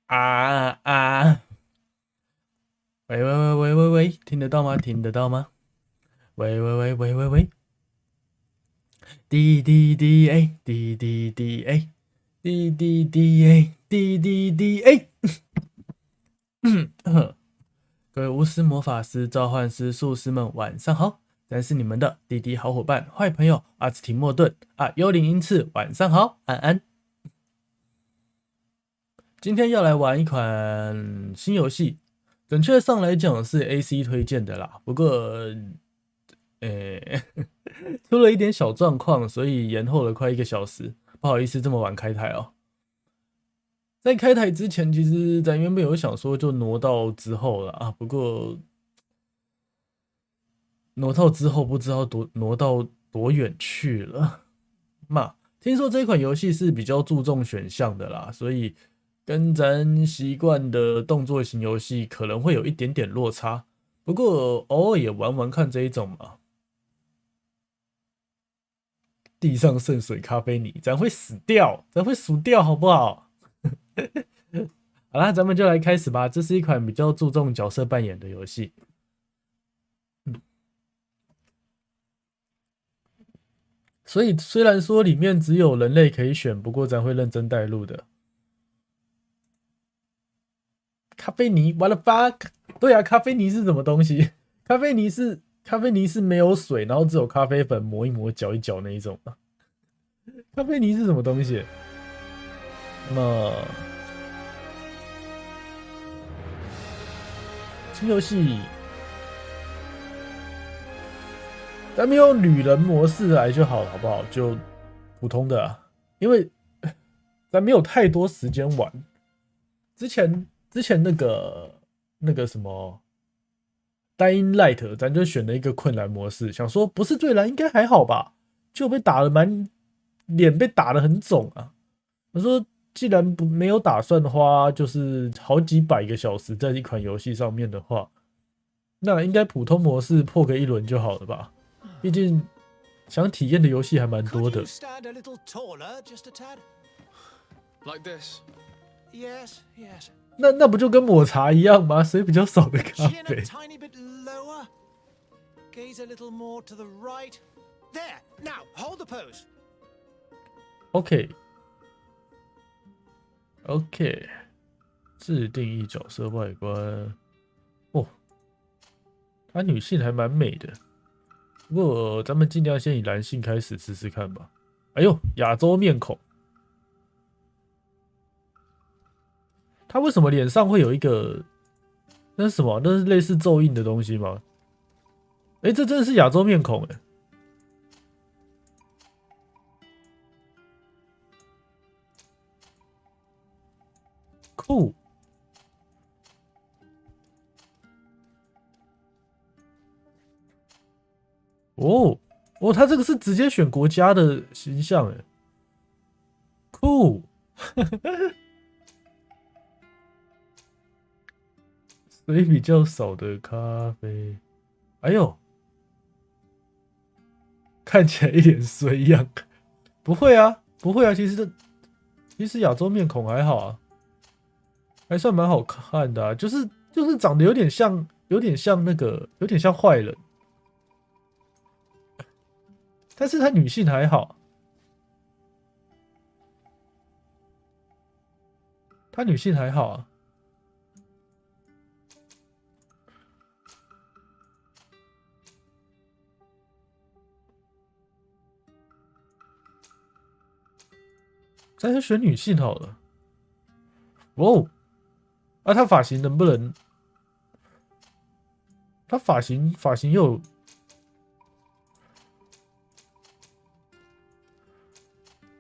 啊啊！喂喂喂喂喂喂，听得到吗？听得到吗？喂喂喂喂喂喂！DDDA DDDA DDDA DDDA。各位巫师、魔法师、召唤师、术士们，晚上好！咱是你们的滴滴好伙伴、坏朋友阿兹提莫顿啊，幽灵鹰翅，晚上好，安安。今天要来玩一款新游戏，准确上来讲是 AC 推荐的啦，不过，出了一点小状况，所以延后了快1个小时，不好意思这么晚开台哦。在开台之前，其实咱原本有想说就挪到之后了啊，不过挪到之后不知道挪到多远去了嘛。听说这款游戏是比较注重选项的啦，所以跟咱习惯的动作型游戏可能会有一点点落差。不过偶尔也玩玩看这一种嘛。地上渗水咖啡泥，咱会死掉，咱会输掉，好不好？好啦，咱们就来开始吧。这是一款比较注重角色扮演的游戏。所以虽然说里面只有人类可以选，不过咱会认真带路的。咖啡泥 ，what the fuck？ 对啊，咖啡泥是什么东西？咖啡泥是没有水，然后只有咖啡粉磨一磨、搅一搅那一种啊。咖啡泥是什么东西？那新游戏，咱们用旅人模式来就好了，好不好？就普通的啊，因为咱没有太多时间玩。之前那个什么 Dying Light， 咱就选了一个困难模式，想说不是最难应该还好吧，就被打的脸被打的很肿啊。我说既然没有打算花就是好几百个小时在一款游戏上面的话，那应该普通模式破个1轮就好了吧？毕竟想体验的游戏还蛮多的。那不就跟抹茶一样吗？水比较少的咖啡。OK， 制定一角色外观。哦，她女性还蛮美的，不过咱们尽量先以男性开始试试看吧。哎呦，亚洲面孔。他为什么脸上会有一个那是什么？那是类似咒印的东西吗？哎，这真的是亚洲面孔哎！酷哦哦，他这个是直接选国家的形象哎，酷！水比较少的咖啡，哎呦，看起来一脸衰样。不会啊，不会啊，其实亚洲面孔还好啊，还算蛮好看的啊，就是长得有点像有点像坏人，但是她女性还好，她女性还好啊。咱先选女性好了。哦，啊，她发型能不能？她发型又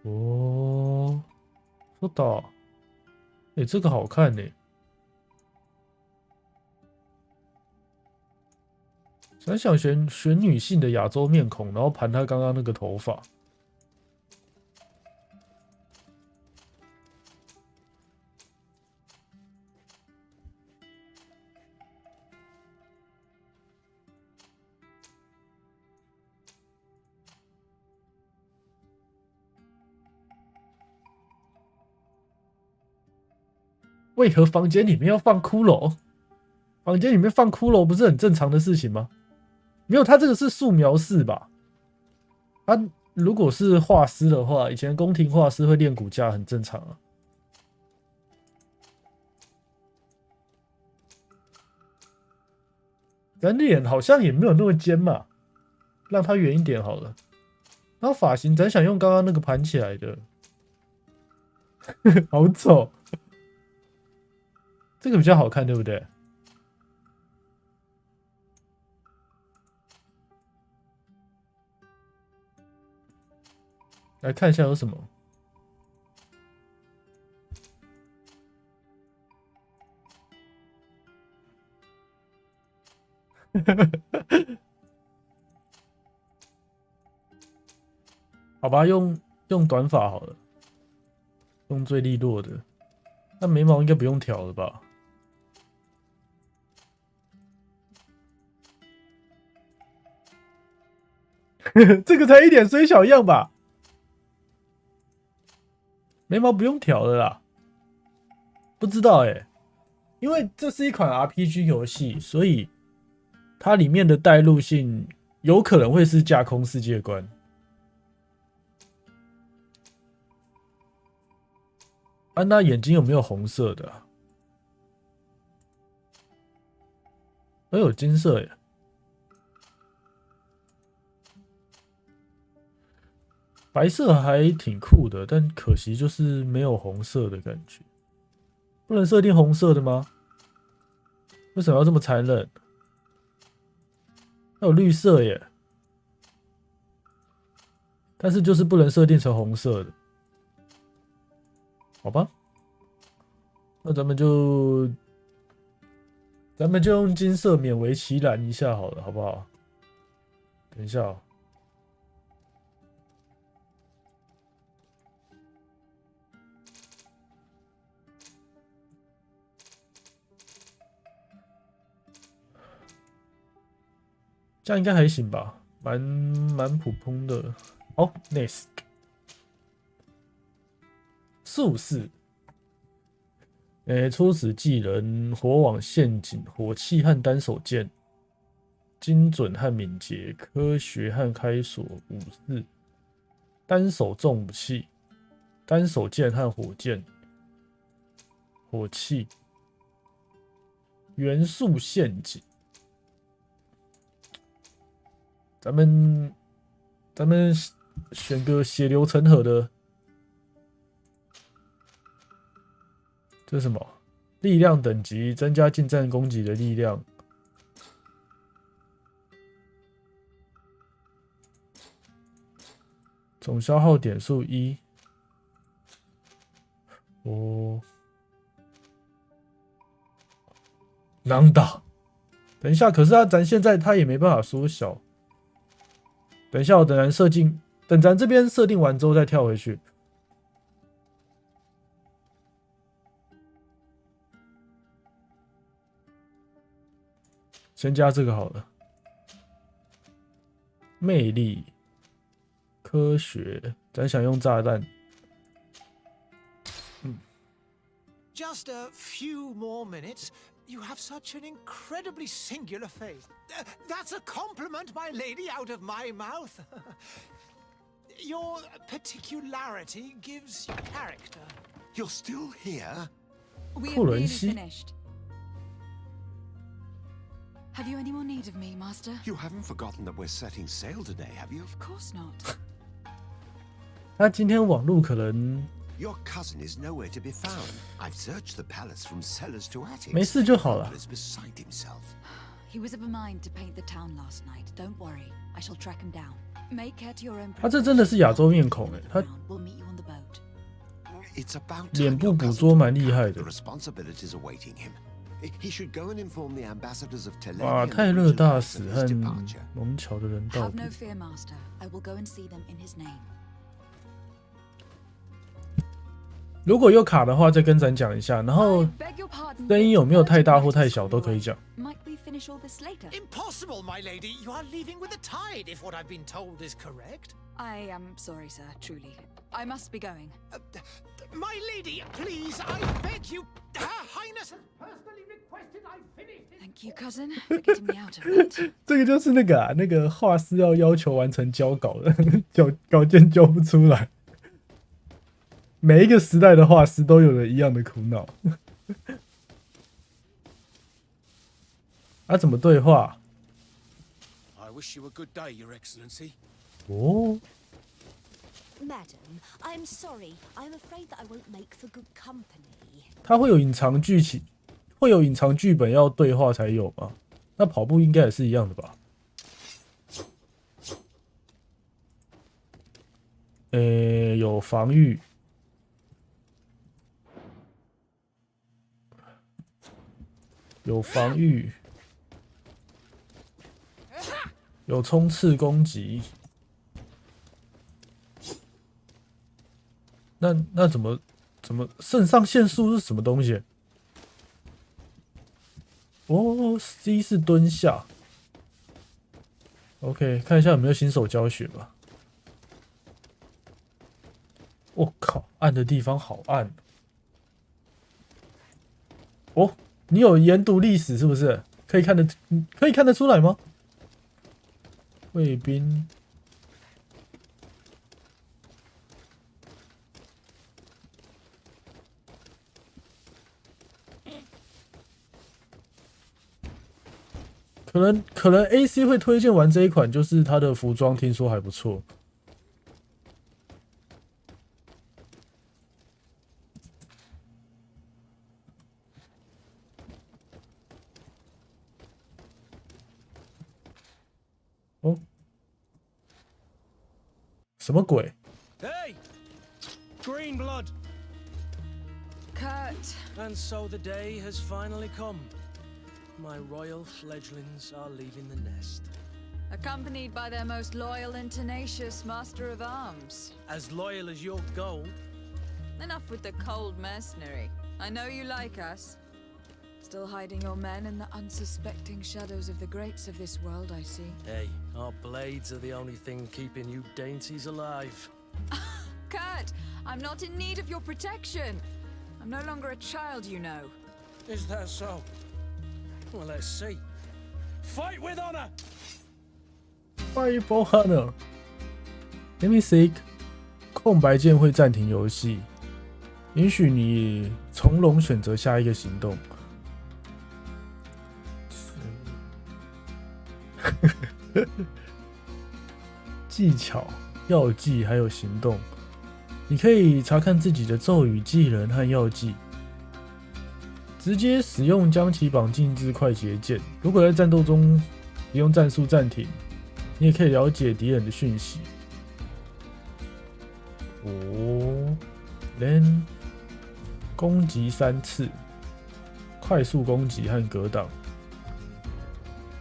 哦，说到，哎，这个好看呢。咱想选女性的亚洲面孔，然后盘她刚刚那个头发。为何房间里面要放骷髅？房间里面放骷髅不是很正常的事情吗？没有，他这个是素描式吧？如果是画师的话，以前宫廷画师会练骨架，很正常啊。咱脸好像也没有那么尖嘛，让它圆一点好了。然后发型，咱想用刚刚那个盘起来的，好丑。这个比较好看，对不对？来看一下有什么。好吧，用短发好了，用最利落的。那眉毛应该不用调了吧？这个才一点虽小样吧？眉毛不用调了啦。不知道欸，因为这是一款 RPG 游戏，所以它里面的代入性有可能会是架空世界观。安娜眼睛有没有红色的啊？有金色耶。白色还挺酷的，但可惜就是没有红色的感觉。不能设定红色的吗？为什么要这么残忍？还有绿色耶，但是就是不能设定成红色的。好吧，那咱们就用金色勉为其难一下好了，好不好？等一下哦。这样应该还行吧，蛮普通的。好 ，next， 术士，初始技能：火网陷阱、火器和单手剑，精准和敏捷，科学和开锁，武士，单手重武器，单手剑和火箭，火器，元素陷阱。咱们选个血流成河的。这是什么？力量等级增加近战攻击的力量。总消耗点数1。哦，囊打。等一下，可是咱现在它也没办法缩小。等一下，我等咱这边设定完之后再跳回去。先加这个好了。魅力、科学，咱想用炸弹。Just a few more minutes. You have such an incredibly singular face. That's a compliment, my lady, out of my mouth. Your particularity gives you character. You're still here? We have nearly finished. Have you any more need of me, Master? You haven't forgotten that we're setting sail today, have you? Of course not. 他今天网路可能。Your cousin is nowhere to be found. I've searched the palace from cellars to attics. 没事就好了。Beside himself. He was of a mind to paint the town last night. Don't worry, I shall track him down. Make care to your own. 他这真的是亚洲面孔哎，他脸部捕捉蛮厉害的。哇，泰勒大使和蒙乔的人道别。如果有卡的话，再跟咱讲一下。然后声音有没有太大或太小都可以讲。Impossible, my lady. You are leaving with the tide, if what I've been told is correct. I am sorry, sir. Truly, I must be going. My lady, please, I beg you. Thank you, cousin, for getting me out of that. 这个就是那个那个画师要求完成交稿的，稿件交不出来。每一个时代的画师都有了一样的苦恼。怎么对话？ I wish you a good day, Your Excellency. 哦， Madam, I am sorry. I am afraid that I won't make for good company. 它会有隐藏剧情，会有隐藏剧本要对话才有吗？那跑步应该也是一样的吧？有防御，有防御，有冲刺攻击。那怎么肾上腺素是什么东西？哦 ，C 是蹲下。OK， 看一下有没有新手教学吧。我靠，暗的地方好暗。哦，你有研读历史是不是？可以看得出来吗？卫兵。可能 AC 会推荐玩这一款，就是它的服装听说还不错。哦，什么鬼？ Hey! Green blood! Kurt, And so the day has finally come. My royal fledglings are leaving the nest. accompanied by their most loyal and tenacious master of arms. As loyal as your gold. Enough with the cold mercenary. I know you like us. Still hiding your men in the unsuspecting shadows of the greats of this world, I see. Hey, our blades are the only thing keeping you dainties alive. Kurt, I'm not in need of your protection. I'm no longer a child, you know. Is that so? Well, let's see. Fight with honor! Fight for honor. Let me see. 空白键会暂停游戏，允许你从容选择下一个行动。技巧、药剂还有行动，你可以查看自己的咒语、技能和药剂。直接使用将其绑定至快捷键。如果在战斗中使用战术暂停，你也可以了解敌人的讯息。then 攻击3次，快速攻击和格挡。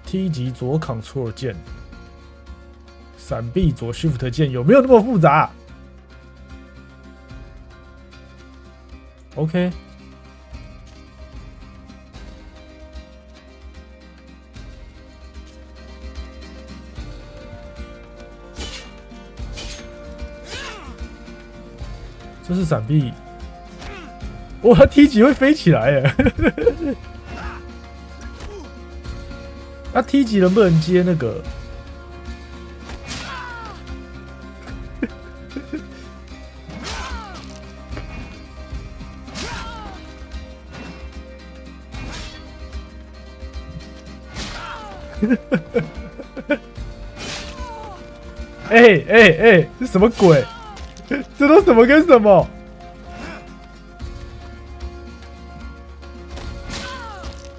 T 级左 Ctrl 键，闪避左 Shift 键，有没有那么复杂？OK。这是闪避，哇，他T级会飞起来耶！他T级能不能接那个？哎，这什么鬼？这都什么跟什么？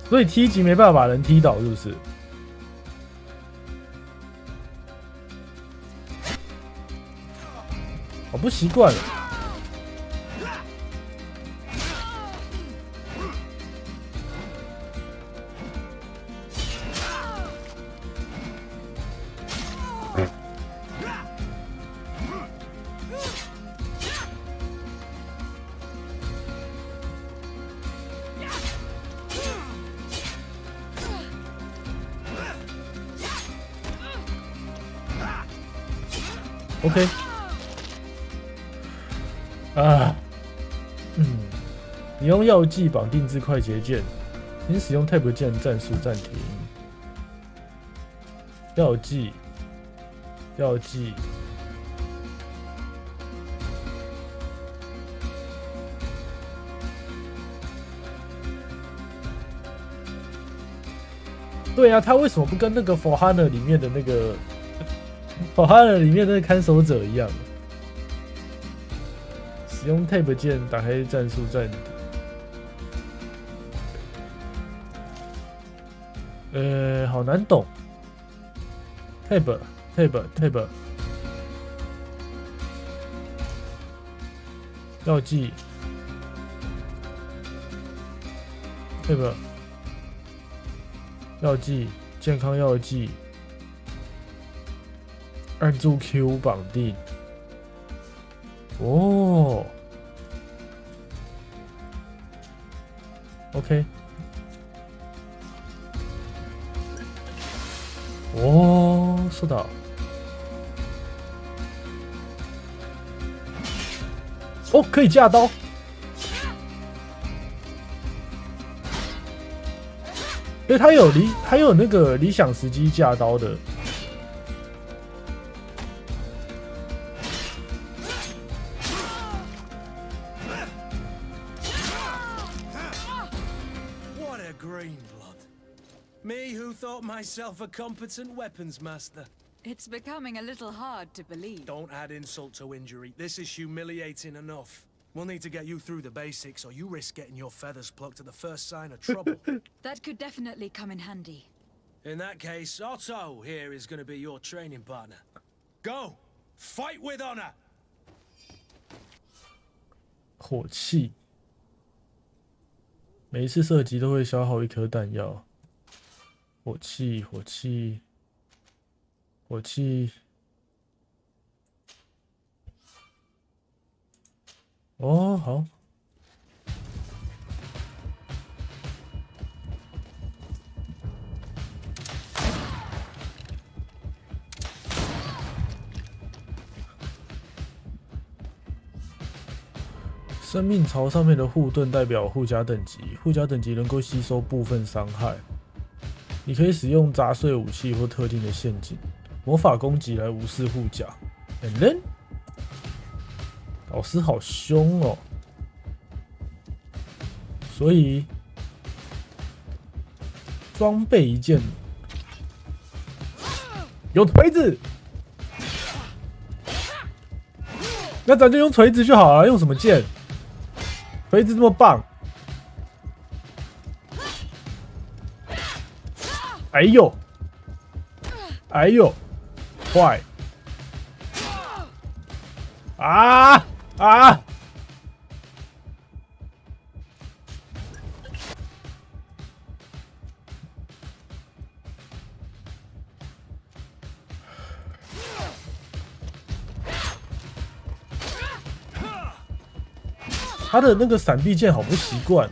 所以T级没办法把人踢倒，是不是？好不习惯了。OK， 你用药剂绑定至快捷键，请使用 Tab 键战术暂停。药剂，药剂。对啊，他为什么不跟那个 For Honor 里面的那个 For Honor 里面的那个看守者一样？使用 Tab 键打开战术暂停。好难懂。Tab。药剂。Tab。药剂，健康药剂，按住 Q 绑定。哦 ，OK。哦，收到。哦，可以架刀。因为他有那个理想时机架刀的。What a green blood! Me who thought myself a competent weapons master. It's becoming a little hard to believe. Don't add insult to injury. This is humiliating enough. We'll need to get you through the basics, or you risk getting your feathers plucked at the first sign of trouble. That could definitely come in handy. In that case, Otto here is going to be your training partner. Go! Fight with honor! 火器，每一次射击都会消耗1颗弹药。火器。哦，好。生命槽上面的护盾代表护甲等级，护甲等级能够吸收部分伤害。你可以使用砸碎武器或特定的陷阱、魔法攻击来无视护甲。And then， 老师好凶哦！所以装备一件，有锤子，那咱就用锤子就好了。用什么剑？锤子这么棒！哎呦，哎呦，坏！啊！他的那个闪避键好不习惯。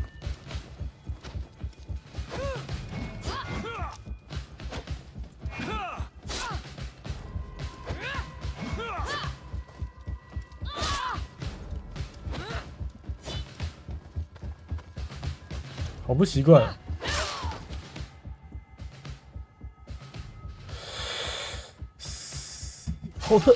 好不习惯。后退。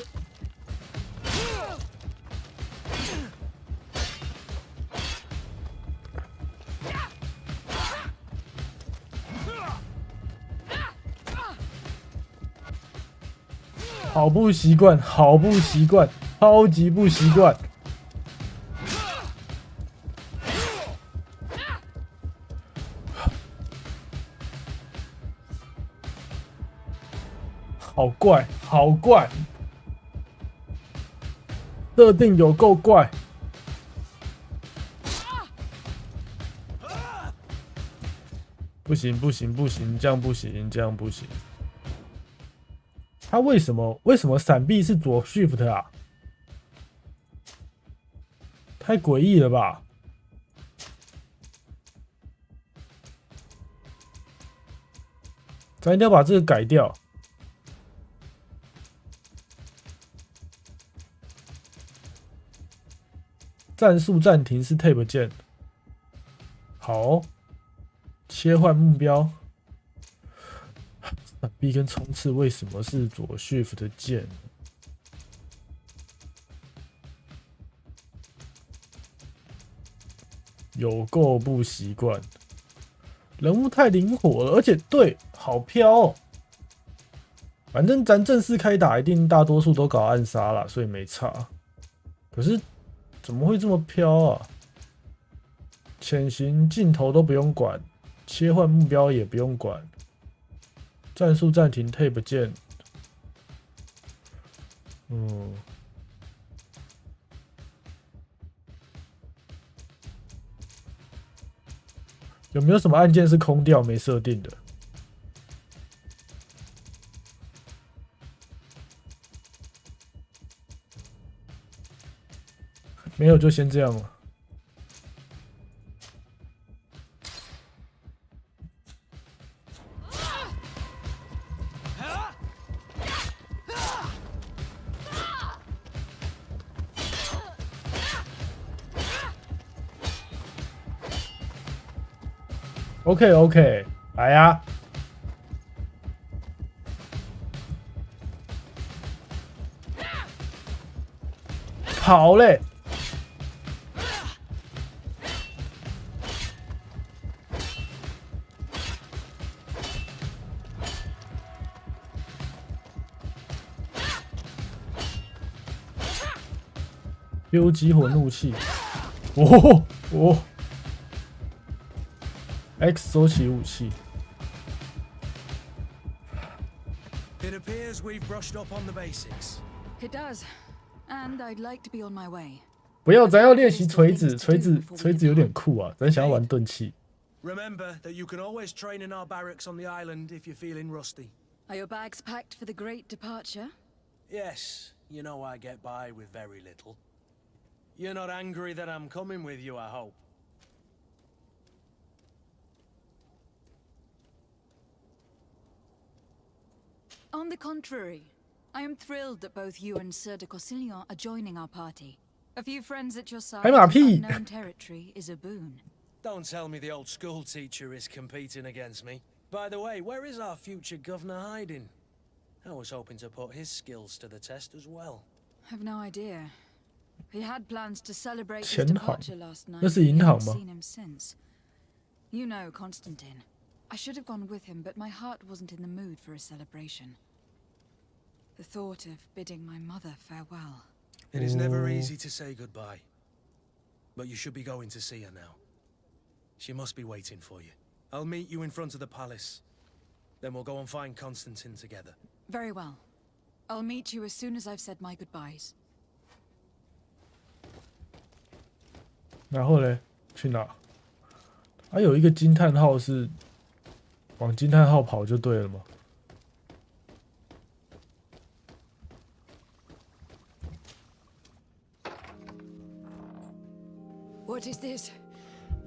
好不习惯，好不习惯，超级不习惯。好怪，好怪，设定有够怪。不行不行不行，这样不行，这样不行。他为什么闪避是左 Shift 啊？太诡异了吧！咱一定要把这个改掉。战术暂停是 Tab 键。好，切换目标。闪避跟冲刺为什么是左 Shift 的键？有够不习惯。人物太灵活了，而且对，好飘哦。反正咱正式开打，一定大多数都搞暗杀啦，所以没差。可是怎么会这么飘啊？潜行镜头都不用管，切换目标也不用管，战术暂停 Tab 键。有没有什么按键是空掉没设定的？没有就先这样了。OK， 来呀！好嘞！丢激活怒气！哦 ！X 收起武器。It appears we've brushed up on the basics. It does. And I'd like to be on my way. 不要，咱要练习锤子，锤子有点酷啊！咱想要玩钝器。Remember that you can always train in our barracks on the island if you're feeling rusty. Are your bags packed for the great departure? Yes, you know I get by with very little. You're not angry that I'm coming with you, I hope. On the contrary, I am thrilled that both you and Sir de Corsillon are joining our party. A few friends at your side in unknown territory is a boon. Don't tell me the old school teacher is competing against me. By the way, where is our future governor hiding? I was hoping to put his skills to the test as well. I've no idea. He had plans to celebrate his departure last night. 那是银行吗？ Seen him since. You know Constantine. I should have gone with him, but my heart wasn't in the mood for a celebration. The thought of bidding my mother farewell. It is never easy to say goodbye. But you should be going to see her now. She must be waiting for you. I'll meet you in front of the palace. Then we'll go and find Constantine together. Very well. I'll meet you as soon as I've said my goodbyes. 然后嘞，去哪？还有一个惊叹号是往惊叹号跑就对了吗？ What is this?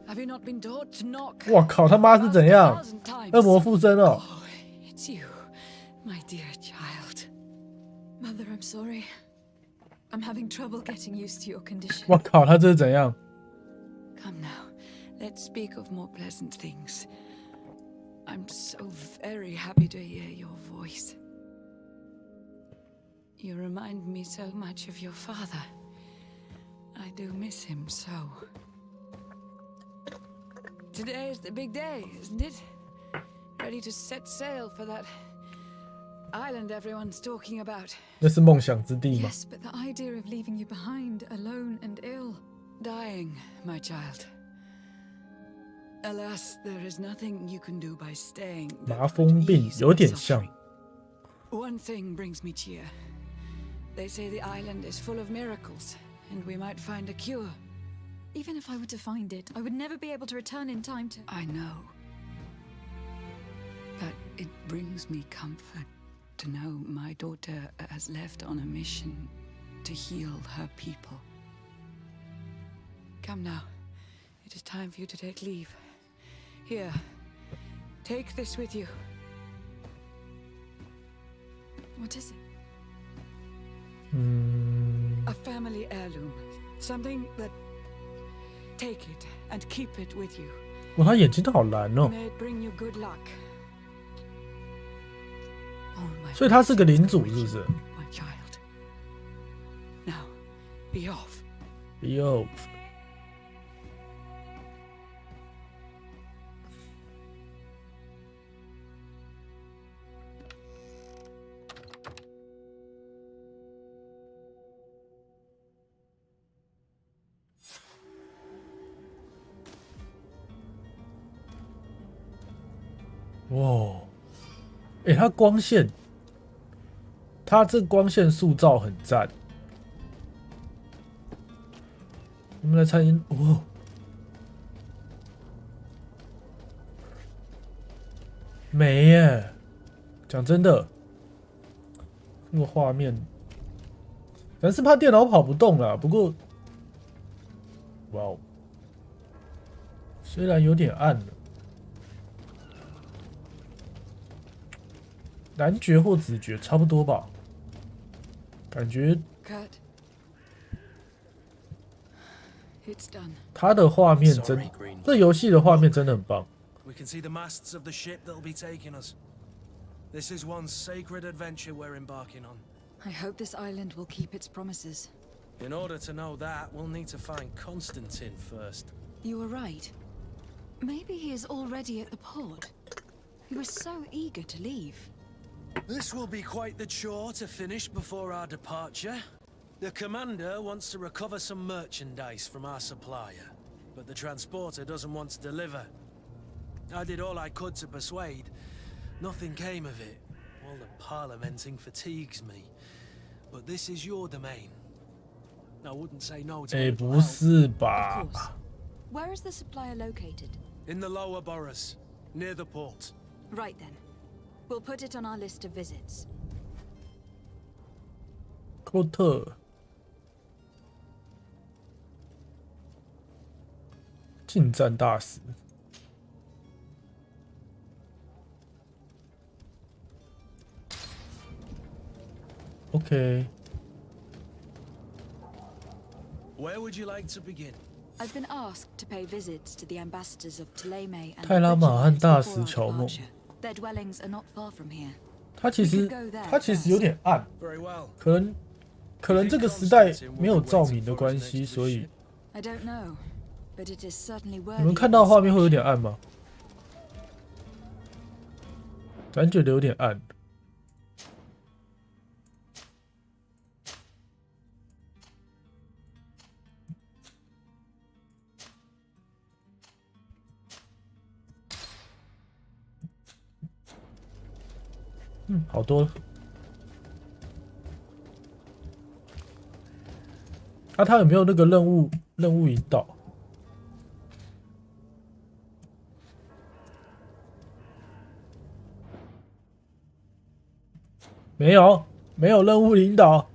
Have you not been taught to knock? 我靠，他妈是怎样？恶魔附身哦！ Oh, it's you, my dear child. Mother, I'm sorry. I'm having trouble getting used to your condition. 我靠，他这是怎样？ Come now, let's speak of more pleasant things. I'm so very happy to hear your voice. You remind me so much of your father. I do miss him so. Today is the big day, isn't it? Ready to set sail for that island everyone's talking about. 那是梦想之地吗？ Yes, but the idea of leaving you behind, alone and ill. Dying, my child. Alas, there is nothing you can do by staying. 麻风病有点像。 One thing brings me cheer. They say the island is full of miracles, and we might find a cure. Even if I were to find it, I would never be able to return in time to... I know. But it brings me comfort to know my daughter has left on a mission to heal her people. Come now. It is time for you to take leave. Here. Take this with you. What is it? A family heirloom. Something that... Take it and keep it with you. 哇，他眼睛都好蓝哦， May it bring you good luck. All my 所以他是个领主 blessings 是不是 are with you, my child. Now, be off. ？Yo， 哇，哎，它光线，它这光线塑造很赞。我们来猜哦，没耶！讲真的，这个画面，咱是怕电脑跑不动啦。不过，哇哦，虽然有点暗了。男爵或子爵差不多吧，感觉 Kurt, it's done. 他的画面真 Sorry, Greenfall. 这游戏的画面真的很棒。 We can see the masts of the ship that'll be taking us. This is one sacred adventure we're embarking on. I hope this island will keep its promises. In order to know that, we'll need to find Constantine first. You were right. Maybe he is already at the port. He was so eager to leave. This will be quite the chore to finish before our departure. The commander wants to recover some merchandise from our supplier, but the transporter doesn't want to deliver. I did all I could to persuade. Nothing came of it. All the parliamenting fatigues me. But this is your domain. I wouldn't say no to a 哎， little 不 help. 是 Of 吧？ course. Where is the supplier located? In the lower boroughs, near the port. Right then. We'll put it on our list of visits. 科特近战大使。OK， Where would you like to begin? I've been asked to pay visits to the ambassadors of Ptolemy and 泰拉玛和大使 before our 乔梦， departure. Their dwellings are not far from here. 它其实有点暗， Very well. 可能这个时代没有照明的关系，所以 I don't know, but it is certainly worthy. 你们看到画面会有点暗吗？咱觉得有点暗。好多了。啊，他有没有那个任务引导？没有任务引导。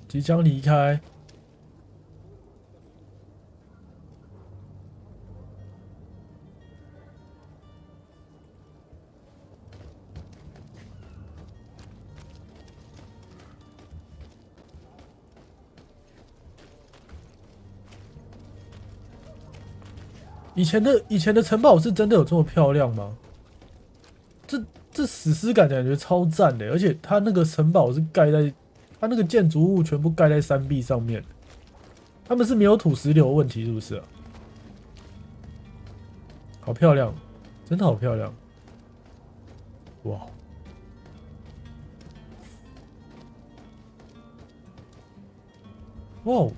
即将离开。以前的城堡是真的有这么漂亮吗？这史诗感觉超赞的，而且它那个城堡是盖在它那个建筑物全部盖在山壁上面，他们是没有土石流问题是不是啊？好漂亮，真的好漂亮！哇！哇，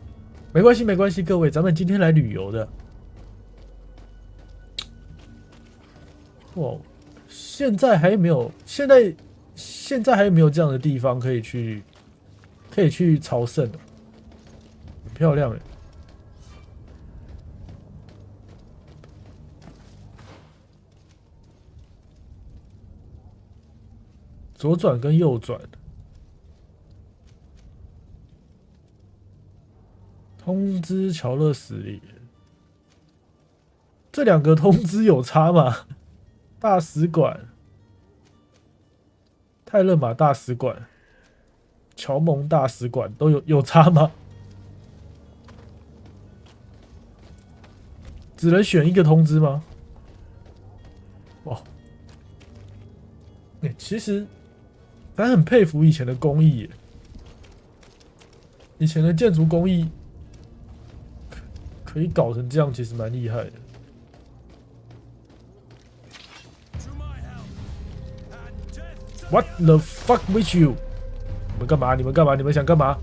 没关系，各位，咱们今天来旅游的。哇，现在还没有这样的地方可以去朝圣的，很漂亮哎。左转跟右转，通知乔勒斯里，这两个通知有差吗？大使馆、泰勒玛大使馆、乔蒙大使馆都有差吗？只能选一个通知吗？哇！其实咱很佩服以前的工艺耶，以前的建筑工艺可以搞成这样，其实蛮厉害的。What the fuck with you？ 你们干嘛？你们干嘛？你们想干嘛？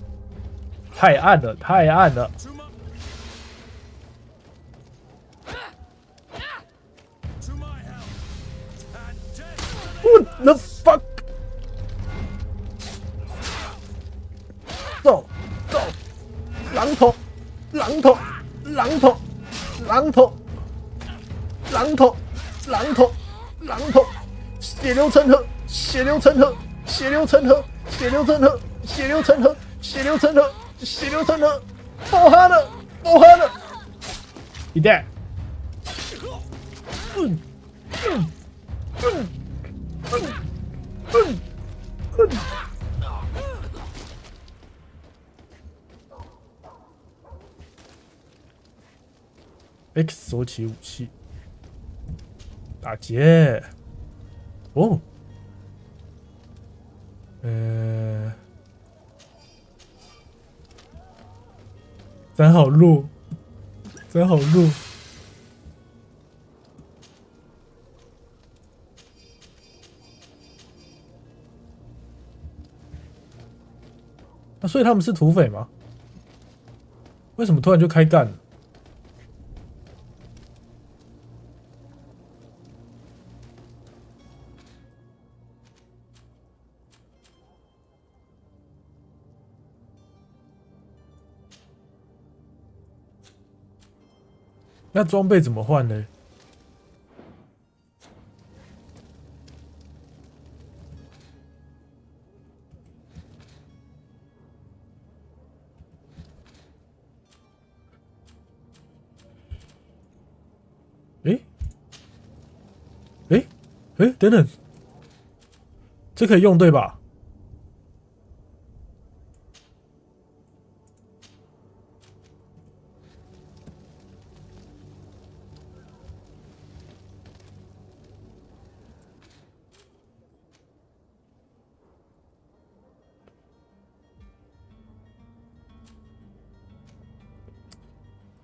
太暗了，太暗了。What the fuck？ 走走，榔头，榔头，榔头，榔头，榔头，榔头，榔头，血流成河，血流成河，血流成河，血流成河，血流成河，血流成河，血流成河，爆哈了，爆哈了，一代，X 手起武器，打劫。哦，咱好弱，咱好弱。那所以他们是土匪吗？为什么突然就开干了？那装备怎么换呢？等等，这可以用对吧？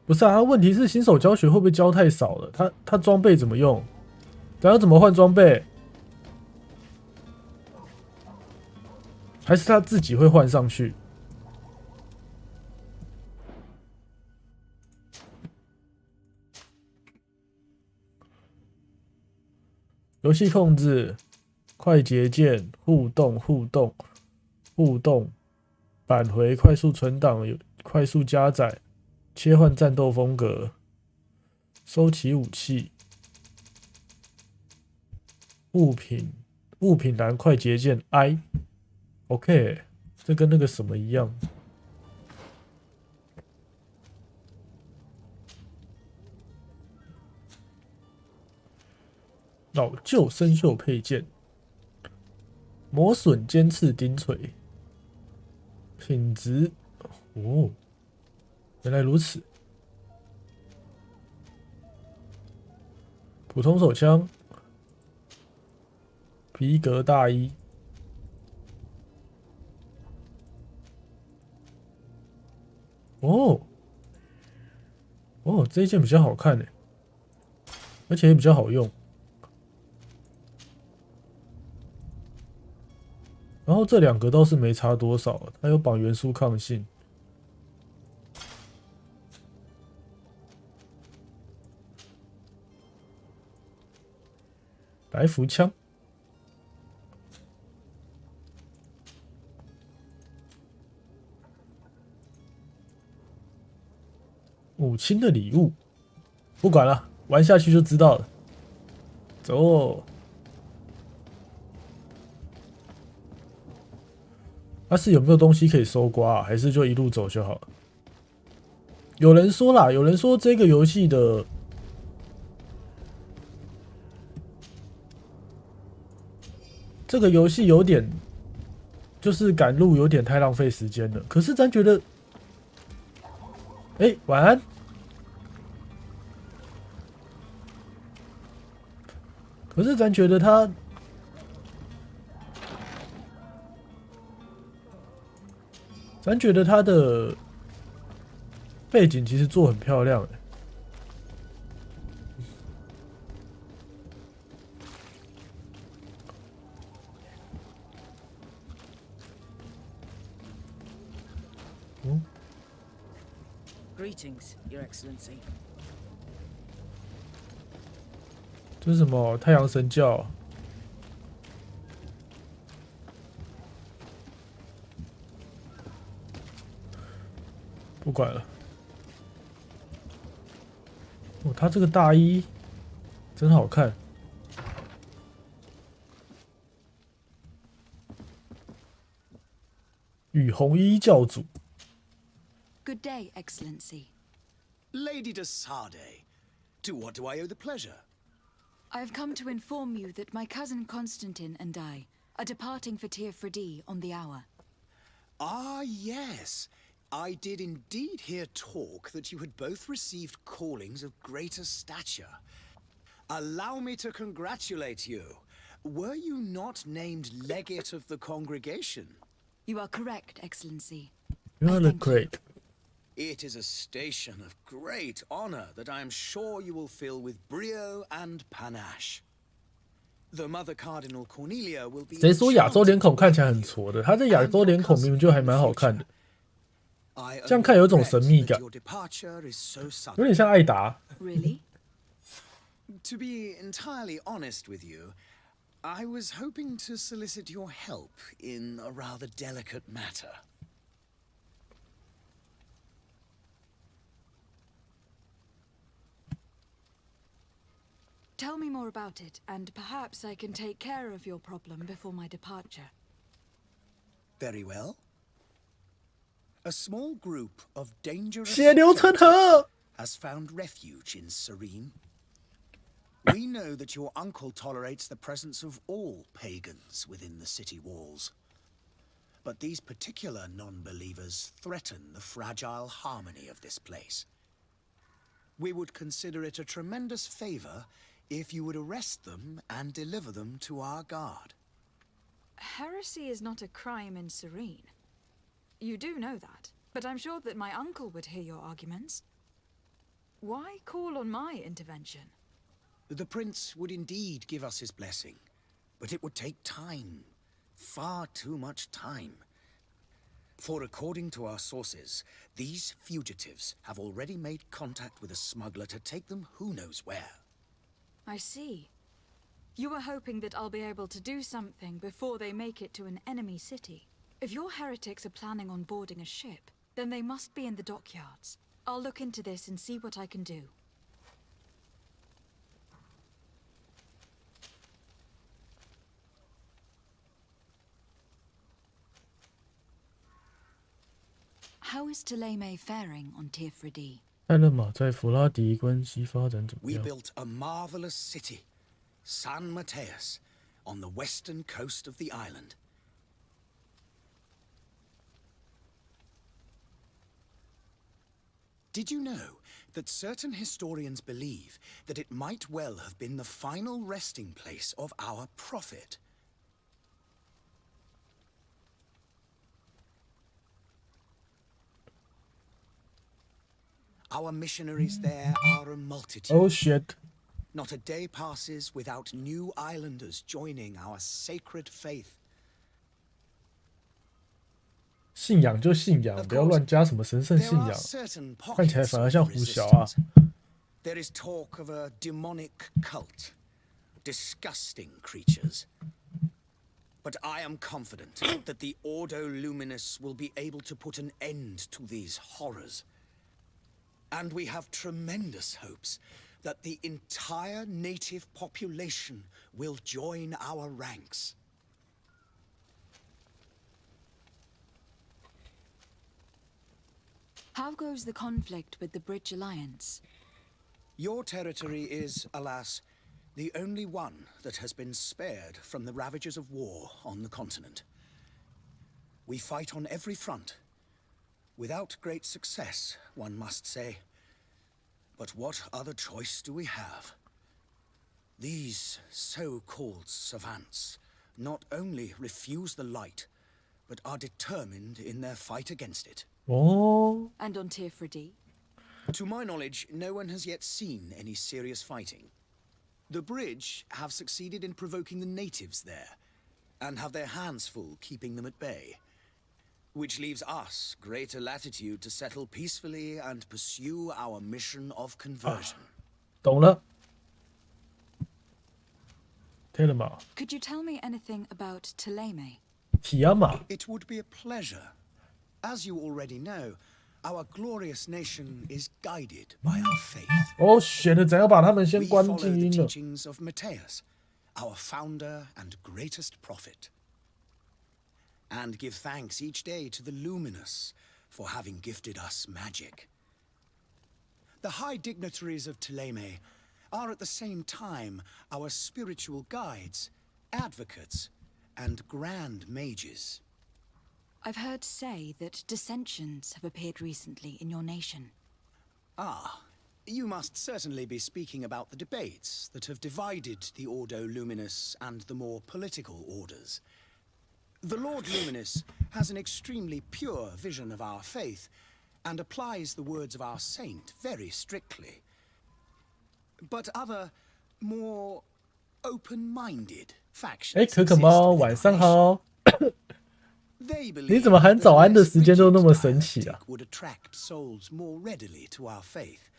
不是啊，问题是新手教学会不会教太少了？他装备怎么用？咱要怎么换装备？还是他自己会换上去？游戏控制、快捷键、互动、返回、快速存档、快速加载、切换战斗风格、收起武器。物品栏快捷键 I，OK， 这跟那个什么一样。老旧生锈配件，磨损尖刺钉锤，品质哦，原来如此。普通手枪。皮革大衣，哦，这一件比较好看呢，而且也比较好用。然后这两个倒是没差多少，它有绑元素抗性。来福枪。母亲的礼物，不管了，玩下去就知道了。走，是有没有东西可以搜刮啊？还是就一路走就好了？有人说啦，有人说这个游戏的有点，就是赶路有点太浪费时间了。可是咱觉得，晚安。可是咱觉得他，的背景其实做很漂亮诶。Greetings, Your Excellency. 这是什么太阳神教？不管了。哦，他这个大衣真好看。与红衣教主。Good day, Excellency. Lady de Sarde, to what do I owe the pleasure? I have come to inform you that my cousin Constantine and I are departing for Tir Fredi on the hour. Ah, yes. I did indeed hear talk that you had both received callings of greater stature. Allow me to congratulate you. Were you not named legate of the congregation? You are correct, Excellency. You are great. It is a station of great honor that I am sure you will fill with brio and panache. The Mother Cardinal Cornelia will be. 谁说亚洲脸孔看起来很挫的？他这亚洲脸孔明明就还蛮好看的，这样看有一种神秘感，有点像艾达。Really? To be entirely honest with you, I was hoping to solicit your help in a rather delicate matter. Tell me more about it, and perhaps I can take care of your problem before my departure. Very well. A small group of dangerous 血流成河 has found refuge in Serene. We know that your uncle tolerates the presence of all pagans within the city walls. But these particular non-believers threaten the fragile harmony of this place. We would consider it a tremendous favor if you would arrest them and deliver them to our guard. Heresy is not a crime in Serene. You do know that, but I'm sure that my uncle would hear your arguments. Why call on my intervention? The prince would indeed give us his blessing, but it would take time. Far too much time. For according to our sources, these fugitives have already made contact with a smuggler to take them who knows where. I see. You were hoping that I'll be able to do something before they make it to an enemy city. If your heretics are planning on boarding a ship, then they must be in the dockyards. I'll look into this and see what I can do. How is Thélème faring on Tir Fredi? 艾勒玛在弗拉迪关系发展怎么 We 样？ built a marvelous city, San Mateus, on the western coast of the island. Did you know that certain historians believe that it might well have been the final resting place of our prophet? Our missionaries there are a multitude. Oh shit！ Not a day passes without new islanders joining our sacred faith. 信仰就信仰，不要乱加什么神圣 There 信 are 仰， certain 看起来 pockets 反而 of 像胡小啊。 resistance. There is talk of a demonic cult, disgusting creatures. But I am confident that the Ordo Luminous will be able to put an end to these horrors. And we have tremendous hopes that the entire native population will join our ranks. How goes the conflict with the Bridge Alliance? Your territory is, alas, the only one that has been spared from the ravages of war on the continent. We fight on every front. Without great success, one must say. But what other choice do we have? These so-called savants not only refuse the light, but are determined in their fight against it. 哦， And on Tearfredi? To my knowledge, no one has yet seen any serious fighting. The bridge have succeeded in provoking the natives there, and have their hands full keeping them at bay, which leaves us greater latitude to settle peacefully and pursue our mission of conversion. 懂了。Telema， Could you tell me anything about Teleme? 提亚玛， It would be a pleasure. As you already know, our glorious nation is guided by our faith. 哦，选了怎样把他们先 We 关 follow 静 the 音了？ teachings of Matthias, our founder and greatest prophet, and give thanks each day to the Luminous for having gifted us magic. The high dignitaries of Teleme are at the same time our spiritual guides, advocates, and grand mages. I've heard say that dissensions have appeared recently in your nation. Ah, you must certainly be speaking about the debates that have divided the Ordo Luminous and the more political orders. The Lord Luminous has an extremely pure vision of our faith and applies the words of our saint very strictly. But other, more open-minded factions 哎，可可猫， exist within 晚 our 上 nation. 好。 They believe 你怎么喊 that 早安的 less 时间都那么 rigid 神奇啊？ dialectic would attract souls more readily to our faith.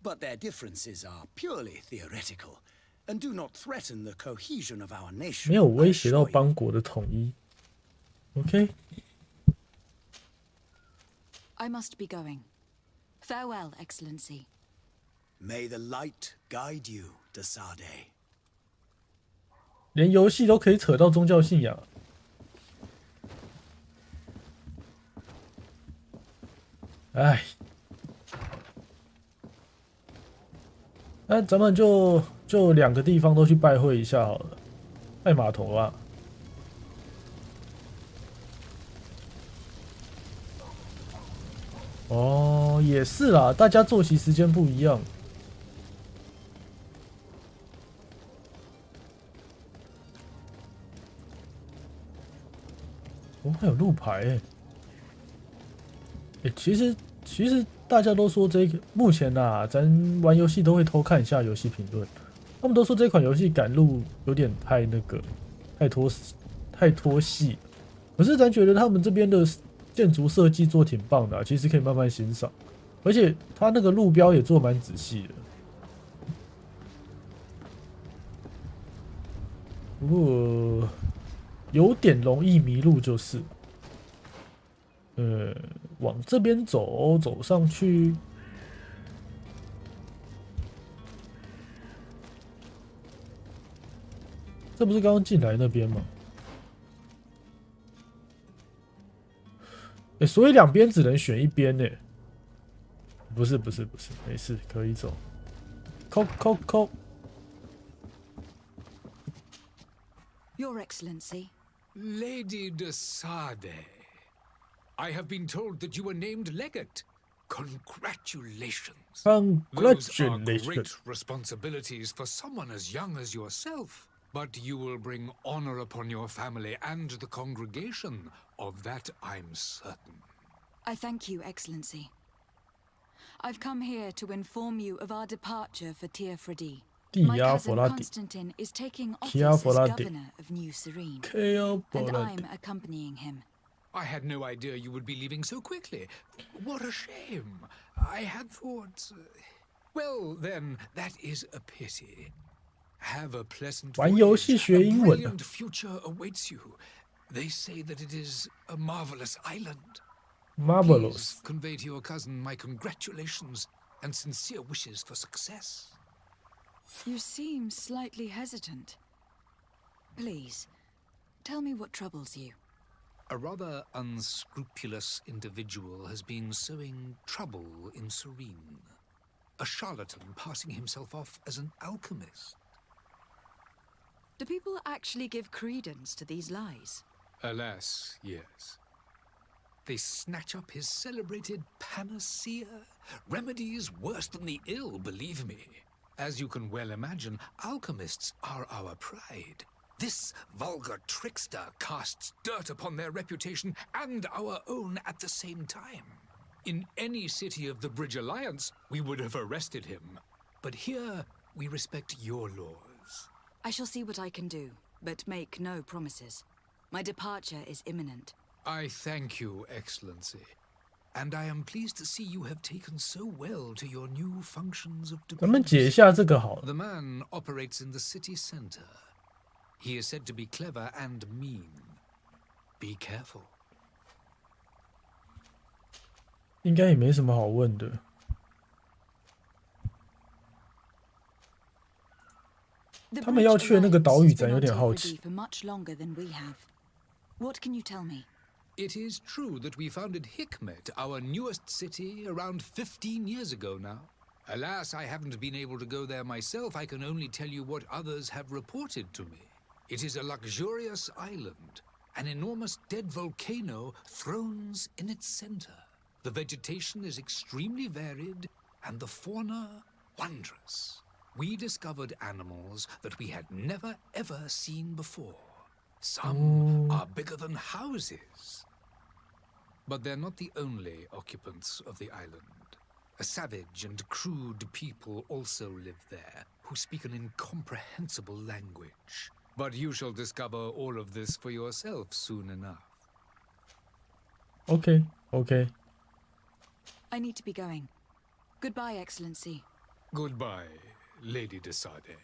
But their differences are purely theoretical and do not threaten the cohesion of our nation. 没有威胁到 I assure you. 邦国的统一。OK， I must be going. Farewell, Excellency. May the light guide you, Desade. 连游戏都可以扯到宗教信仰。哎，那咱们就2个地方都去拜会一下好了。拜码头啊。哦，也是啦，大家作息时间不一样。哦，还有路牌诶。其实大家都说这个目前啊，咱玩游戏都会偷看一下游戏评论，他们都说这款游戏赶路有点太那个，太拖戏。可是咱觉得他们这边的建筑设计做挺棒的啊，其实可以慢慢欣赏，而且他那个路标也做蛮仔细的。不过有点容易迷路就是。往这边走上去，这不是刚刚进来那边吗？所以两边只能选一边呢？不是，没事，可以走。扣。 Your Excellency. Lady Desade, I have been told that you were named legate. Congratulations. Those are great responsibilities for someone as young as yourself. But you will bring honor upon your family and the congregation. Of that I'm certain. I thank you, Excellency. I've come here to inform you of our departure for Tearfredi. My cousin Constantine is taking office as governor of New Serene, and I'm accompanying him. I had no idea you would be leaving so quickly. What a shame. I had thought... Well, then, that is a pity. Have a pleasant voyage. A brilliant future awaits you. They say that it is a marvelous island. Marvelous. Please convey to your cousin my congratulations and sincere wishes for success. You seem slightly hesitant. Please, tell me what troubles you. A rather unscrupulous individual has been sowing trouble in Serene. A charlatan passing himself off as an alchemist. Do people actually give credence to these lies? Alas, yes. They snatch up his celebrated panacea. Remedies worse than the ill, believe me. As you can well imagine, alchemists are our pride. This vulgar trickster casts dirt upon their reputation and our own at the same time. In any city of the Bridge Alliance, we would have arrested him. But here, we respect your laws. I shall see what I can do, but make no promises. My departure is imminent. I thank you, Excellency. And I am pleased to see you have taken so well to your new functions of 咱们解一下这个好了。 The man operates in the city center. He is said to be clever and mean. Be careful. 应该也没什么好问的。他们要去的那个岛屿，咱有点好奇。 What can you tell me? It is true that we founded Hikmet, our newest city, around 15 years ago now. Alas, I haven't been able to go there myself. I can only tell you what others have reported to me. It is a luxurious island. An enormous dead volcano thrones in its center. The vegetation is extremely varied, and the fauna wondrous. We discovered animals that we had never ever seen before. Some are bigger than houses. But they're not the only occupants of the island. A savage and crude people also live there, who speak an incomprehensible language. But you shall discover all of this for yourself soon enough. Okay. I need to be going. Goodbye, Excellency. Goodbye, Lady de Sade.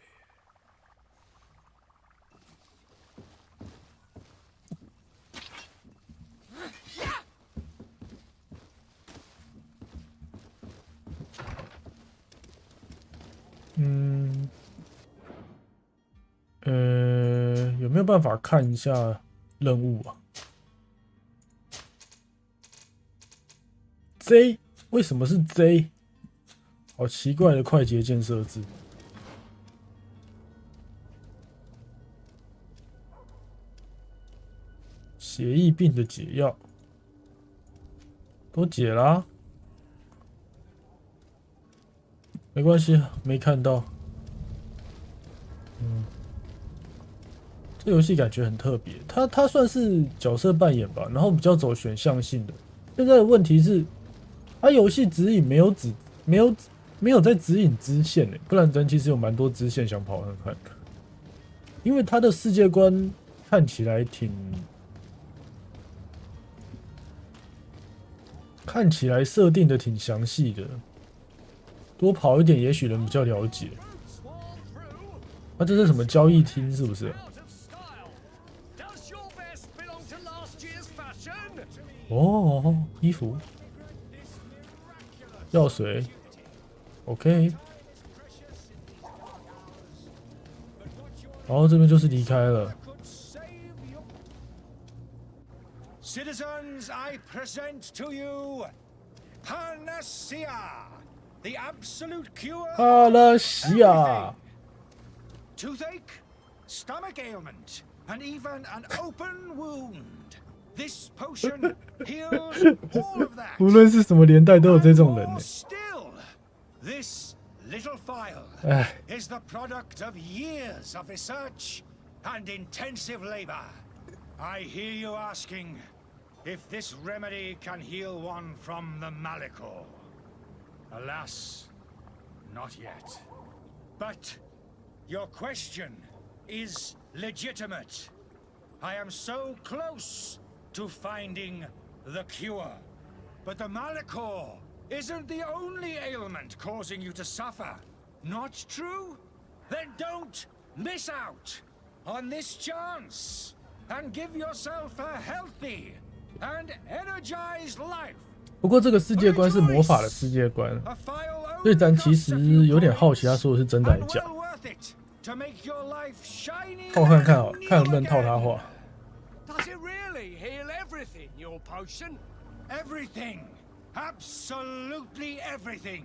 有没有办法看一下任务啊 ？J 为什么是 J？ 好奇怪的快捷键设置。血疫病的解药都解啦、没关系，没看到。这游戏感觉很特别，它算是角色扮演吧，然后比较走选项性的。现在的问题是，它游戏指引没有在指引支线诶，不然咱其实有蛮多支线想跑看看。因为它的世界观看起来设定的挺详细的，多跑一点也许能比较了解。这是什么交易厅是不是？哦，衣服、药水 ，OK。然后这边就是离开了。Citizens, I present to you Panacea, the absolute cure. 阿拉西亚。Toothache, stomach ailment, and even an open wound. This potion heals all of that. 无论是什么年代都有这种人呢。Still, this little phial is the product of years of research and intensive labor. I hear you asking if this remedy can heal one from the Malachor. Alas, not yet. But your question is legitimate. I am so close to finding the cure. But the Malachor isn't the only ailment causing you to suffer. Not true? Then don't miss out on this chance and give yourself a healthy and energized life. 不过这个世界观是魔法的世界观，所以咱其实有点好奇他说的是真的还是假。套看看好，看能不能套他话。Does it really heal everything, your potion? Everything. Absolutely everything.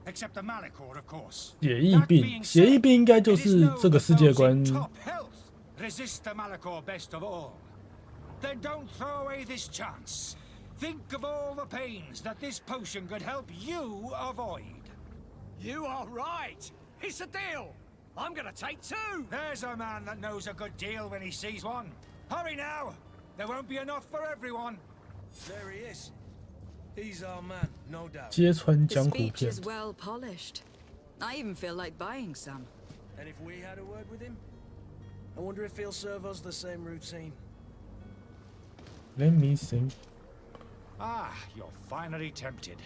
Except the Malachor, of course. 血疫病，血疫病应该就是这个世界观。Resist the Malachor best of all. Then don't throw away this chance. Think of all the pains that this potion could help you avoid. You are right. It's a deal. I'm gonna take 2. There's a man that knows a good deal when he sees one. Hurry now. There won't be enough for everyone. There he is. He's our man, no doubt. 揭穿 The 江湖 speech 骗 is 子。 well polished. I even feel like buying some. And if we had a word with him, I wonder if he'll serve us the same routine. Let me think. Ah, you're finally tempted.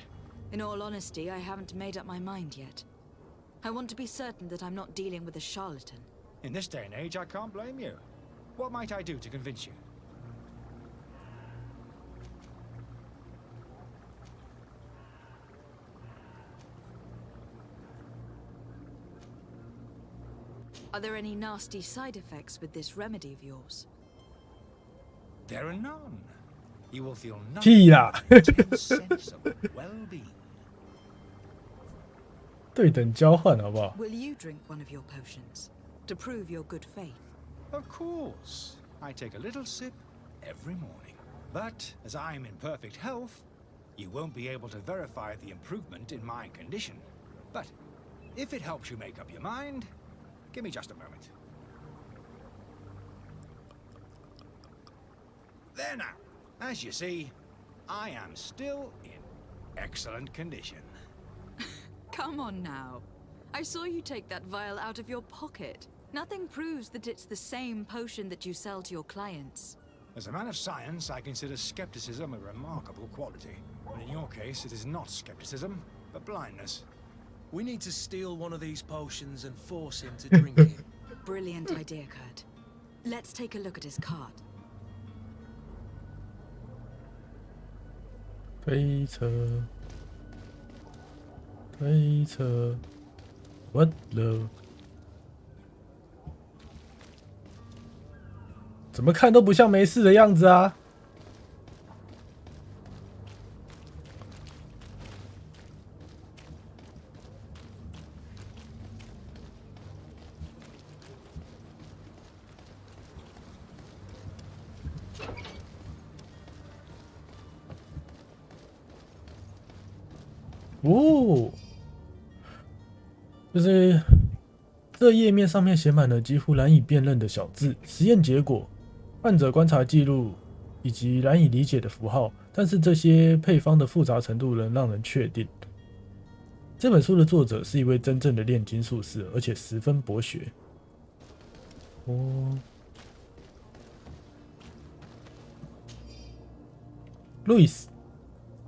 In all honesty, I haven't made up my mind yet. I want to be certain that I'm not dealing with a charlatan. In this day and age, I can't blame you. What might I do to convince you? Are there any nasty side effects with this remedy of yours? There are none. You will feel 屁 nothing 啦！ but a sense of well-being. 对等交换好不好？ Will you drink one of your potions to prove your good faith? Of course. I take a little sip every morning. But as I'm in perfect health, you won't be able to verify the improvement in my condition. But if it helps you make up your mind, give me just a moment. There now. As you see, I am still in excellent condition. Come on now. I saw you take that vial out of your pocket. Nothing proves that it's the same potion that you sell to your clients. As a man of science, I consider skepticism a remarkable quality. But in your case, it is not skepticism, but blindness. We need to steal one of these potions and force him to drink it. Brilliant idea, Kurt. Let's take a look at his card. 推车，推车，What the？ 怎么看都不像没事的样子啊！哦，就是这页面上面写满了几乎难以辨认的小字，实验结果、患者观察记录以及难以理解的符号，但是这些配方的复杂程度能让人确定，这本书的作者是一位真正的炼金术士，而且十分博学。哦，路易斯。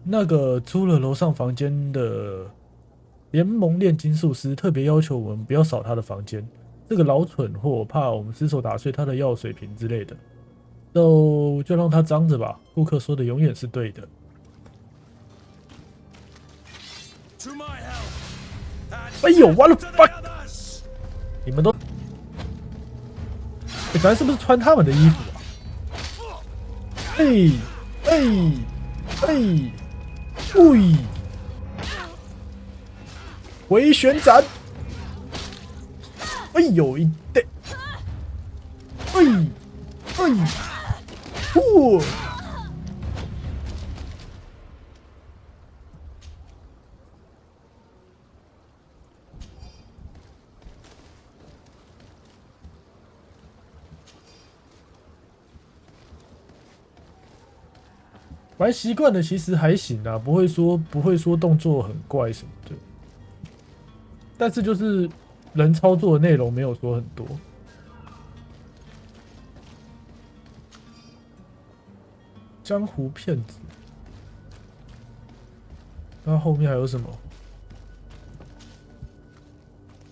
那个租了楼上房间的联盟炼金术师特别要求我们不要扫他的房间，这个老蠢货怕我们失手打碎他的药水瓶之类的，就让他脏着吧。顾客说的永远是对的。哎呦 ，what the fuck！ 你们都，咱是不是穿他们的衣服啊？哎！ 喂，回旋斩！哎呦一对！呼！玩习惯的其实还行啊，不会说动作很怪什么的，但是就是人操作的内容没有说很多。江湖骗子，那后面还有什么？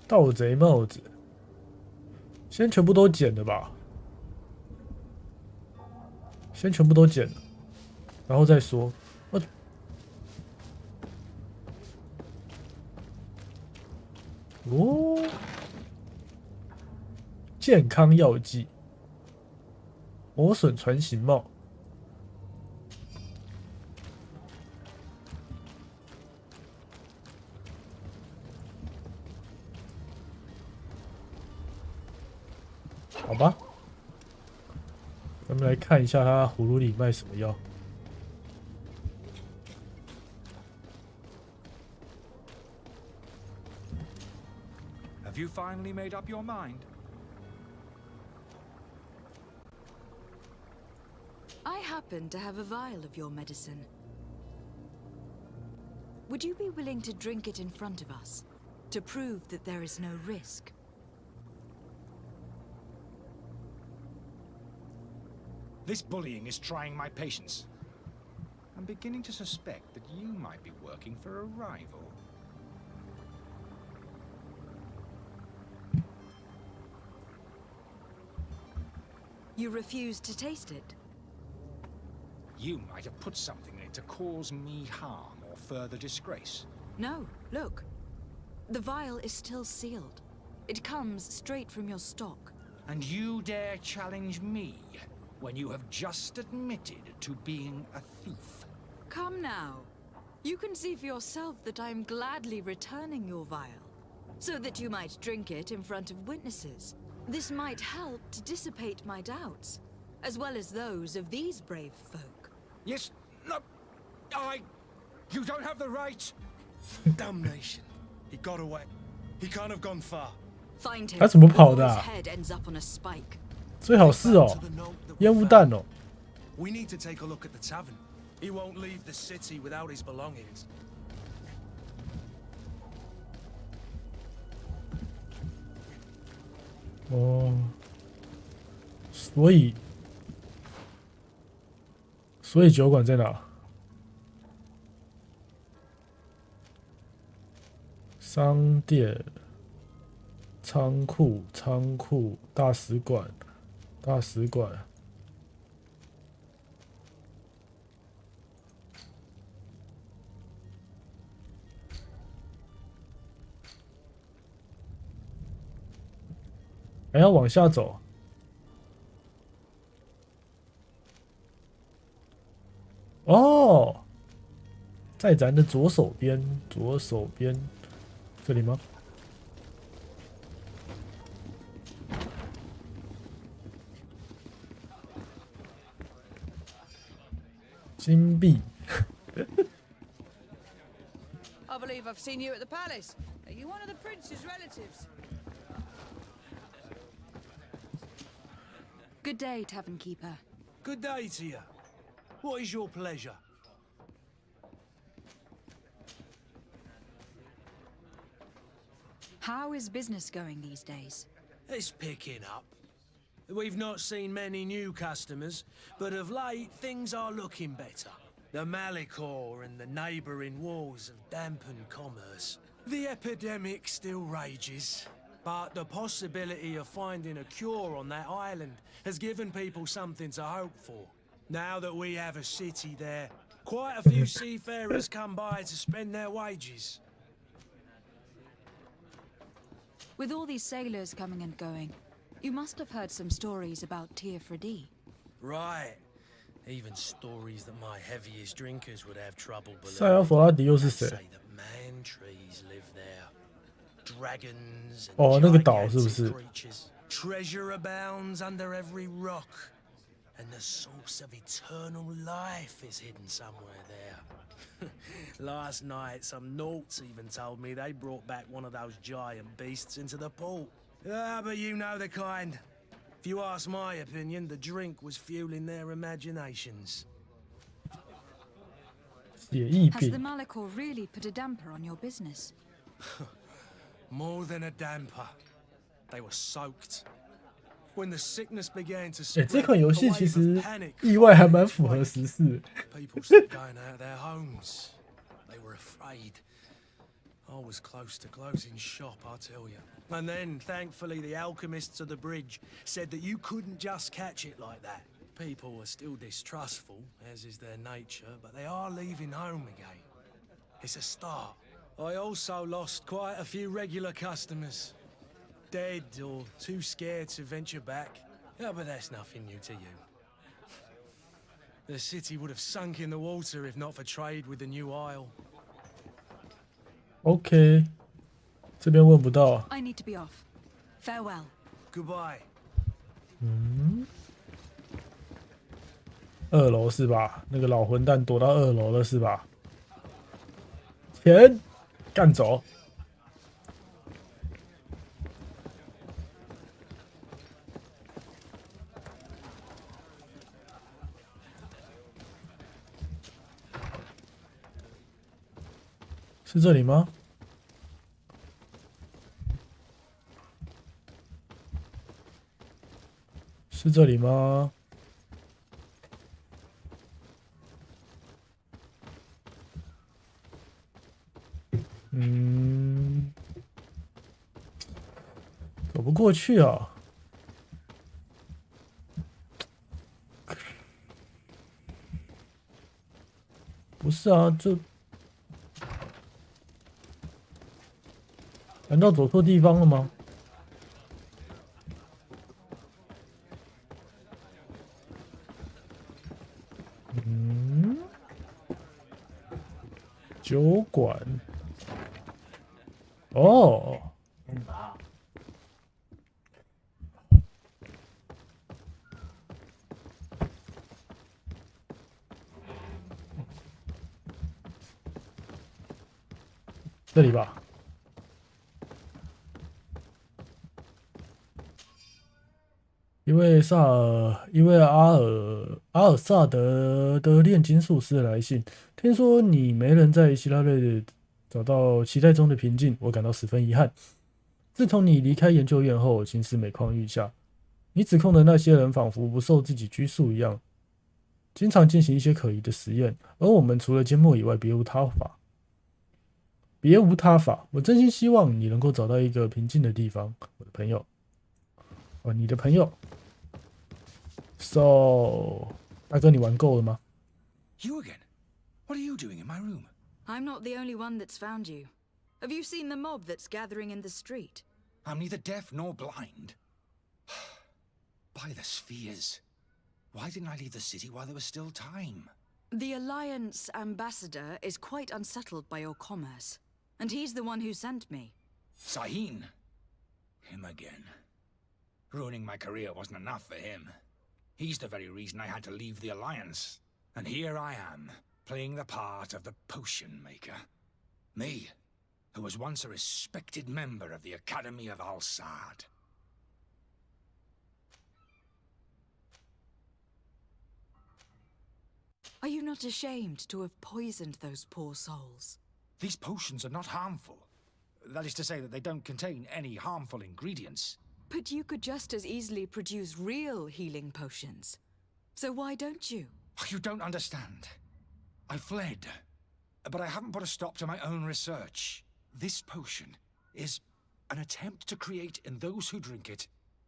盗贼帽子，先全部都剪了吧，先全部都剪了。 然后再说，哦，健康药剂，磨损船型帽，好吧，咱们来看一下他葫芦里卖什么药。 Have you finally made up your mind? I happen to have a vial of your medicine. Would you be willing to drink it in front of us, to prove that there is no risk? This bullying is trying my patience. I'm beginning to suspect that you might be working for a rival. You refuse to taste it? You might have put something in it to cause me harm or further disgrace. No, look. The vial is still sealed. It comes straight from your stock. And you dare challenge me when you have just admitted to being a thief? Come now. You can see for yourself that I am gladly returning your vial, so that you might drink it in front of witnesses. This might help to dissipate my doubts, as well as those of these brave folk. Yes, no, you don't have the right. Damnation. He got away. He can't have gone far. Find him 他怎么跑的 before 啊 his head ends up on a spike. 最好是哦，烟雾弹哦。 We need to take a look at the tavern. He won't leave the city without his belongings. 哦，所以酒馆在哪？商店、仓库、大使馆。还要往下走。哦，在咱的左手边，这里吗？金币。I believe I've seen you at the palace. Are you one of the prince's relatives? Good day, tavern keeper. Good day to you. What is your pleasure? How is business going these days? It's picking up. We've not seen many new customers, but of late things are looking better. The Malicor and the neighbouring wars have dampened commerce. The epidemic still rages, but the possibility of finding a cure on that island has given people something to hope for. Now that we have a city there, quite a few seafarers come by to spend their wages. With all these sailors coming and going, you must have heard some stories about Teofredi. Right. Even stories that my heaviest drinkers would have trouble 塞尔弗拉迪又是 say 谁？ that man trees live there. Dragons and 哦，那个岛是不 gigantic 是？ creatures. Treasure abounds under every rock. And the source of eternal life is hidden somewhere there. Last night, some Nauts even told me they brought back one of those giant beasts into the port. Ah, but you know the kind. If you ask my opinion, the drink was fueling their imaginations. 血疫 Has the 病。 Malicor really put a damper on your business? More than a damper. They were soaked. When the sickness began to 哎， spread, 这款游 a 戏 wave 其 of 实 panic 意外还 followed 蛮 the 符合 fight. 时事。 People stopped going out of their homes. They were afraid. I was close to closing shop, I tell you. And then, thankfully, the alchemists of the bridge said that you couldn't just catch it like that. People are still distrustful, as is their nature, but they are leaving home again. It's a start. I also lost quite a few regular customers. Dead or too scared to venture back. Yeah, but that's nothing new to you. The city would have sunk in the water if not for trade with the new isle. OK， 这边问不到。 I need to be off. Farewell. Goodbye. 2楼是吧？那个老混蛋躲到2楼了是吧？钱干走。是这里吗？是这里吗？走不过去啊！不是啊，难道走错地方了吗？酒馆。哦。这里吧。因为阿尔萨德的炼金术师的来信，听说你没能在希拉瑞找到期待中的平静，我感到十分遗憾。自从你离开研究院后，情势每况愈下。你指控的那些人仿佛不受自己拘束一样，经常进行一些可疑的实验，而我们除了缄默以外，别无他法。我真心希望你能够找到一个平静的地方，我的朋友。哦，你的朋友。So， 大哥，你玩够了吗？ You again? What are you doing in my room? I'm not the only one that's found you. Have you seen the mob that's gathering in the street? I'm neither deaf nor blind. By the spheres. Why didn't I leave the city while there was still time? The Alliance ambassador is quite unsettled by your commerce, and he's the one who sent me. Sahin. Him again. Ruining my career wasn't enough for him. He's the very reason I had to leave the Alliance. And here I am, playing the part of the potion maker. Me, who was once a respected member of the Academy of Al-Sad. Are you not ashamed to have poisoned those poor souls? These potions are not harmful. That is to say that they don't contain any harmful ingredients. But you could just as easily produce real healing potions. So why don't you? You don't understand. I fled, but I haven't put a stop to my own research. This potion is an attempt to create in those who drink it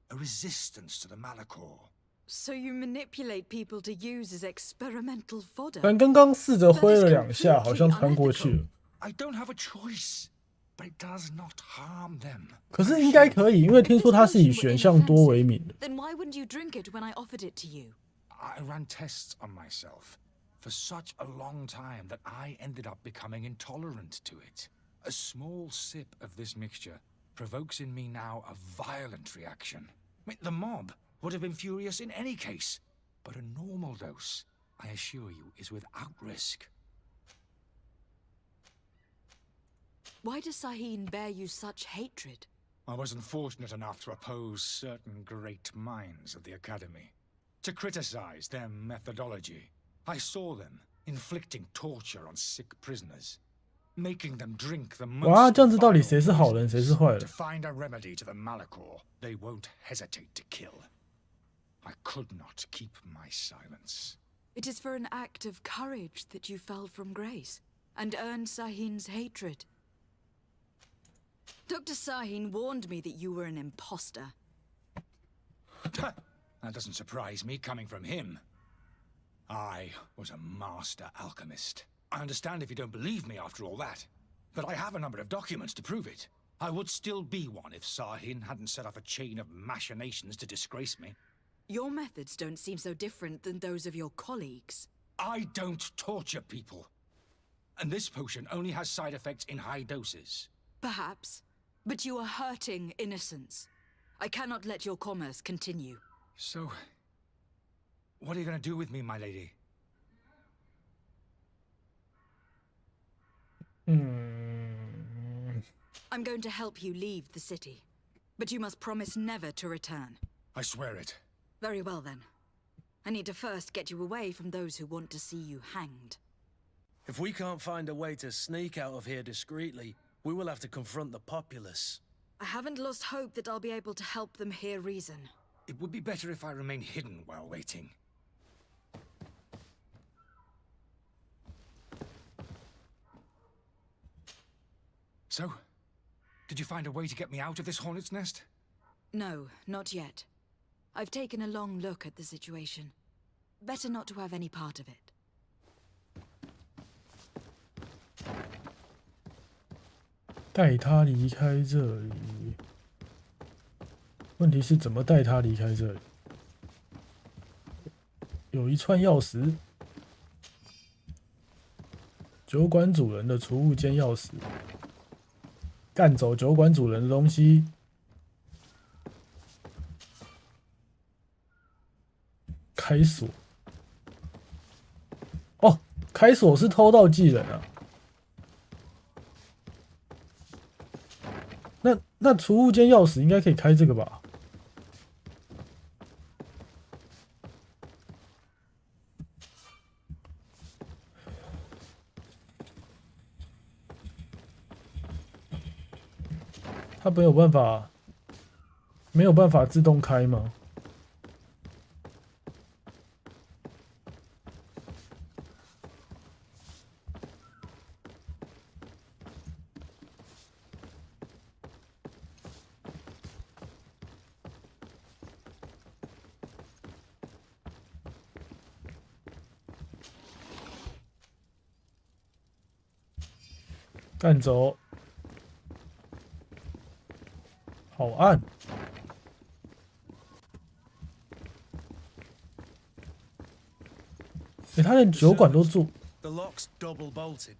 a resistance to the Malachor. So you manipulate people to use as experimental fodder. 但刚刚试着挥了2下，好像穿过去了。I don't have a choice, but it does not harm them. 可是应该可以，因为听说它是以选项多为名的。 Then why wouldn't you drink it when I offered it to you? I ran tests on myself for such a long time that I ended up becoming intolerant to it. A small sip of this mixture provokes in me now a violent reaction. I mean, the mob would have been furious in any case, but a normal dose, I assure you, is without risk. Why does Sahin bear you such hatred? I was unfortunate enough to oppose certain great minds of the Academy, to criticize their methodology. I saw them inflicting torture on sick prisoners, making them drink the most. 哇，这样子到底谁是好人，谁是坏人？ To find a remedy to the Malachor, they won't hesitate to kill. I could not keep my silence. It is for an act of courage that you fell from grace and earned Sahin's hatred. Dr. Sahin warned me that you were an imposter. That doesn't surprise me coming from him. I was a master alchemist. I understand if you don't believe me after all that, but I have a number of documents to prove it. I would still be one if Sahin hadn't set off a chain of machinations to disgrace me. Your methods don't seem so different than those of your colleagues. I don't torture people. And this potion only has side effects in high doses. Perhaps, but you are hurting innocents. I cannot let your commerce continue. So, what are you going to do with me, my lady? I'm going to help you leave the city, but you must promise never to return. I swear it. Very well then. I need to first get you away from those who want to see you hanged. If we can't find a way to sneak out of here discreetly, we will have to confront the populace. I haven't lost hope that I'll be able to help them hear reason. It would be better if I remain hidden while waiting. So, did you find a way to get me out of this hornet's nest? No, not yet. I've taken a long look at the situation. Better not to have any part of it. 带他离开这里。问题是怎么带他离开这里？有一串钥匙，酒馆主人的储物间钥匙，干走酒馆主人的东西。开锁。哦，开锁是偷盗技能啊。那储物间钥匙应该可以开这个吧？它没有办法自动开吗？干走，好暗。他连酒馆都住。The lock's double bolted.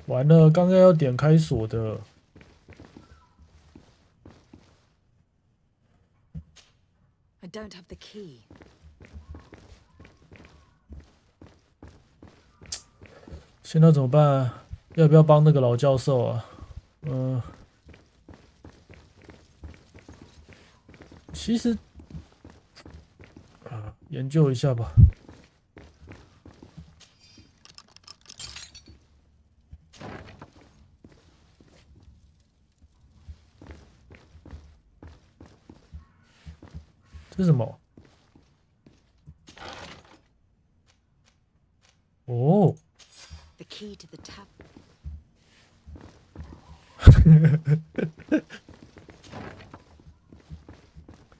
完了，刚刚要点开锁的。I don't have the key. 现在怎么办？要不要帮那个老教授啊？其实研究一下吧。这是什么？哦。The key to the tap.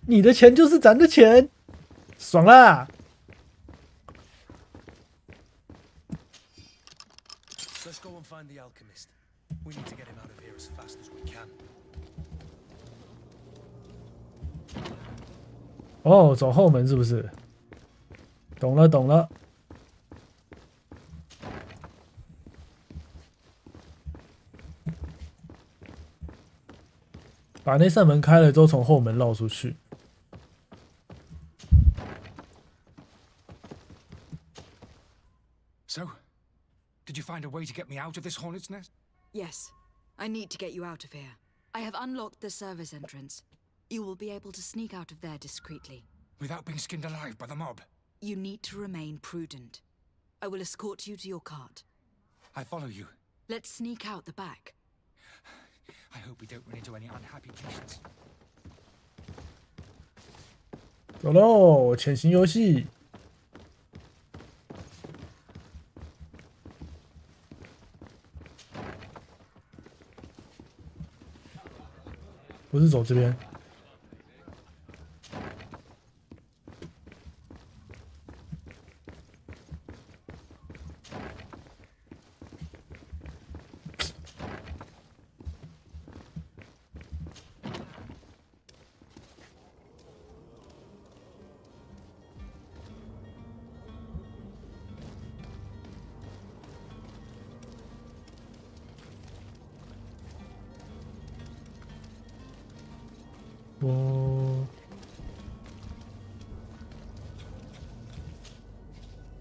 你的钱就是咱的钱，爽啦！ Let's go and find the alchemist. We need to get him out of here as fast as we can. 哦，走后门是不是？懂了，懂了。把那扇门开了之后，从后门绕出去。So, did you find a way to get me out of this hornet's nest? Yes. I need to get you out of here. I have unlocked the service entrance. You will be able to sneak out of there discreetly. Without being skinned alive by the mob? You need to remain prudent. I will escort you to your cart. I follow you. Let's sneak out the back. I hope we don't run into any unhappy patients. 走喽，潜行游戏。不是走这边。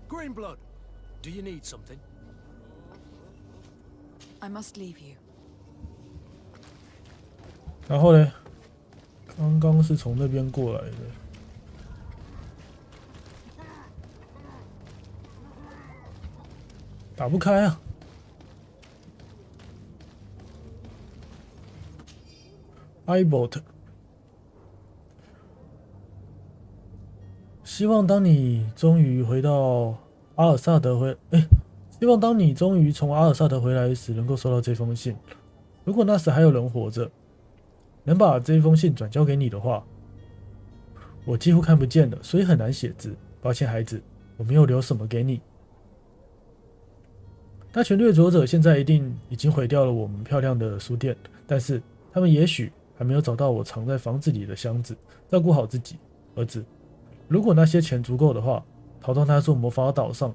Greenblood, do you need something? I must leave you. 然后呢？刚刚是从那边过来的。打不开啊。iBot， 希望当你终于回到阿尔萨德希望当你终于从阿尔萨德回来时，能够收到这封信。如果那时还有人活着，能把这封信转交给你的话，我几乎看不见了，所以很难写字。抱歉，孩子，我没有留什么给你。那群掠夺者现在一定已经毁掉了我们漂亮的书店，但是他们也许还没有找到我藏在房子里的箱子。照顾好自己，儿子。如果那些钱足够的话，逃到那座魔法岛上。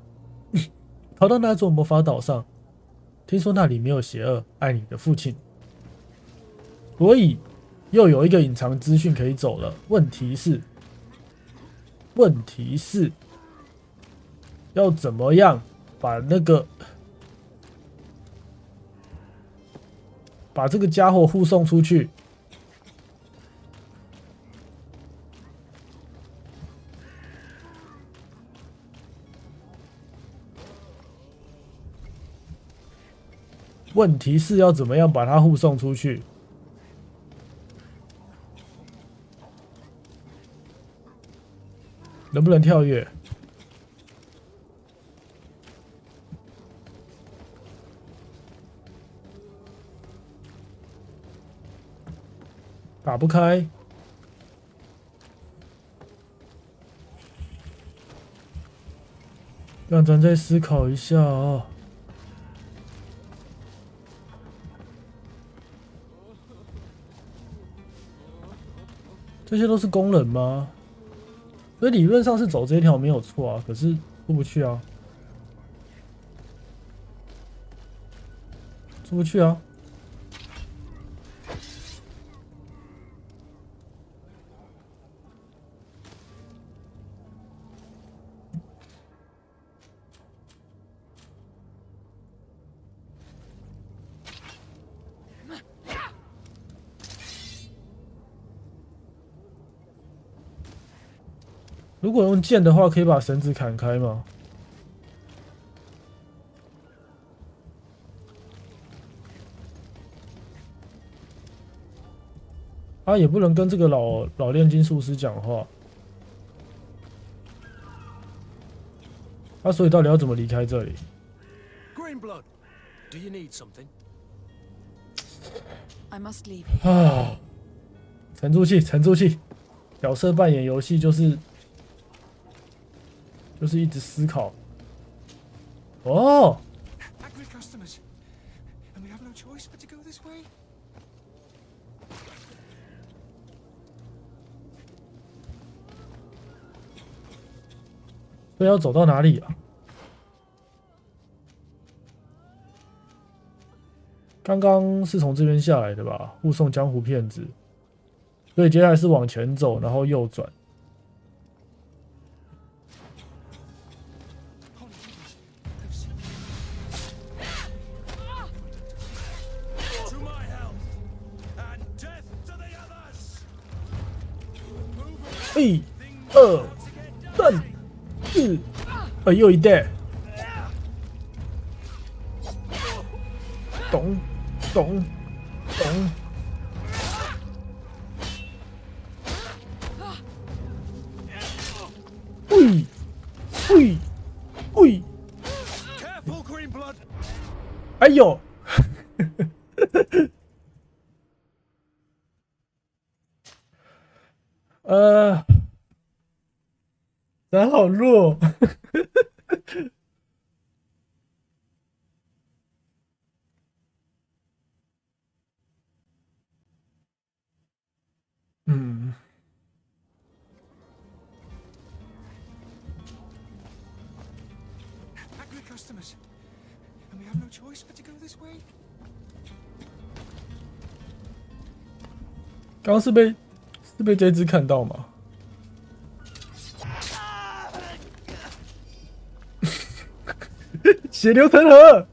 听说那里没有邪恶。爱你的父亲。所以又有一个隐藏资讯可以走了。问题是要怎么样把这个家伙护送出去？问题是要怎么样把他护送出去？能不能跳跃？打不开。让咱再思考一下啊。这些都是工人吗？所以理论上是走这条没有错啊，可是出不去啊，出不去啊。如果用剑的话，可以把绳子砍开吗？啊，也不能跟这个老炼金术师讲话。啊，所以到底要怎么离开这里？ Greenblood, do you need something? I must leave. 啊，沉住气，沉住气。角色扮演游戏就是一直思考。哦。所以要走到哪里啊？刚刚是从这边下来的吧？护送江湖骗子。所以接下来是往前走，然后右转。1、2、3、4，又一代。咚咚咚。喂喂喂！哎呦！咱好弱。嗯。刚刚是被这只看到吗？血流成河。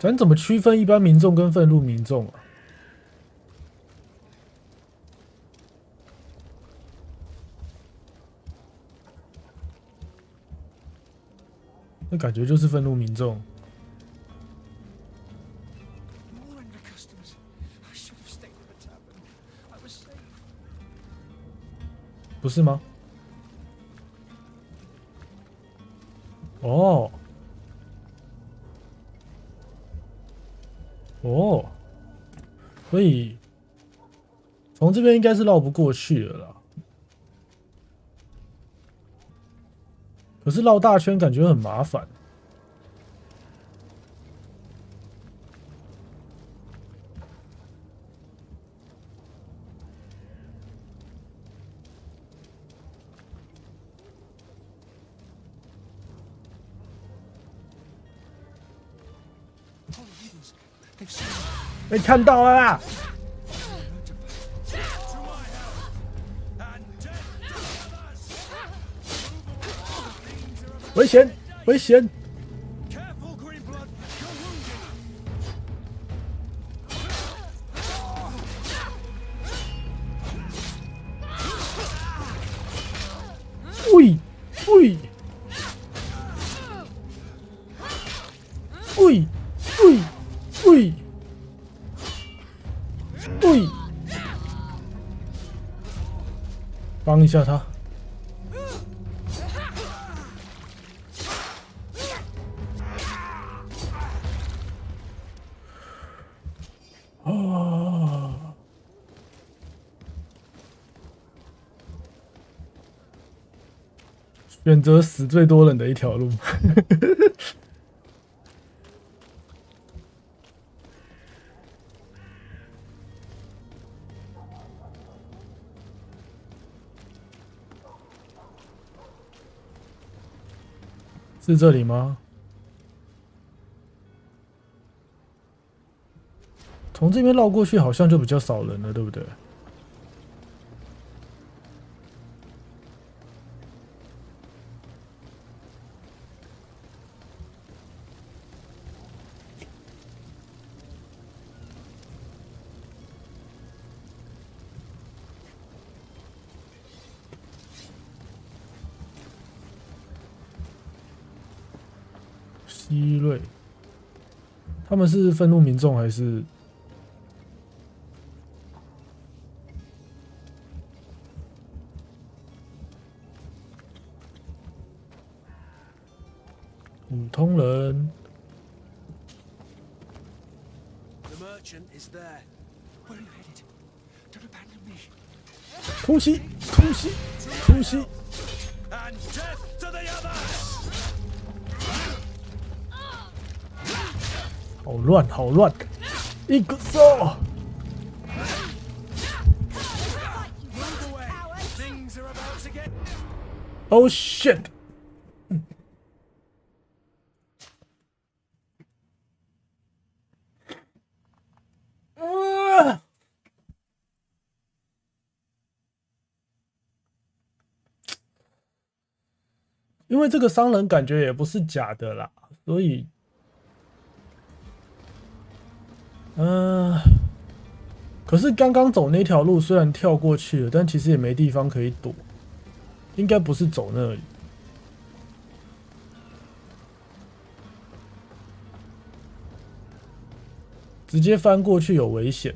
咱怎么区分一般民众跟愤怒民众啊？那感觉就是愤怒民众。不是吗？哦，哦，所以从这边应该是绕不过去了啦。可是绕大圈感觉很麻烦。被看到了啦！危险！危险！喂喂喂喂喂！喂，帮一下他。啊！选择死最多人的一条路。是这里吗？从这边绕过去好像就比较少人了，对不对？希瑞，他们是愤怒民众还是？普通人。突袭！突袭！突袭！好乱，好乱！一个手。Oh shit！ 因为这个商人感觉也不是假的啦，所以，可是刚刚走那条路虽然跳过去了，但其实也没地方可以躲，应该不是走那里。直接翻过去有危险，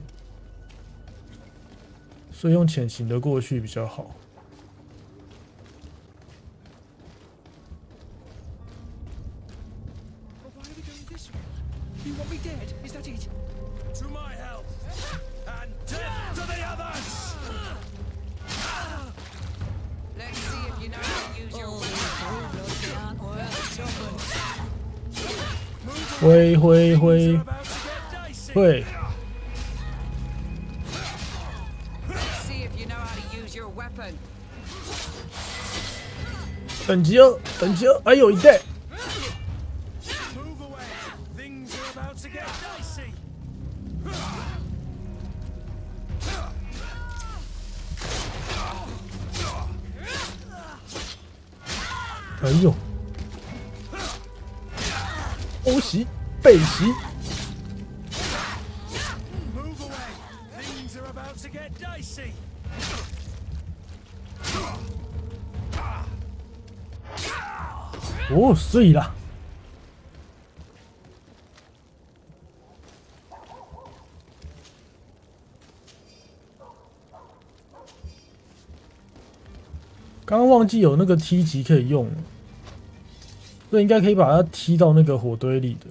所以用潜行的过去比较好。挥挥挥挥！等级2，等级2，还有一代。哎呦！欧袭，背袭，哦，碎了。刚刚忘记有那个踢击可以用，所以应该可以把它踢到那个火堆里的。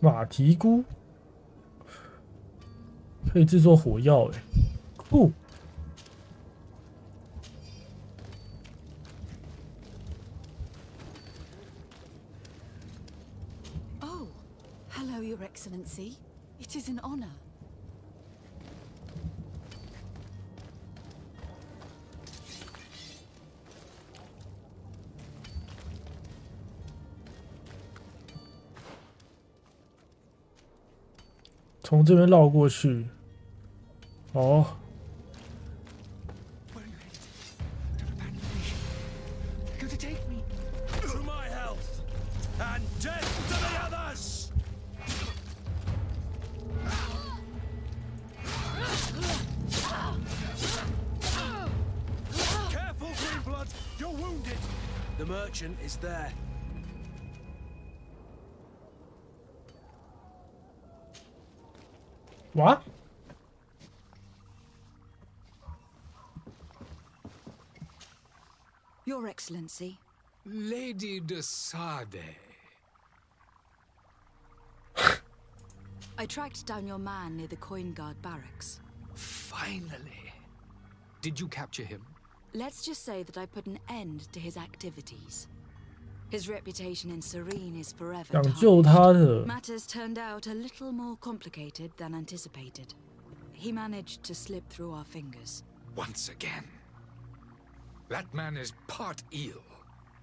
马蹄菇可以制作火药，哎，酷！ Hello, Your Excellency. It is an honor. 从这边绕过去。哦。 The merchant is there. What? Your Excellency. Lady de Sade. I tracked down your man near the Coin Guard barracks. Finally. Did you capture him? Let's just say that I put an end to his activities. His reputation in Serene is forever tarnished. Matters turned out a little more complicated than anticipated. He managed to slip through our fingers. Once again. That man is part eel.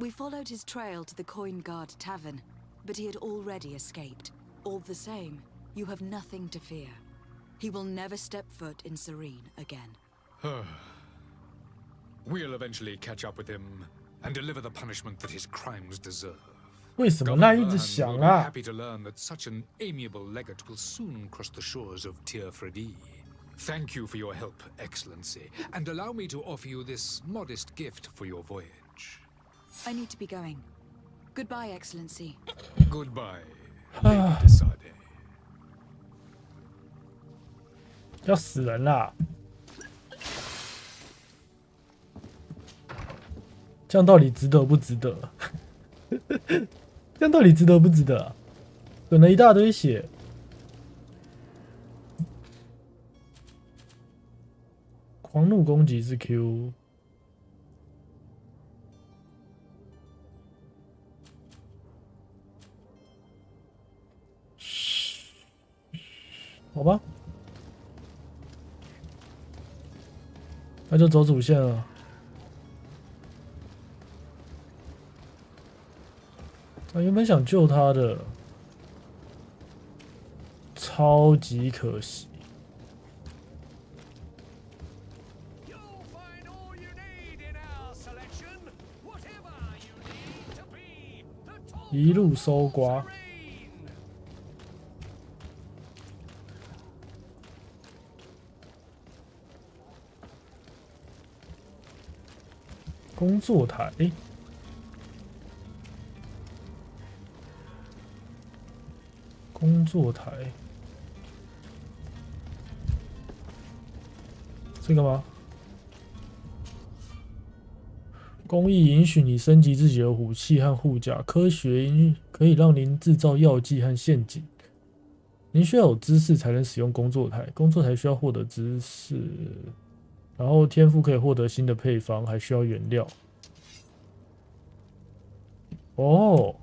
We followed his trail to the Coin Guard Tavern, but he had already escaped. All the same, you have nothing to fear. He will never step foot in Serene again. We'll eventually catch up with him and deliver the punishment that his crimes deserve. 为什么那一直响啊 happy to learn that such an amiable legate will soon cross the shores of Tir Fredi. Thank you for your help, Excellency, and allow me to offer you this modest gift for your voyage. I need to be going. Goodbye, Excellency. Goodbye, Lady de Sade. 要死人啦！这样到底值得不值得？这样到底值得不值得啊？损了一大堆血。狂怒攻击是 Q。好吧，那就走主线了。 我原本想救他的，超级可惜。一路搜刮。工作台。工作台，这个吗？工艺允许你升级自己的武器和护甲，科学可以让您制造药剂和陷阱。您需要有知识才能使用工作台，工作台需要获得知识，然后天赋可以获得新的配方，还需要原料。哦。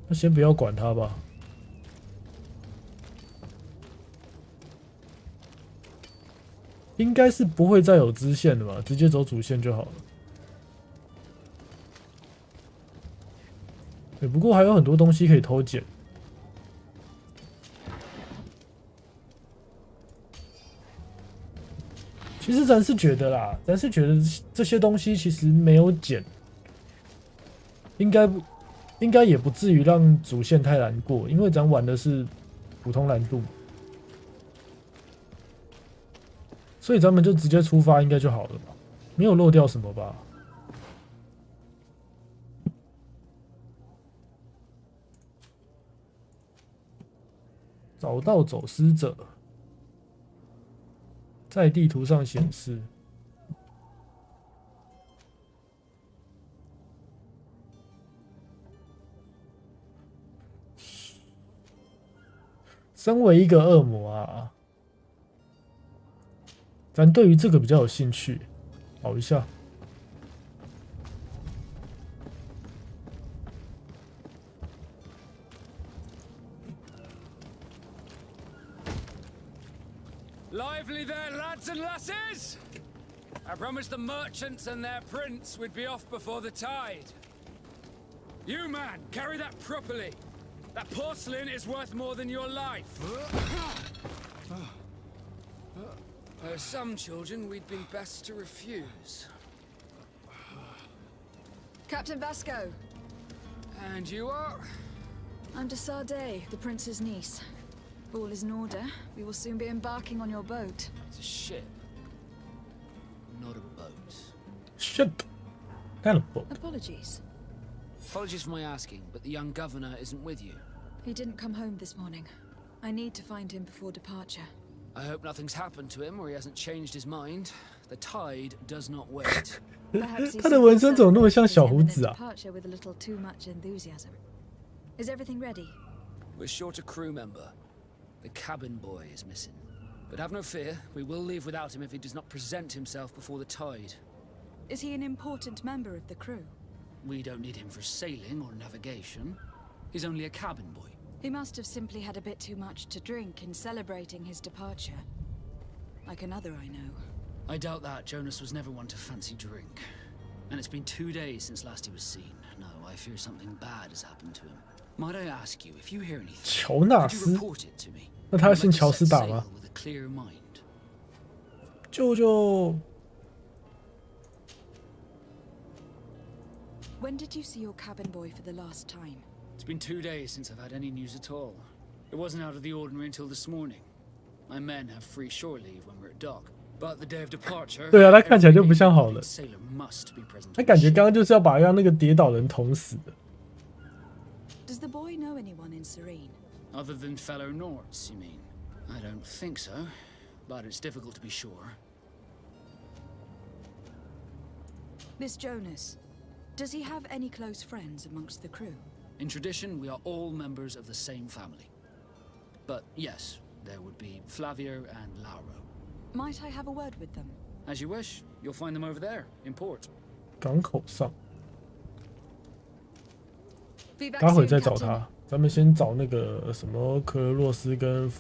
那先不要管它吧。应该是不会再有支线的吧，直接走主线就好了。对，不过还有很多东西可以偷捡。其其实咱是觉得啦，咱是觉得这些东西其实没有减，应该也不至于让主线太难过，因为咱玩的是普通难度，所以咱们就直接出发应该就好了吧，没有漏掉什么吧。找到走失者，在地图上显示。身为一个恶魔啊，咱对于这个比较有兴趣，跑一下。Lively there, lads and lasses! I promised the merchants and their prince we'd be off before the tide. You, man, carry that properly. That porcelain is worth more than your life. Some children we'd been best to refuse. Captain Vasco. And you are? I'm de Sade, the prince's niece. All is in order. We will soon be embarking on your boat. It's a ship, not a boat. Ship, not a boat. Apologies. Apologies for my asking, but the young governor isn't with you. He didn't come home this morning. I need to find him before departure. I hope nothing's happened to him or he hasn't changed his mind. The tide does not wait. Perhaps 他的纹身怎么那么像小胡子啊？ departure with a little too much enthusiasm. Is everything ready? We're short a crew member. The cabin boy is missing. But have no fear, we will leave without him if he does not present himself before the tide. Is he an important member of the crew? We don't need him for sailing or navigation. He's only a cabin boy. He must have simply had a bit too much to drink in celebrating his departure. Like another I know. I doubt that. Jonas was never one to fancy drink. And it's been 2 days since last he was seen. No, I fear something bad has happened to him. Might I ask you, if you hear anything, 乔纳 could 斯 you report it to me? 那他要 I'd 信 like to 乔斯 set 打 sail 吗？ with a clear mind. 舅舅， When did you see your cabin boy for the last time? It's been 2 days since I've had any news at all. It wasn't out of the ordinary until this morning. My men have free shore leave when we're at dock. But the day of departure, 对啊，他看起来就不像好 every 人， sailor must be present. 他感觉刚刚就是要把让那个跌倒人捅死的。 Does the boy know anyone in Serene? Other than fellow Nords, you mean? I don't think so, but it's difficult to be sure. This Jonas, does he have any close friends amongst the crew? In tradition, we are all members of the same family. But yes, there would be Flavio and Lauro. Might I have a word with them? As you wish, you'll find them over there, in port. 港口上， Be back 待会 soon, 再找 Captain. 他。咱们先找那个什么科尔洛斯跟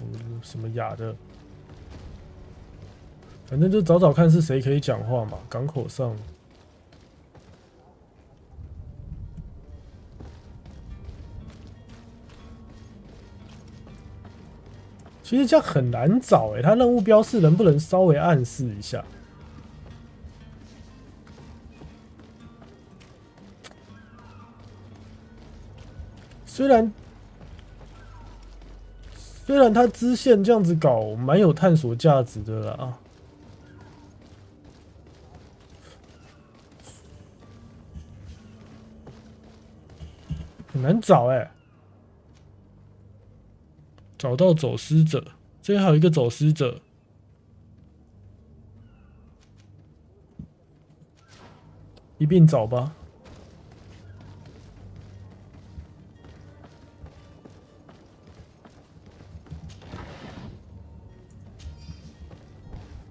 什么雅的，反正就找找看是谁可以讲话嘛。港口上，其实这样很难找他任务标示能不能稍微暗示一下？虽然他支线这样子搞蛮有探索价值的啦，很难找找到走失者，这边还有一个走失者，一并找吧。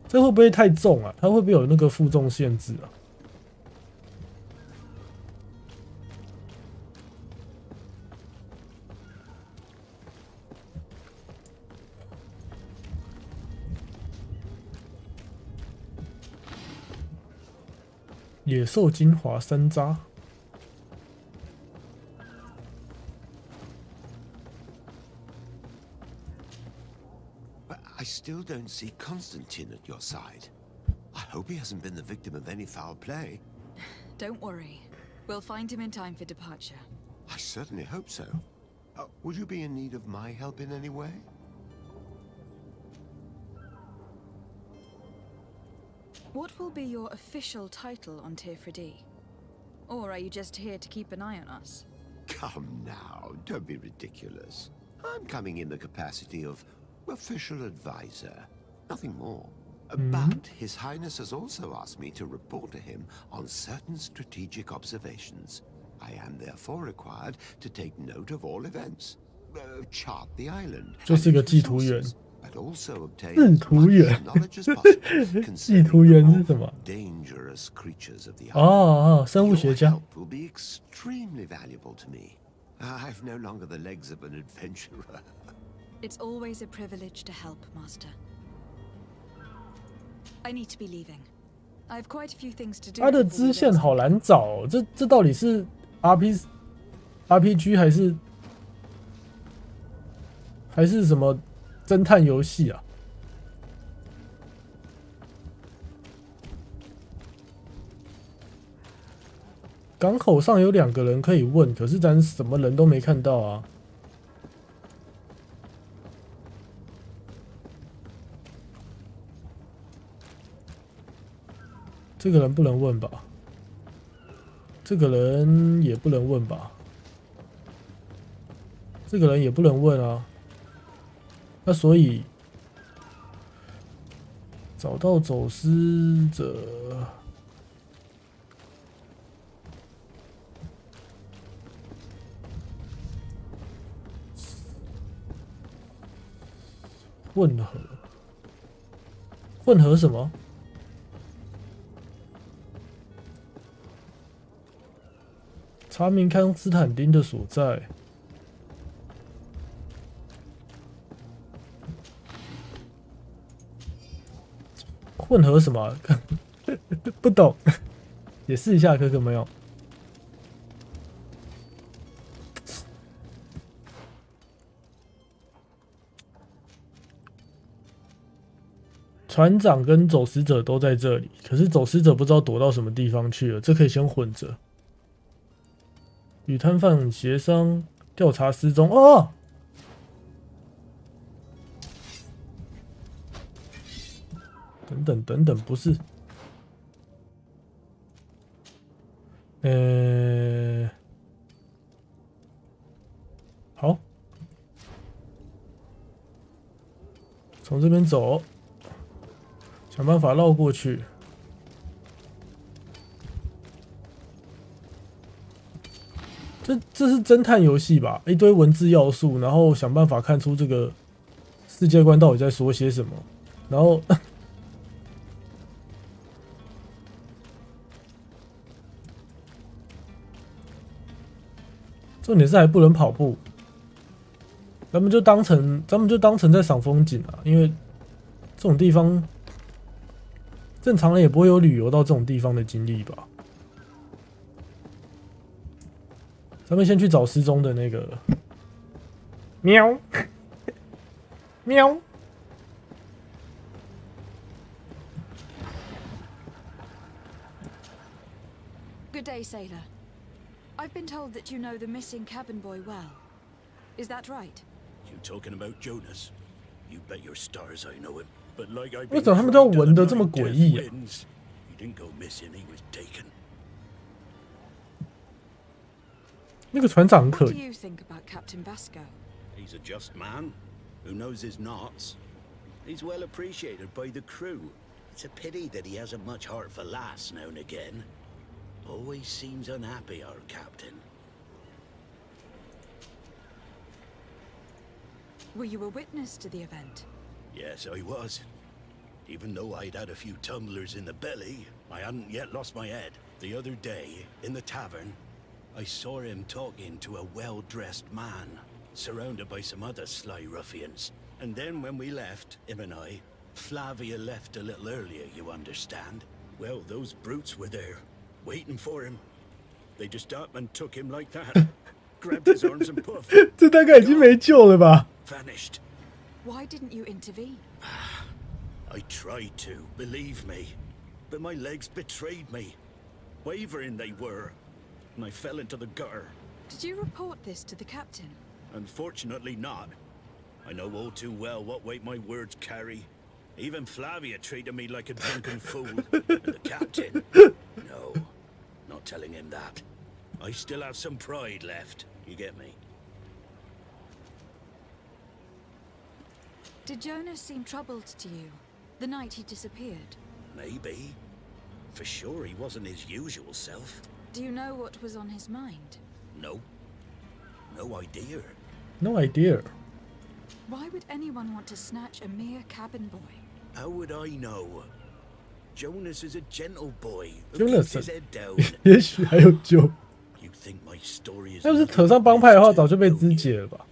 这会不会太重啊？它会不会有那个负重限制啊？野兽精华山楂。 I still don't see Constantine at your side. hope he hasn't been the victim of any foul play. Don't worry. We'll find him in time for departure. I certainly hope so. Would you be in need of my help in any way? What will be your official title on Tifredi? Or are you just here to keep an eye on us? Come now, don't be ridiculous. I'm coming in the capacity of official advisor, nothing more. But His Highness has also asked me to report to him on certain strategic observations. I am therefore required to take note of all events, chart the island, 就是个寄图员。 but also obtain 制 as 图 much 员 knowledge as possible 寄图员是 concerning 什么？ the dangerous creatures of the 哦 island. 哦，生物学 Your 家。 help will be extremely valuable to me. I've no longer the legs of an adventurer. It's always a privilege to help, Master. I need to be leaving. I have quite a few things to do. 他的支线好难找哦，这到底是 RPG 还是什么侦探游戏啊？港口上有2个人可以问，可是咱什么人都没看到啊。这个人不能问吧？这个人也不能问吧？这个人也不能问啊。那所以找到走失者，混合什么？查明康斯坦丁的所在。混合什么啊？不懂，解释一下，可没有？船长跟走失者都在这里，可是走失者不知道躲到什么地方去了，这可以先混着。与摊贩协商，调查失踪。哦。等等，不是，好，从这边走，想办法绕过去。这是侦探游戏吧？一堆文字要素，然后想办法看出这个世界观到底在说些什么，然后。重点是还不能跑步，咱们就当成在赏风景啊，因为这种地方正常人也不会有旅游到这种地方的经历吧。咱们先去找失踪的那个喵喵。Good day, sailor. I've been told that you know the missing cabin boy well. Is that right? You talking about Jonas? You bet your stars I know him. But like I've 为什么他们都要纹的这么诡异啊？ He didn't go missing, he was taken. 那个船长很可 What do 疑。 you think about Captain Vasco? He's a just man who knows his knots. He's well appreciated by the crew. It's a pity that he hasn't much heart for laughs now and again. Always seems unhappy, our captain. Were you a witness to the event? Yes, I was. Even though I'd had a few tumblers in the belly, I hadn't yet lost my head. The other day, in the tavern, I saw him talking to a well-dressed man, surrounded by some other sly ruffians. And then when we left, him and I, Flavia left a little earlier, you understand. Well, those brutes were there, waiting for him. They just up and took him like that. Grabbed his arms and puffed. 这大概已经没救了吧？ Vanished. Why didn't you intervene? I tried to, believe me. but my legs betrayed me. Wavering they were, and I fell into the gutter. Did you report this to the captain? Unfortunately not. I know all too well what weight my words carry. Even Flavia treated me like a drunken fool. And the captain? No, not telling him that. I still have some pride left. You get me? Did Jonas seem troubled to you the night he disappeared? Maybe. For sure he wasn't his usual self. Do you know what was on his mind? No. No idea. No idea. Why would anyone want to snatch a mere cabin boy? How would I know? Jonas is a gentle boy who Jonas keeps his head down. 也许还有救。 You think my story is 要是扯上帮派的话，早就被肢解了吧。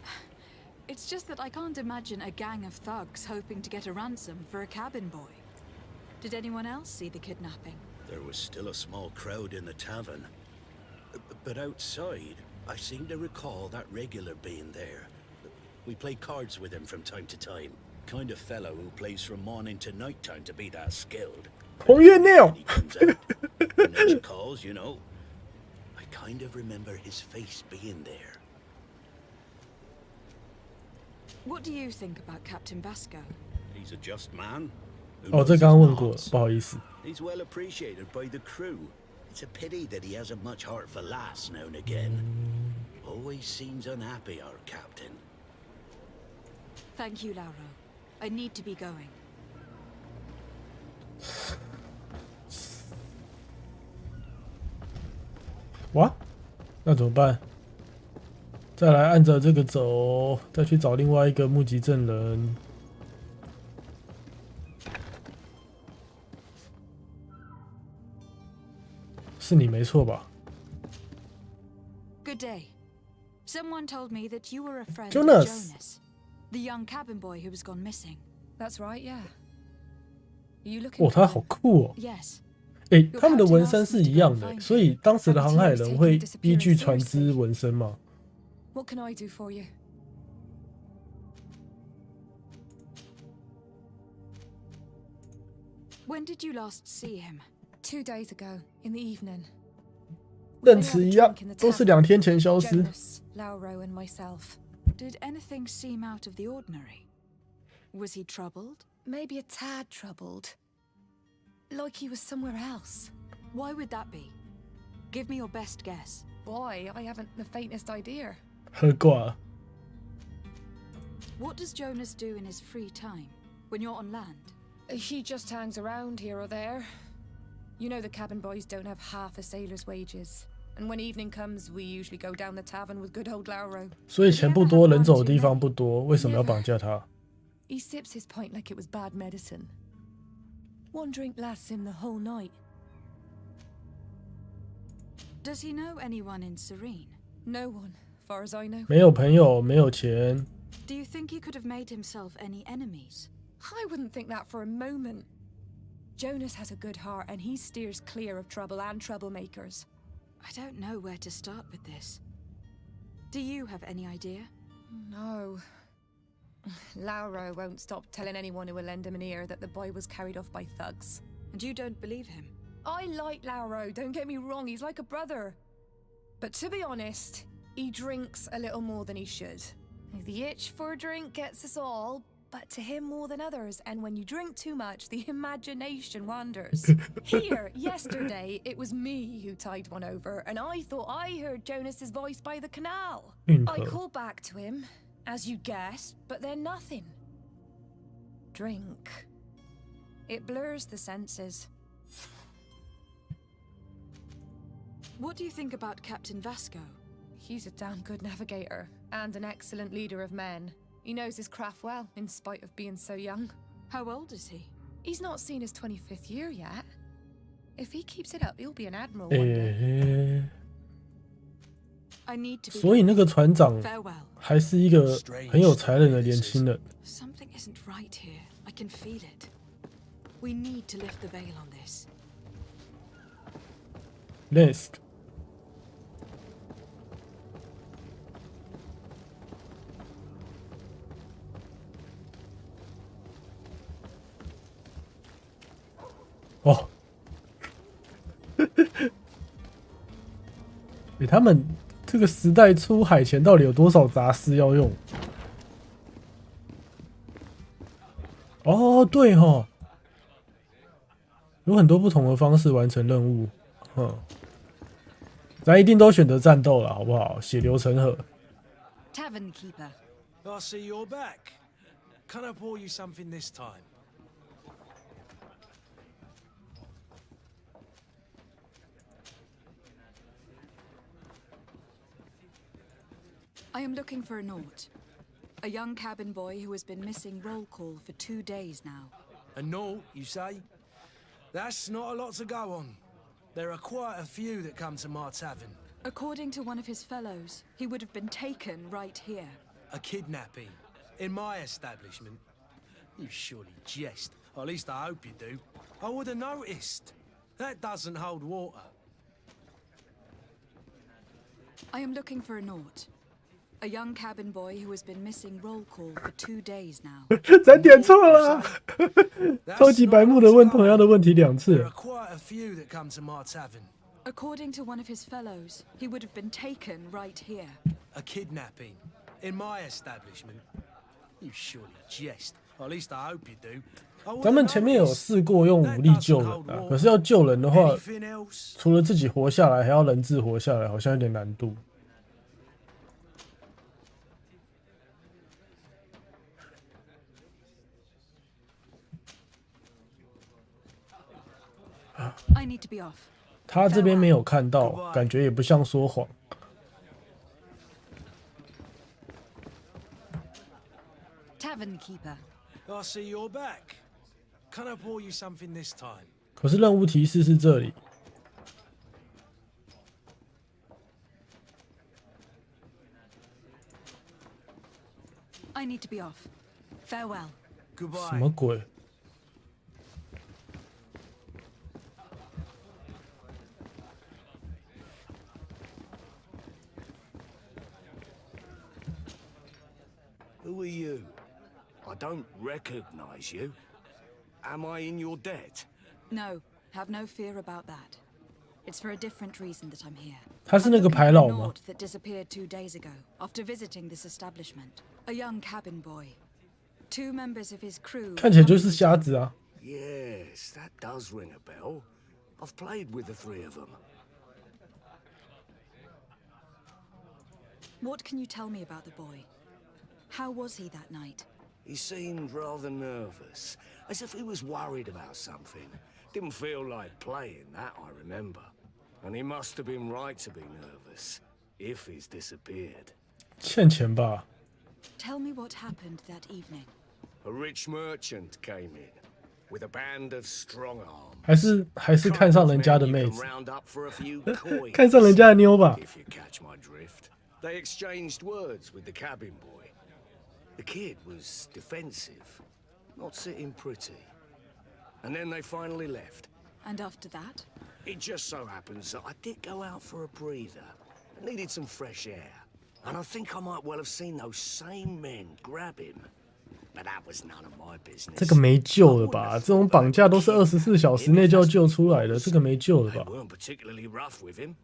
It's just that I can't imagine a gang of thugs hoping to get a ransom for a cabin boy. Did anyone else see the kidnapping? There was still a small crowd in the tavern. But outside, I seem to recall that regular being there. We play cards with him from time to time. Kind of fellow who plays from morning to night time to be that skilled. 红月鸟 He comes out, and then she calls, you know. I kind of remember his face being there. What do you think about Captain Vasco? He's a just man. who 哦， knows 这 his 刚刚问过了， parts. 不好意思。 He's well appreciated by the crew. It's a pity that he hasn't much heart for laughs now and again. Always seems unhappy, our captain. Thank you, Lauro. I need to be going. 哇，那怎么办？再来按着这个走，再去找另外一个目击证人。是你没错吧 Good day. Someone told me that you were a friend Jonas. of Jonas, the young cabin boy who was gone missing. That's right, yeah. Are you looking 哦， for 他 him? 好酷哦！ Yes. 诶，他们的纹身是一样的，所以当时的航海人会依据船只纹身吗？ What can I do for you? When did you last see him? 2 days ago, in the evening. 认词一样，都是2天前消失。 Jonas, Lauro, and myself. Did anything seem out of the ordinary? Was he troubled? Maybe a tad troubled. Like he was somewhere else. Why would that be? Give me your best guess. Boy, I haven't the faintest idea. 喝挂了。 What does Jonas do in his free time when you're on land? He just hangs around here or there. You know the cabin boys don't have half a sailor's wages. And when evening comes, we usually go down the tavern with good old Lauro. 所以钱不多，人走的地方不多，为什么要绑架他？ He sips his pint like it was bad medicine. One drink lasts him the whole night. Does he know anyone in Serene? No one, far as I know. 没有朋友，没有钱。 Do you think he could have made himself any enemies? I wouldn't think that for a moment. Jonas has a good heart and he steers clear of trouble and troublemakers. I don't know where to start with this. Do you have any idea? No. Lauro won't stop telling anyone who will lend him an ear that the boy was carried off by thugs. And you don't believe him? I like Lauro, don't get me wrong, he's like a brother. But to be honest, he drinks a little more than he should. The itch for a drink gets us all, but to him more than others, and when you drink too much, the imagination wanders. Here, yesterday, it was me who tied one over, and I thought I heard Jonas's voice by the canal. I called back to him, as you guessed, but then nothing. Drink. It blurs the senses. What do you think about Captain Vasco? He's a damn good navigator, and an excellent leader of men. He knows his craft well, in spite of being so young. How old is he? He's not seen his 25th year yet. If he keeps it up, he'll be an admiral one day. 诶， I need to be 所以那个船长 Farewell. 还是一个很有才能的年轻人。 Something isn't right here. I can feel it. We need to lift the veil on this. Risk。哦，他们这个时代出海前到底有多少杂事要用？哦，对齁，有很多不同的方式完成任务。咱一定都选择战斗了，好不好？血流成河。Tavern keeper. I see you're back. Can I pour you something this time? I am looking for a Naut. A young cabin boy who has been missing roll call for 2 days now. A Naut, you say? That's not a lot to go on. There are quite a few that come to my tavern. According to one of his fellows, he would have been taken right here. A kidnapping? In my establishment? You surely jest. Or at least I hope you do. I would have noticed. That doesn't hold water. I am looking for a Naut. A young cabin boy who has been missing roll call for 2 days now. 咱点错了，超级白目的问同样的问题2次。 There are quite a few that come to my tavern. According to one of his fellows, he would have been taken right here. A kidnapping? In my establishment? You surely jest. Or at least I hope you do. 咱们前面有试过用武力救人啊，可是要救人的话，除了自己活下来，还要人质活下来，好像有点难度。 I need to be off. 他这边没有看到，感觉也不像说谎。Tavern keeper. I see you're back. Can I pour you something this time? 可是任务提示是这里。I need to be off. Farewell. 什么鬼？ Who are you? I don't recognize you. Am I in your debt? No, have no fear about that. It's for a different reason that I'm here. 他是那个牌老吗？ That disappeared 2 days ago after visiting this establishment. A young cabin boy. 2 members of his crew. 看起来就是瞎子啊。 Yes, that does ring a bell. I've played with the 3 of them. What can you tell me about the boy? How was he that night? He seemed rather nervous, as if he was worried about something. Didn't feel like playing, that I remember. And he must have been right to be nervous, if he's disappeared. 欠钱吧。 Tell me what happened that evening. A rich merchant came in, with a band of strong arm. 还是看上人家的妹子， Round up for a few coins. 看上人家的妞吧。 If you catch my drift. They exchanged words with the cabin boy. The kid was defensive, not sitting pretty. And then they finally left. And after that? It just so happens that I did go out for a breather. I needed some fresh air. And I think I might well have seen those same men grab him. But that was none of my business. 这个没救了吧？这种绑架都是24小时内就要救出来的，这个没救了吧？ They weren't particularly rough with him.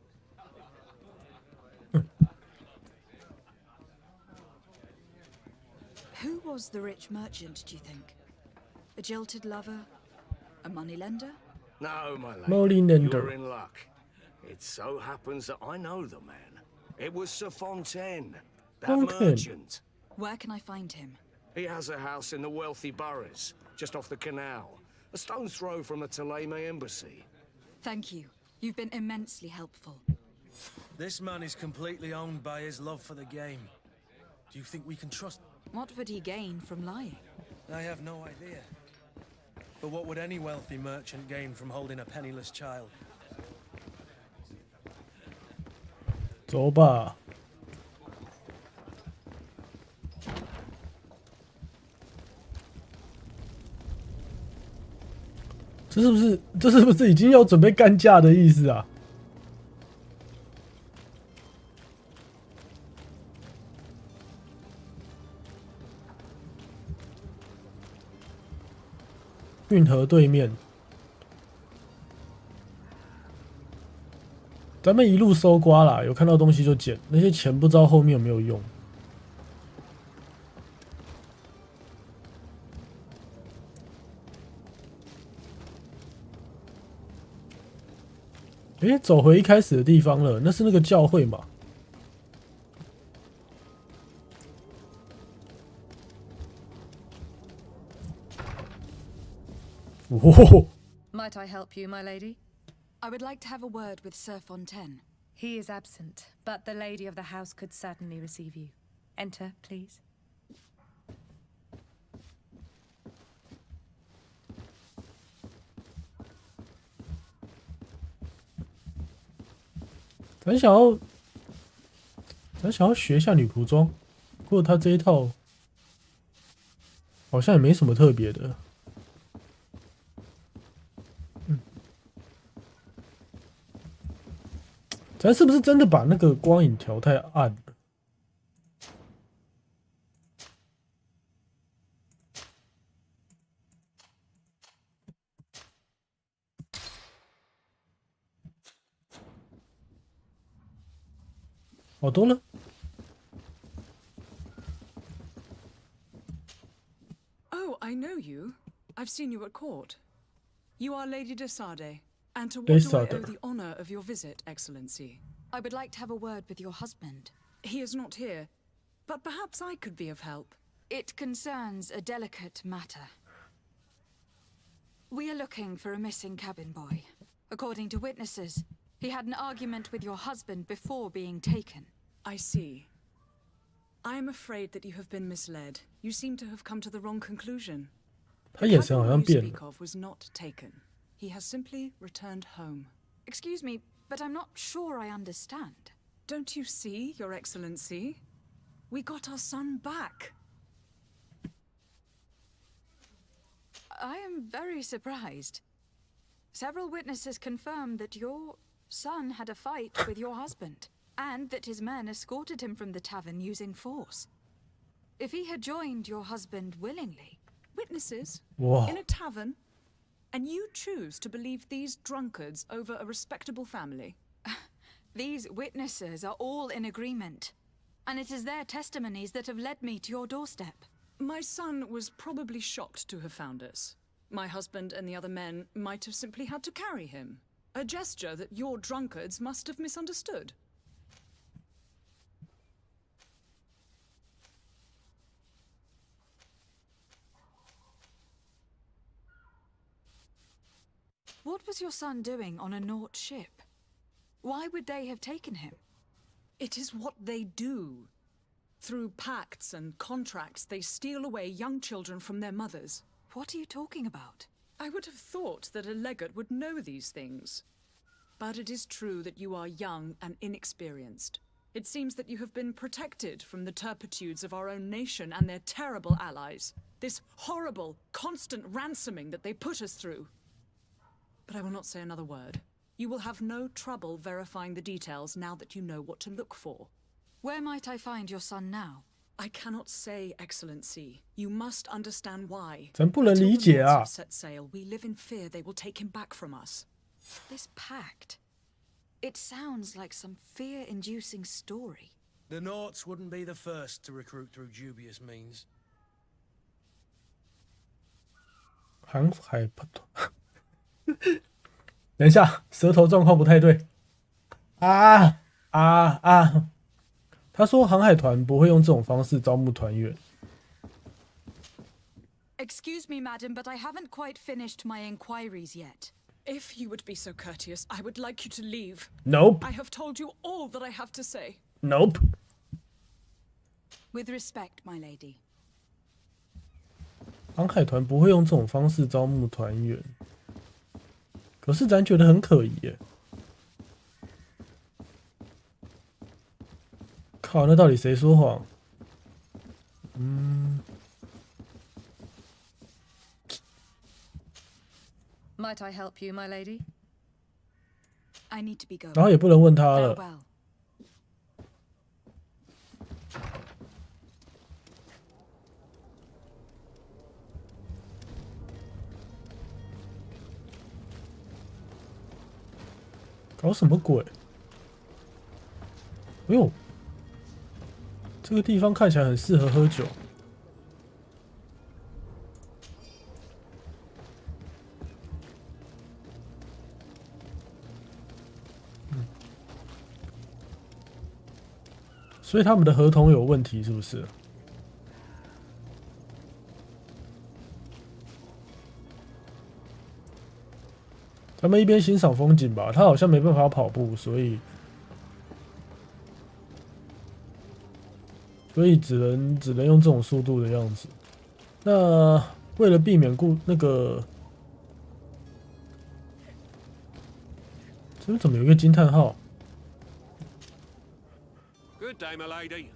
Who was the rich merchant, do you think? A jilted lover? A moneylender? No, my lady. Moneylender. You're in luck. It so happens that I know the man. It was Sir Fontaine, that merchant. Where can I find him? He has a house in the wealthy boroughs, just off the canal. A stone's throw from the Theleme embassy. Thank you. You've been immensely helpful. This man is completely owned by his love for the game. Do you think we can trust? What would he gain from lying? I have no idea. But what would any wealthy merchant gain from holding a penniless child? 走吧。这是不是已经要准备干架的意思啊？运河对面。咱们一路搜刮啦，有看到东西就捡，那些钱不知道后面有没有用。诶，走回一开始的地方了，那是那个教会嘛？哦。 Might I help you, my lady? I would like to have a word with Sir Fontaine. He is absent, but the lady of the house could certainly receive you. Enter, please. 咱想要学一下女仆装，不过他这一套好像也没什么特别的。咱是不是真的把那个光影调太暗了？好多了。Oh, I know you. I've seen you at court. You are Lady de Sardet. And to what do I owe the honor of your visit, Excellency? I would like to have a word with your husband. He is not here, but perhaps I could be of help. It concerns a delicate matter. We are looking for a missing cabin boy. According to witnesses, he had an argument with your husband before being taken. I see. I am afraid that you have been misled. You seem to have come to the wrong conclusion. The cabin boy you speak of was not taken. He has simply returned home. Excuse me, but I'm not sure I understand. Don't you see, Your Excellency? We got our son back. I am very surprised. Several witnesses confirmed that your son had a fight with your husband, and that his men escorted him from the tavern using force. If he had joined your husband willingly... Witnesses? Whoa. In a tavern? And you choose to believe these drunkards over a respectable family? These witnesses are all in agreement, and it is their testimonies that have led me to your doorstep. My son was probably shocked to have found us. My husband and the other men might have simply had to carry him. A gesture that your drunkards must have misunderstood. What was your son doing on a Naut ship? Why would they have taken him? It is what they do. Through pacts and contracts, they steal away young children from their mothers. What are you talking about? I would have thought that a legate would know these things. But it is true that you are young and inexperienced. It seems that you have been protected from the turpitudes of our own nation and their terrible allies. This horrible, constant ransoming that they put us through. But I will not say another word. You will have no trouble verifying the details now that you know what to look for. Where might I find your son now? I cannot say, Excellency. You must understand why. 咱不能理解啊。 Set sail. We live in fear they will take him back from us. This pact. It sounds like some fear-inducing story. The Nauts wouldn't be the first to recruit through dubious means. 航海不同。等一下，舌头状况不太对。他说航海团不会用这种方式招募团员。Excuse me, madam, but I haven't quite finished my inquiries yet. If you would be so courteous, I would like you to leave. Nope. I have told you all that I have to say. Nope. With respect, my lady. 航海团不会用这种方式招募团员。可是咱觉得很可疑耶。靠，那到底谁说谎？Might I help you, my lady? I need to be going. 然后也不能问他了。 Farewell. 搞什么鬼？哎呦，这个地方看起来很适合喝酒。所以他们的合同有问题，是不是？他们一边欣赏风景吧，他好像没办法跑步，所以只能用这种速度的样子。那为了避免那个，这边怎么有一个惊叹号？ Good day, my lady.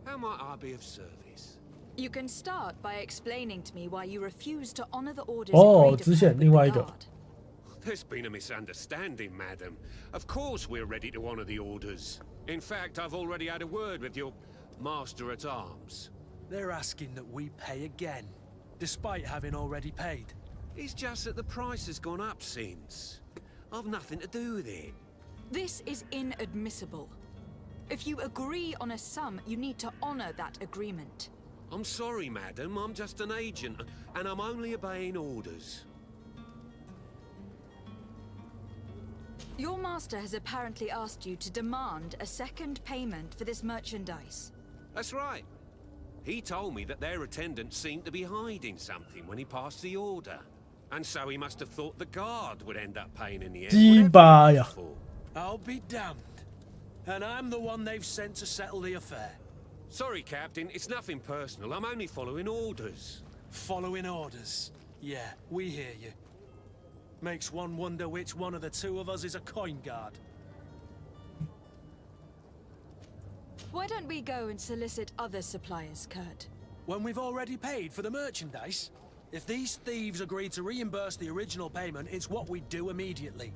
How might I be of service? You can start by explaining to me why you refuse to honor the orders 哦，支线另外一个。 There's been a misunderstanding, madam. Of course we're ready to honor the orders. In fact, I've already had a word with your master at arms. They're asking that we pay again, despite having already paid. It's just that the price has gone up since. I've nothing to do with it. This is inadmissible. If you agree on a sum, you need to honor that agreement. I'm sorry, madam. I'm just an agent, and I'm only obeying orders. Your master has apparently asked you to demand a second payment for this merchandise. That's right. He told me that their attendant seemed to be hiding something when he passed the order. And so he must have thought the guard would end up paying in the end. I'll be damned. And I'm the one they've sent to settle the affair. Sorry, Captain. It's nothing personal. I'm only following orders. Following orders? Yeah, we hear you. Makes one wonder which one of the two of us is a coin guard. Why don't we go and solicit other suppliers, Kurt? When we've already paid for the merchandise? If these thieves agree to reimburse the original payment, it's what we do immediately.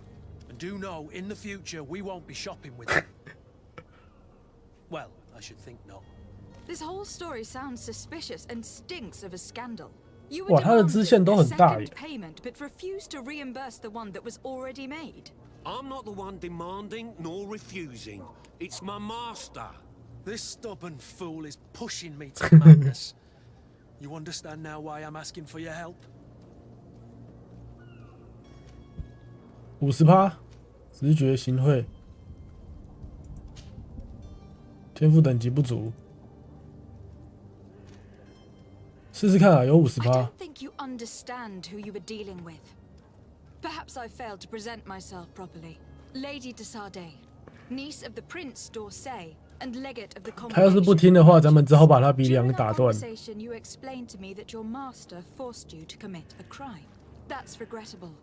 And do know, in the future, we won't be shopping with them. Well, I should think not. This whole story sounds suspicious and stinks of a scandal. You 哇，他的支线都很大耶。 payment, but refused to reimburse the one that was already made. I'm not the one demanding nor refusing. It's my master. This stubborn fool is pushing me to madness. You understand now why I'm asking for your help? 50%，直觉行贿，天赋等级不足，试试看啊，有50%。I don't think you understand who you were dealing with. Perhaps I failed to present myself properly. Lady de Sardet, niece of the Prince d'Orsay and legate of the Congregation. 他要是不听的话，咱们只好把他鼻梁打断。 Conversation, you explained to me that your master forced you to commit a crime. That's regrettable,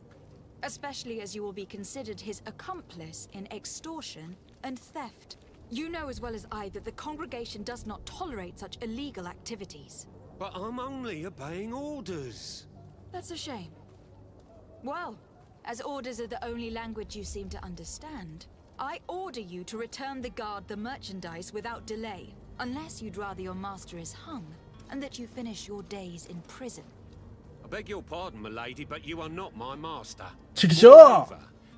especially as you will be considered his accomplice in extortion and theft. You know as well as I that the congregation does not tolerate such illegal activities. But I'm only obeying orders. That's a shame. Well, as orders are the only language you seem to understand, I order you to return the guard the merchandise without delay, unless you'd rather your master is hung, and that you finish your days in prison. I beg your pardon, my lady, but you are not my master. Sure.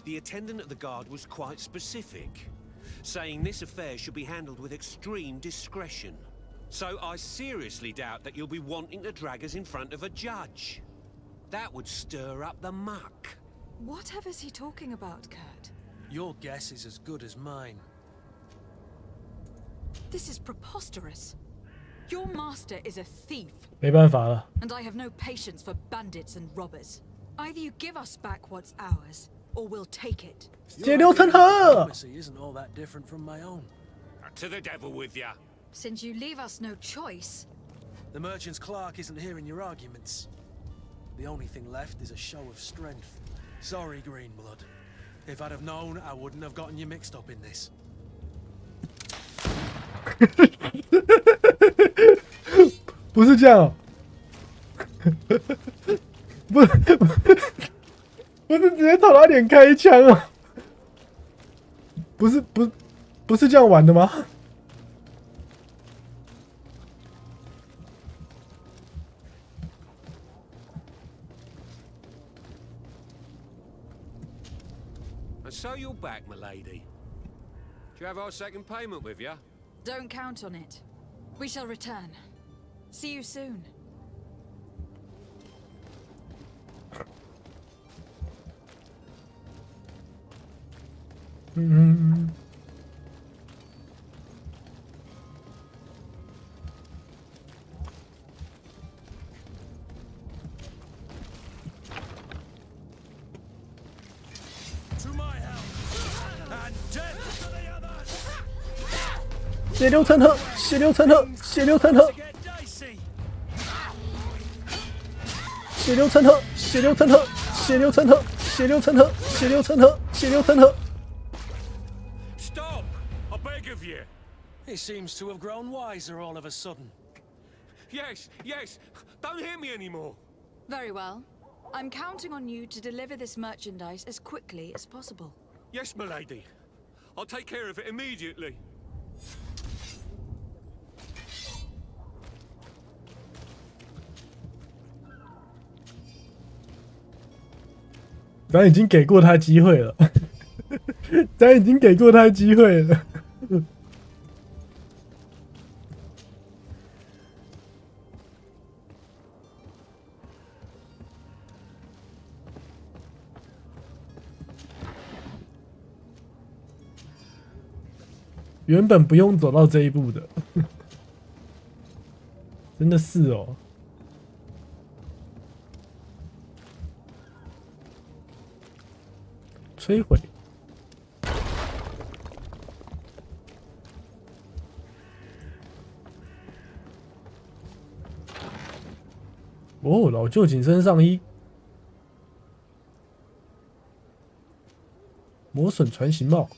The attendant at the guard was quite specific, saying this affair should be handled with extreme discretion. So I seriously doubt that you'll be wanting to drag us in front of a judge. That would stir up the muck. Whatever is he talking about, Kurt? Your guess is as good as mine. This is preposterous. Your master is a thief. 没办法了。 And I have no patience for bandits and robbers. Either you give us back what's ours, or we'll take it. 血流成河。 Isn't all that different from my own. To the devil with ya. Since you leave us no choice. The merchant's clerk isn't hearing your arguments. The only thing left is a show of strength. Sorry, Greenblood. If I'd have known, I wouldn't have gotten you mixed up in this. 不是这样，不是直接朝他脸开一枪啊！不是这样玩的吗？And so you're back, my lady. Do you have our second payment with you? Don't count on it. We shall return. See you soon. 血流成河，血流成河，血流成河，血流成河，血流成河，血流成河，血流成河，血流成河，血流成河。Stop! I beg of you. He seems to have grown wiser all of a sudden. Yes, yes. Don't hit me anymore. Very well. I'm counting on you to deliver this merchandise as quickly as possible. Yes, milady. I'll take care of it immediately. 咱已经给过他机会了，咱已经给过他机会了。原本不用走到这一步的，真的是哦。摧毁。哦，老旧紧身上衣，磨损船型帽，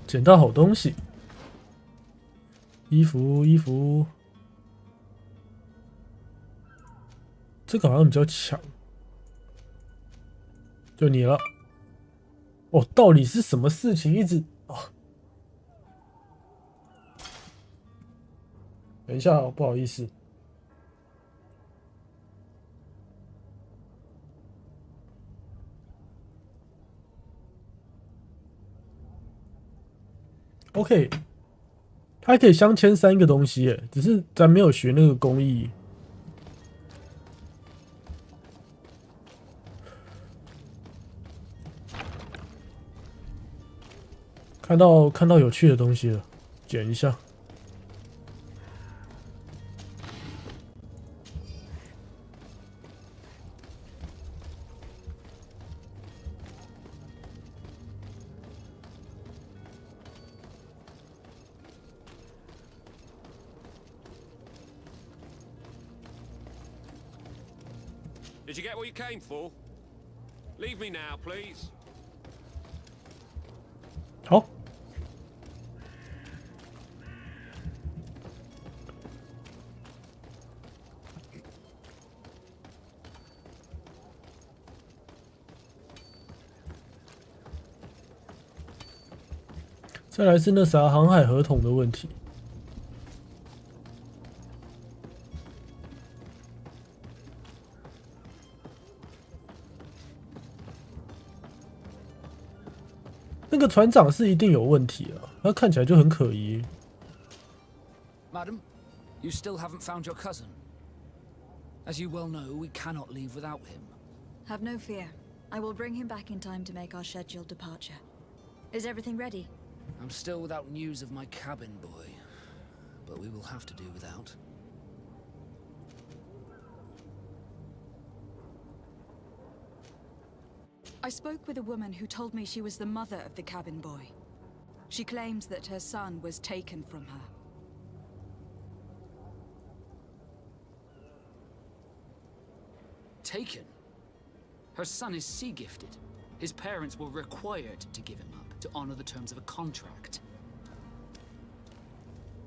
捡到好东西。衣服，衣服，这个好像比较强，就你了。哦，到底是什么事情一直哦？等一下哦，不好意思。OK。它可以镶嵌3个东西耶，只是咱没有学那个工艺。看到有趣的东西了，捡一下。Did you get what you came for? Leave me now, please. 好。再来是那啥航海合同的问题。那个船长是一定有问题啊，他看起来就很可疑。Madam, you still haven't found your cousin. As you well know, we cannot leave without him. Have no fear. I will bring him back in time to make our scheduled departure. Is everything ready? I'm still without news of my cabin boy, but we will have to do without. I spoke with a woman who told me she was the mother of the cabin boy. She claims that her son was taken from her. Taken? Her son is sea-gifted. His parents were required to give him up to honor the terms of a contract.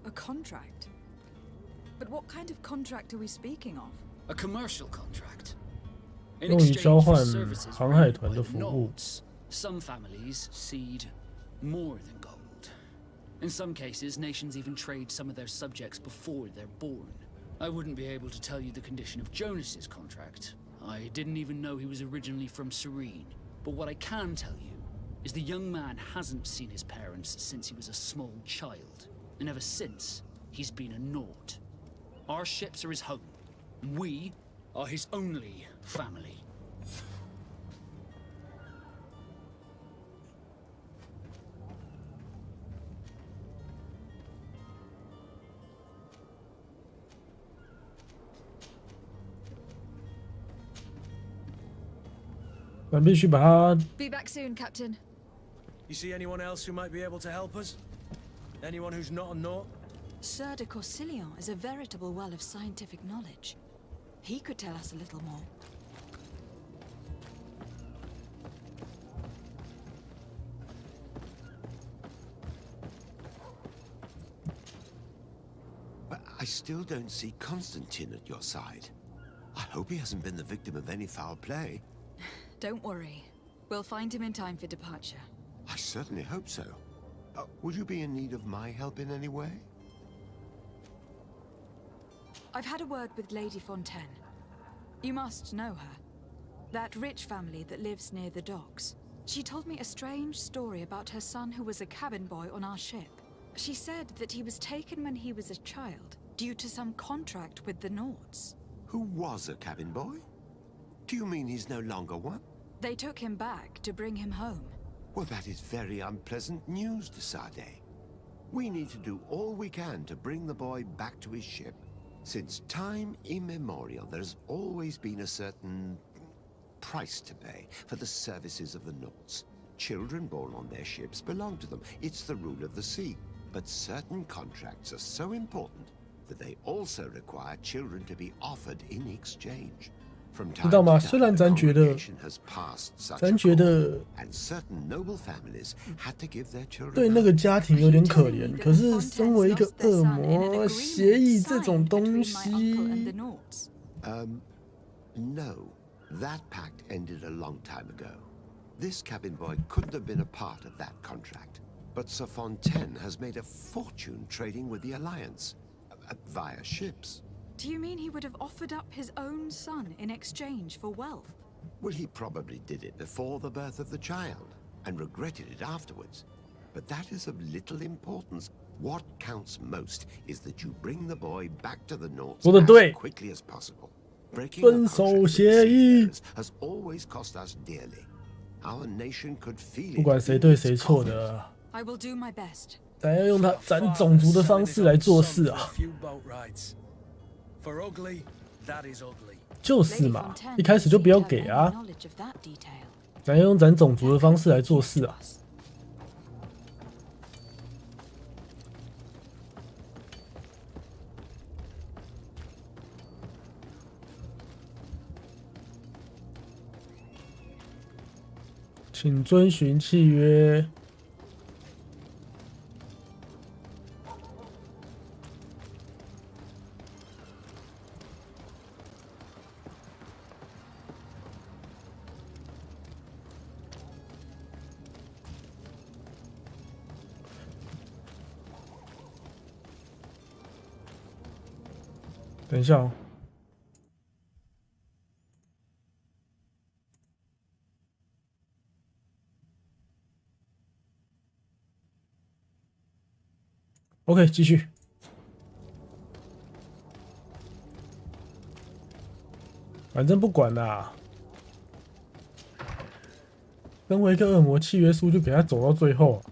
A contract? But what kind of contract are we speaking of? A commercial contract. 用于交换航海团的服务。Some families cede more than gold. In some cases, nations even trade some of their subjects before they're born. I wouldn't be able to tell you the condition of Jonas's contract. I didn't even know he was originally from Serene. But what I can tell you is the young man hasn't seen his parents since he was a small child. And ever since, he's been a naught. Our ships are his home. And we are his only family. Be back soon, Captain. You see anyone else who might be able to help us? Anyone who's not a naught? Sir de Corsilion is a veritable well of scientific knowledge. He could tell us a little more. But I still don't see Constantine at your side. I hope he hasn't been the victim of any foul play. Don't worry. We'll find him in time for departure. I certainly hope so. Would you be in need of my help in any way? I've had a word with Lady Fontaine. You must know her. That rich family that lives near the docks. She told me a strange story about her son who was a cabin boy on our ship. She said that he was taken when he was a child, due to some contract with the Nauts. Who was a cabin boy? Do you mean he's no longer one? They took him back to bring him home. Well, that is very unpleasant news, de Sade. We need to do all we can to bring the boy back to his ship. Since time immemorial, there's always been a certain price to pay for the services of the Nauts. Children born on their ships belong to them. It's the rule of the sea. But certain contracts are so important that they also require children to be offered in exchange. 知道吗？虽然咱觉得对那个家庭有点可怜，可是身为一个恶魔，协议这种东西。No, that pact ended a long time ago. This cabin boy couldn't have been a part of that contract. But Sir Fontaine has made a fortune trading with the Alliance via ships. Do you mean he would have offered up his own son in exchange for wealth? Well, he probably did it before the birth of the child, and regretted it afterwards. But that is of little importance. What counts most is that you bring the boy back to the Nauts as quickly as possible. Breaking a contract with seafarers has always cost us dearly. Our nation could feel it. 不管谁对谁错的， I will do my best. 咱要用咱种族的方式来做事啊！ For ugly, that is ugly. 就是嘛，一开始就不要给啊！咱要用咱种族的方式来做事啊！请遵循契约。等一下哦。OK， 继续。反正不管啦。身为一个恶魔，契约书就给他走到最后。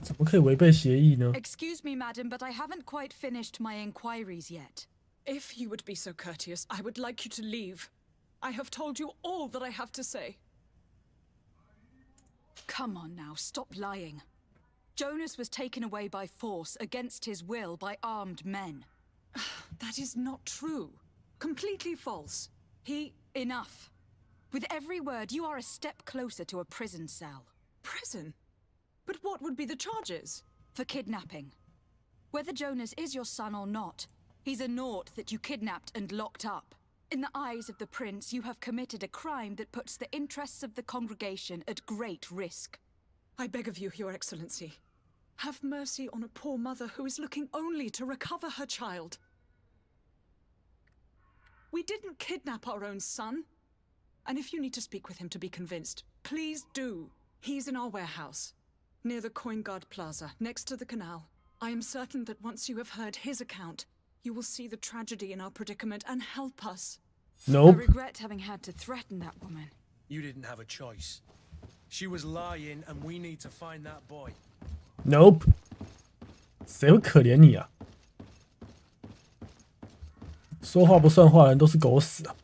怎么可以违背协议呢？ Excuse me, madam, but I haven't quite finished my inquiries yet. If you would be so courteous, I would like you to leave. I have told you all that I have to say. Come on now, stop lying. Jonas was taken away by force against his will by armed men. That is not true. Completely false. Enough. With every word, you are a step closer to a prison cell. Prison? But what would be the charges? For kidnapping. Whether Jonas is your son or not, he's a naught that you kidnapped and locked up. In the eyes of the prince, you have committed a crime that puts the interests of the congregation at great risk. I beg of you, Your Excellency, have mercy on a poor mother who is looking only to recover her child. We didn't kidnap our own son. And if you need to speak with him to be convinced, please do. He's in our warehouse, near the Coin Guard Plaza, next to the canal. I am certain that once you have heard his account, you will see the tragedy in our predicament and help us. Nope. I regret having had to threaten that woman. You didn't have a choice. She was lying, and we need to find that boy. Nope. 谁会可怜你啊？说话不算话的人都是狗屎啊！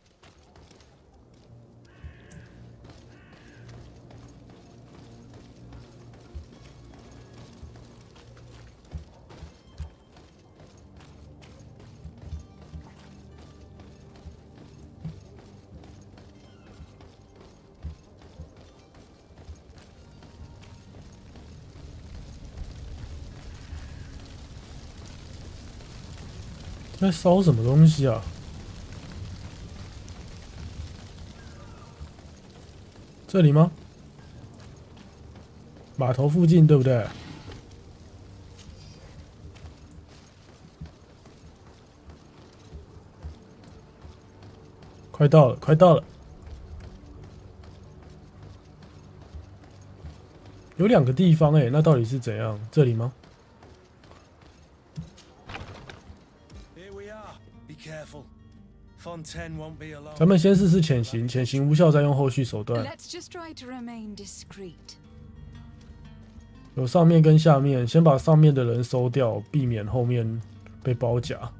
在烧什么东西啊？这里吗？码头附近对不对？快到了，快到了！有2个地方哎，那到底是怎样？这里吗？ 咱们先试试潜行，潜行无效再用后续手段。有上面跟下面，先把上面的人收掉，避免后面被包夹。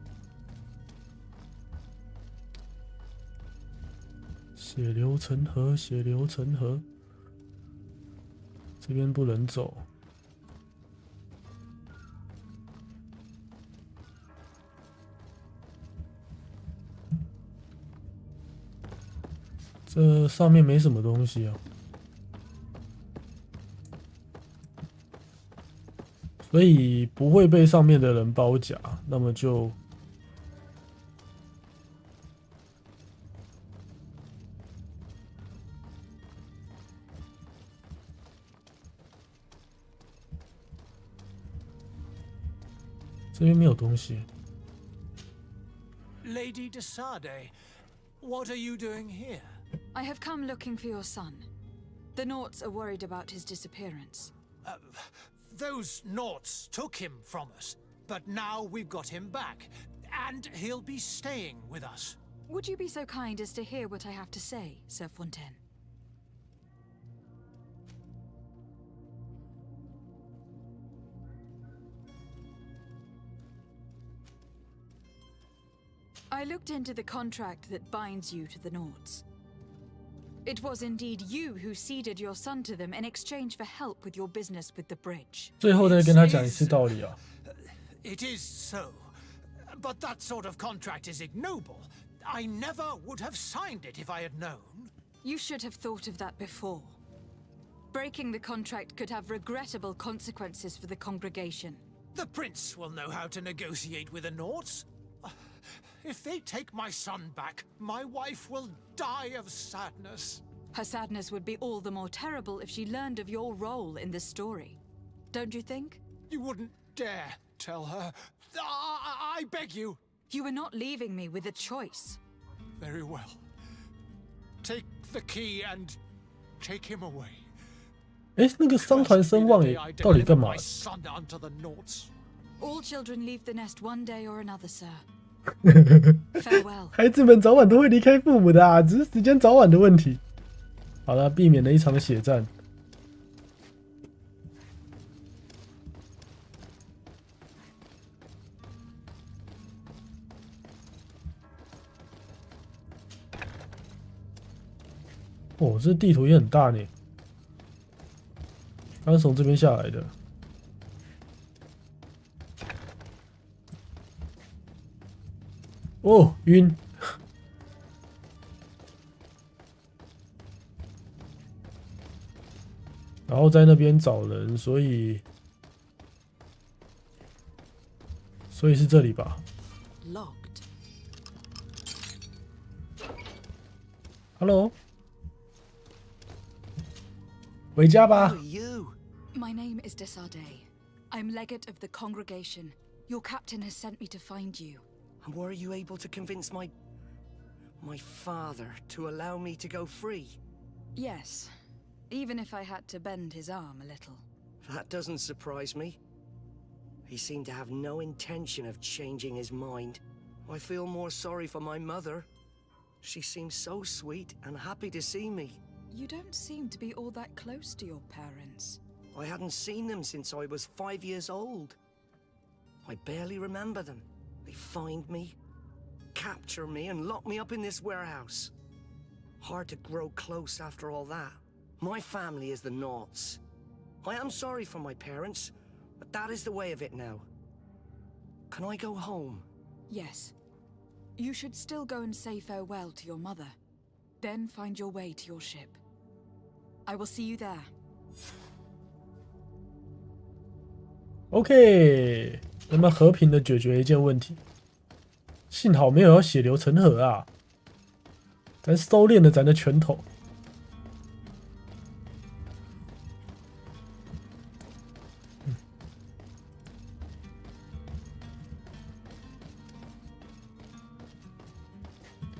血流成河，血流成河。这边不能走。 这上面没什么东西啊，所以不会被上面的人包夹，那么就这边没有东西。Lady de Sade, what are you doing here? I have come looking for your son. The Naughts are worried about his disappearance. Those Naughts took him from us, but now we've got him back, and he'll be staying with us. Would you be so kind as to hear what I have to say, Sir Fontaine? I looked into the contract that binds you to the Naughts. It was indeed you who ceded your son to them in exchange for help with your business with the bridge. 最后再跟他讲一次道理啊。It is so, but that sort of contract is ignoble. I never would have signed it if I had known. You should have thought of that before. Breaking the contract could have regrettable consequences for the congregation. The prince will know how to negotiate with the Naughts. If they take my son back, my wife will die of sadness. Her sadness would be all the more terrible if she learned of your role in this story. Don't you think? You wouldn't dare tell her. I beg you. You were not leaving me with a choice. Very well. Take the key and take him away. 哎，那个商团声望也到底干嘛？ All children leave the nest one day or another, sir. 孩子们早晚都会离开父母的啊，只是时间早晚的问题。好了，避免了一场血战。哦，这地图也很大呢。他是从这边下来的。 哦，晕。然后在那边找人，所以是这里吧 ？Hello， 回家吧。My name is Desade. I'm legate of the congregation. Your captain has sent me to find you. And were you able to convince my father to allow me to go free? Yes, even if I had to bend his arm a little. That doesn't surprise me. He seemed to have no intention of changing his mind. I feel more sorry for my mother. She seems so sweet and happy to see me. You don't seem to be all that close to your parents. I hadn't seen them since I was 5 years old. I barely remember them. They find me, capture me, and lock me up in this warehouse. Hard to grow close after all that. My family is the Naughts. I am sorry for my parents, but that is the way of it now. Can I go home? Yes. You should still go and say farewell to your mother. Then find your way to your ship. I will see you there. OK， 我们和平的解决一件问题。幸好没有要血流成河啊！咱收敛了咱的拳头。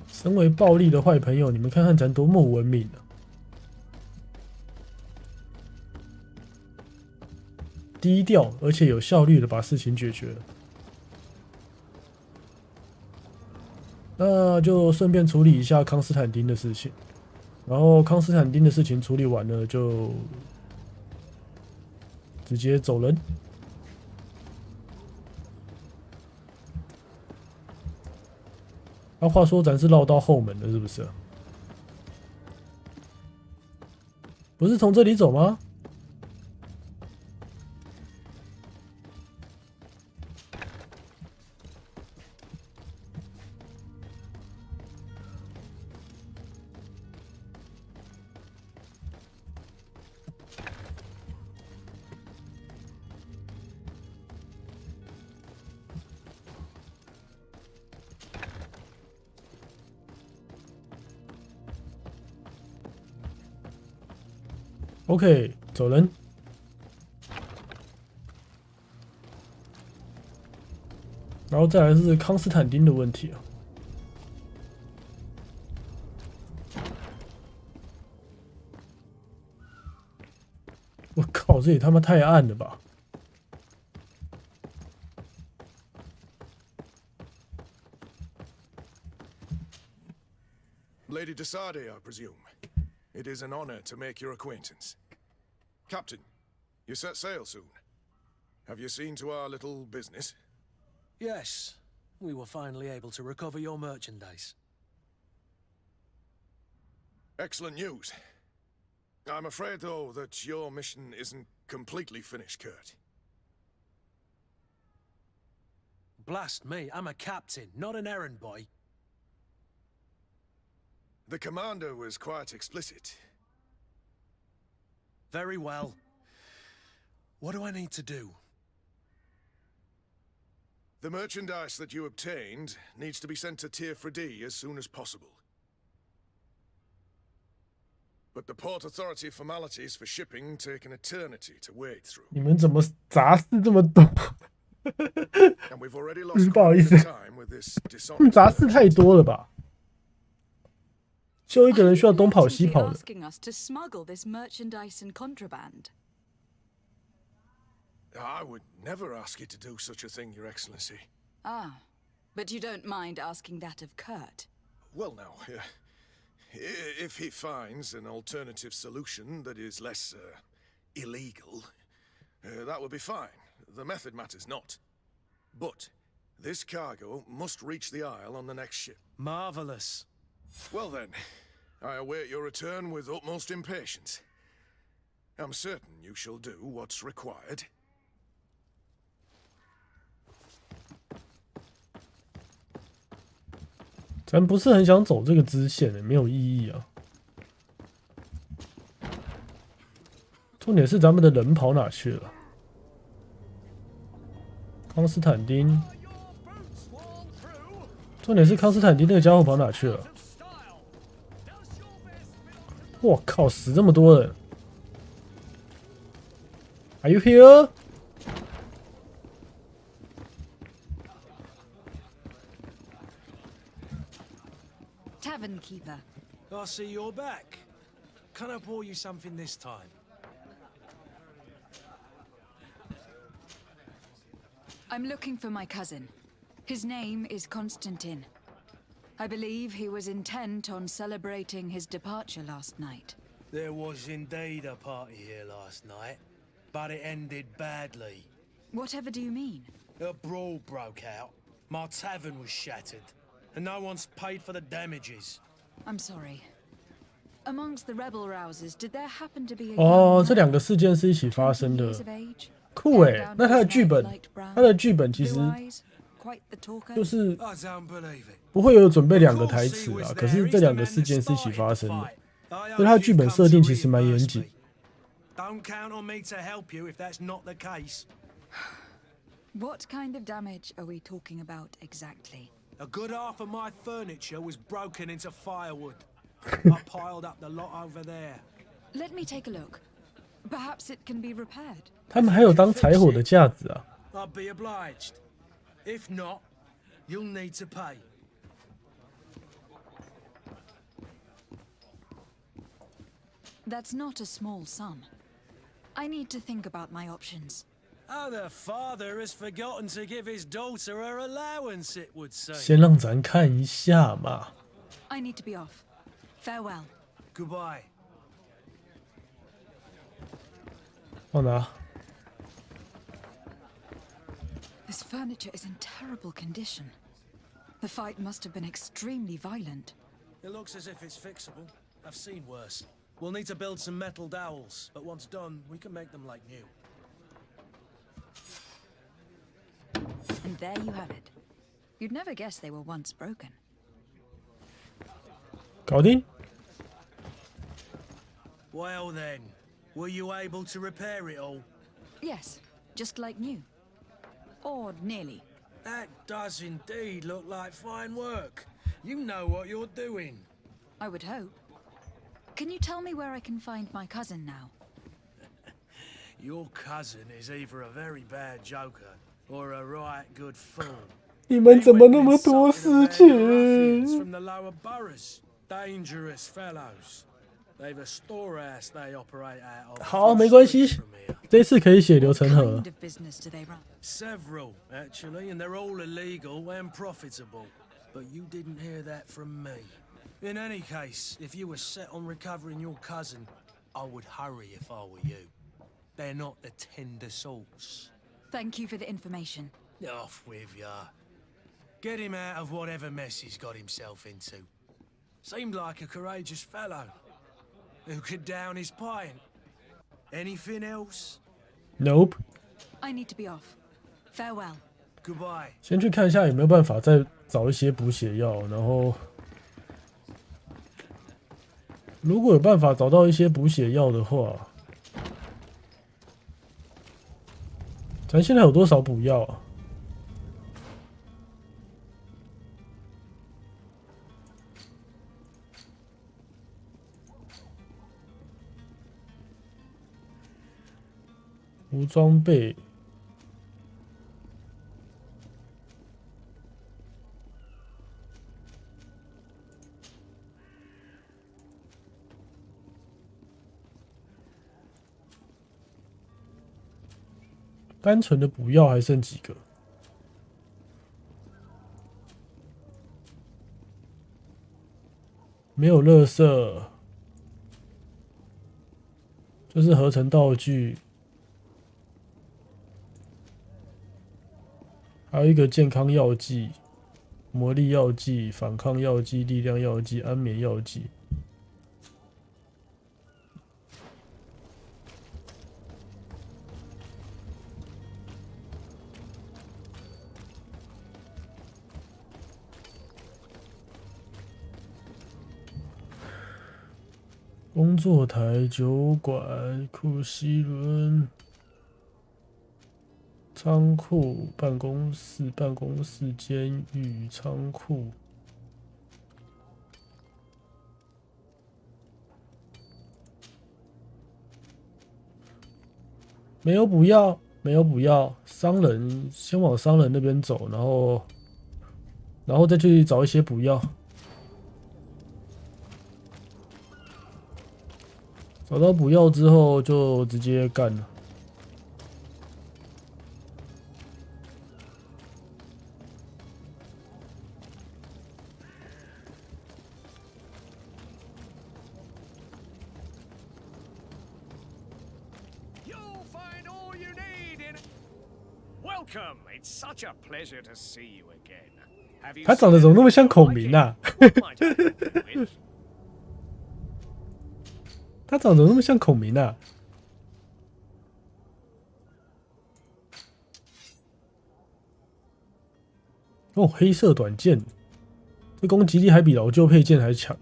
身为暴力的坏朋友，你们看看咱多么文明啊！低调而且有效率的把事情解决了。那就顺便处理一下康斯坦丁的事情，然后康斯坦丁的事情处理完了，就直接走人。话说咱是绕到后门了，是不是？不是从这里走吗？ OK， 走人。然后再来是康斯坦丁的问题啊！我靠，这也他妈太暗了吧！ Lady Desade, I presume. It is an honor to make your acquaintance. Captain, you set sail soon. Have you seen to our little business? Yes, we were finally able to recover your merchandise. Excellent news. I'm afraid, though, that your mission isn't completely finished, Kurt. Blast me, I'm a captain, not an errand boy. The commander was quite explicit. Very well. What do I need to do? The merchandise that you obtained needs to be sent to Tier 4D as soon as possible. But the Port Authority formalities for shipping take an eternity to wade through. 你们怎么杂事这么多？ And we've already lost quite a bit of time with this dishonest. 杂事太多了吧？ 就一个人需要东跑西跑的。 asking us to smuggle this merchandise and contraband. I would never ask you to do such a thing, Your Excellency. Ah, but you don't mind asking that of Kurt? Well, now, if he finds an alternative solution that is less illegal, that would be fine. The method matters not. But this cargo must reach the Isle on the next ship. Marvelous. Well then, I await your return with utmost impatience. I'm certain you shall do what's required. 咱不是很想走这个支线的，没有意义啊。重点是咱们的人跑哪去了？康斯坦丁。重点是康斯坦丁那个家伙跑哪去了？我靠，死这么多人！ Are you here? Tavern keeper. I see you're back. Can I pour you something this time? I'm looking for my cousin. His name is Constantine. I believe he was intent on celebrating his departure last night. There was indeed a party here last night, but it ended badly. Whatever do you mean? A brawl broke out. My tavern was shattered, and no one's paid for the damages. I'm sorry. Amongst the rebel rousers, did there happen to be a 哦，这2个事件是一起发生的，酷诶。那他的剧本其实就是不会有准备2个台词啊，可是这2个事件是一起发生的，所以他的剧本设定其实蛮严谨。Don't count on me to help you if that's not the case. What kind of damage are we talking about exactly? A good half of my furniture was broken into firewood. I piled up the lot over there. Let me take a look. Perhaps it can be repaired. 他们还有当柴火的架子啊。I'll be obliged. If not, you'll need to pay. That's not a small sum. I need to think about my options. Oh, the father has forgotten to give his daughter her allowance, it would seem. 先让咱看一下嘛。I need to be off. Farewell. Goodbye. 放哪？ This furniture is in terrible condition. The fight must have been extremely violent. It looks as if it's fixable. I've seen worse. We'll need to build some metal dowels, but once done, we can make them like new. And there you have it. You'd never guess they were once broken. 搞定。 Well then, were you able to repair it all? Yes, just like new. Or nearly. That does indeed look like fine work. You know what you're doing. I would hope. Can you tell me where I can find my cousin now? Your cousin is either a very bad joker or a right good fool. 你们怎么那么多事情？ From the lower boroughs, dangerous fellows. They've a storehouse they operate out of. 好，没关系，这次可以血流成河。 What kind of business do they run? Several, actually, and they're all illegal and profitable. But you didn't hear that from me. In any case, if you were set on recovering your cousin, I would hurry if I were you. They're not the tender sorts. Thank you for the information. Off with ya. Get him out of whatever mess he's got himself into. Seemed like a courageous fellow. Who could down his pint? Anything else? Nope. I need to be off. Farewell. Goodbye. 先去看一下有没有办法再找一些补血药，然后如果有办法找到一些补血药的话，咱现在有多少补药啊？无装备。 单纯的补药还剩几个？没有垃圾，这是合成道具，还有一个健康药剂、魔力药剂、反抗药剂、力量药剂、安眠药剂。 工作台、酒馆、库西伦、仓库、办公室、监狱、仓库。没有补药，没有补药。商人先往商人那边走，然后再去找一些补药。找到补药之后就直接干了。他长得怎么那么像孔明啊？他长得怎么那么像孔明啊？哦，黑色短剑，这攻击力还比老旧配件还强。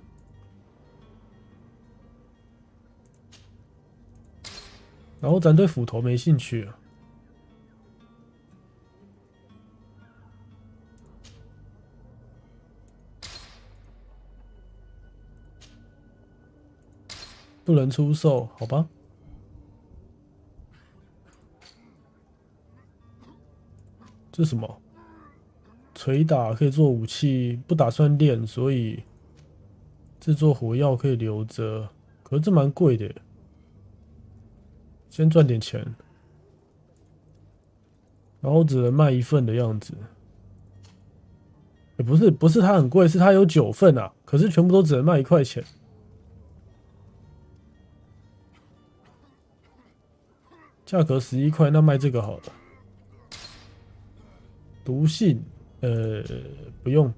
然后咱对斧头没兴趣啊。不能出售，好吧？这是什么？捶打可以做武器，不打算练，所以制作火药可以留着。可是这蛮贵的，先赚点钱，然后只能卖1份的样子。不是它很贵，是它有9份啊，可是全部都只能卖1块钱。价格11块，那卖这个好了。毒性，不用。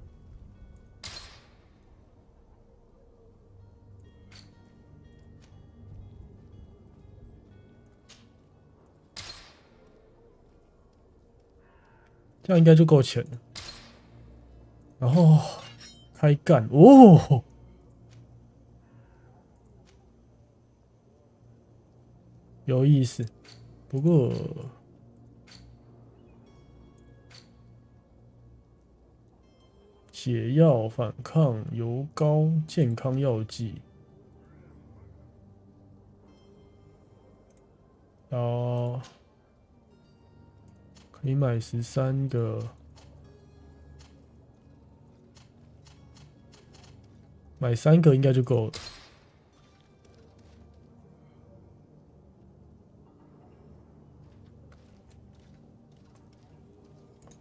这样应该就够钱了。然后开干哦，有意思。不过，解药、反抗、油膏、健康药剂，可以买13个，买3个应该就够了。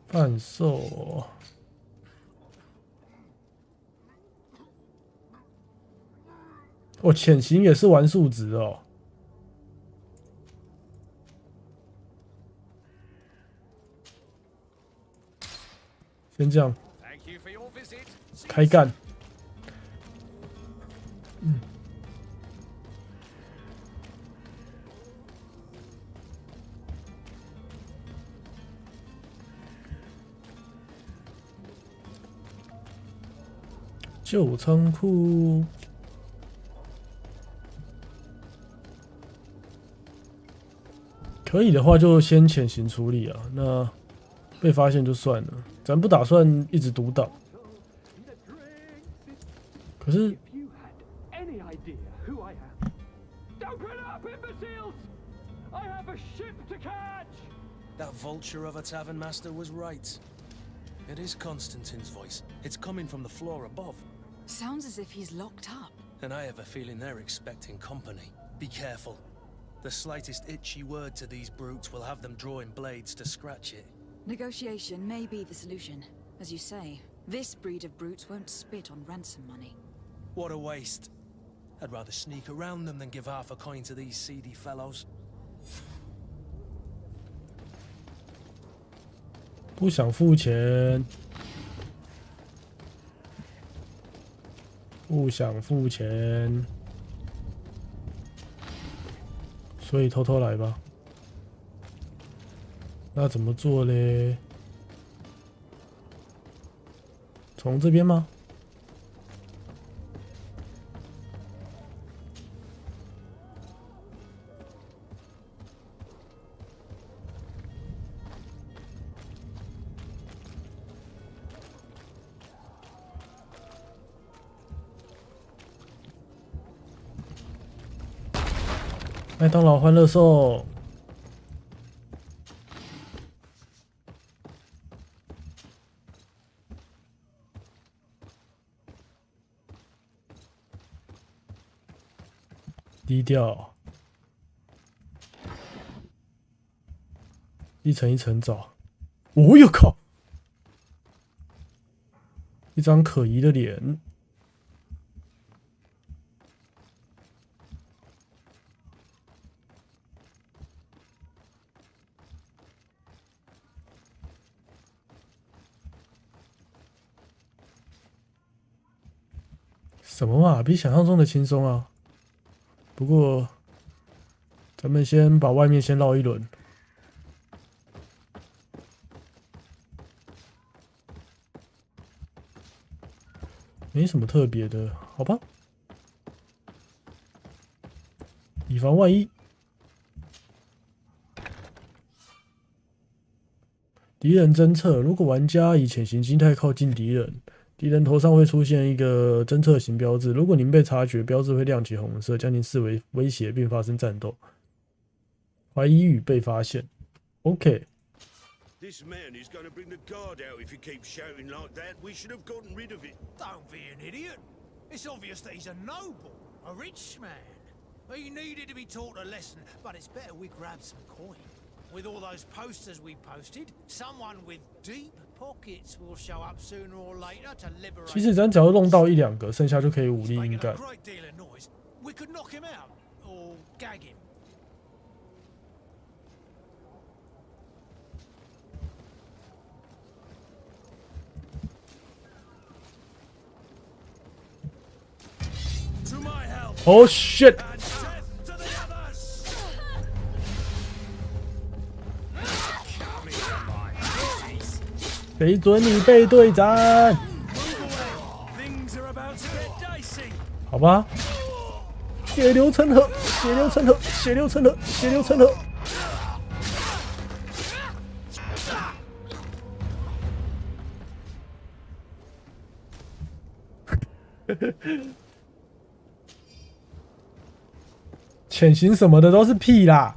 贩售，哦，潜行也是玩数值哦。先这样，开干。旧仓库，可以的话就先潜行处理啊。那被发现就算了，咱不打算一直独挡。可是， That vulture of a tavern master was right. It is Constantine's voice. It's coming from the floor above. Sounds as if he's locked up. And I have a feeling they're expecting company. Be careful. The slightest itchy word to these brutes will have them drawing blades to scratch it. Negotiation may be the solution. As you say, this breed of brutes won't spit on ransom money. What a waste. I'd rather sneak around them than give half a coin to these seedy fellows. 不想付钱，不想付钱，所以偷偷来吧。那怎么做嘞？从这边吗？麦当劳欢乐颂，低调，一层一层找。哦哟靠！一张可疑的脸。什么嘛，比想象中的轻松啊！不过，咱们先把外面先绕一轮。没什么特别的，好吧？以防万一。敌人侦测：如果玩家以潜行姿态靠近敌人，敌人头上会出现一个侦测型标志。如果您被察觉，标志会亮起红色，将您视为威胁并发生战斗。怀疑与被发现。OK。 This man is going to bring the guard out if you keep shouting like that. We should have gotten rid of it. Don't be an idiot. It's obvious that he's a noble, a rich man. He needed to be taught a lesson, but it's better we grab some coin. With all those posters we posted, someone with deep pockets will show up sooner or later to liberate. 其实咱只要弄到一两个，剩下就可以武力硬干。 Great deal of noise. We could knock him out or gag him. Oh shit！ 谁准你背对战？好吧，血流成河，血流成河，血流成河，血流成河。潜行什么的都是屁啦！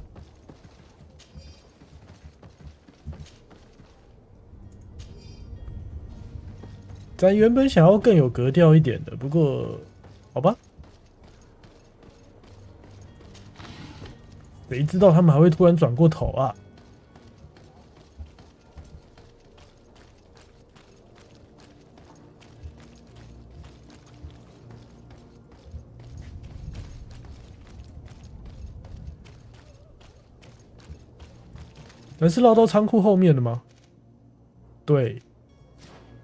咱原本想要更有格调一点的，不过，好吧。谁知道他们还会突然转过头啊？咱是绕到仓库后面的吗？对，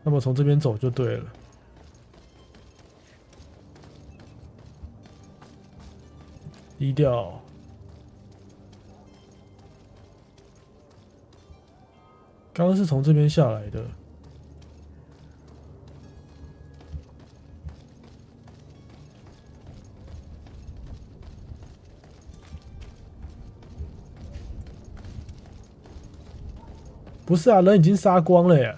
那么从这边走就对了。低调。刚刚是从这边下来的。不是啊，人已经杀光了耶。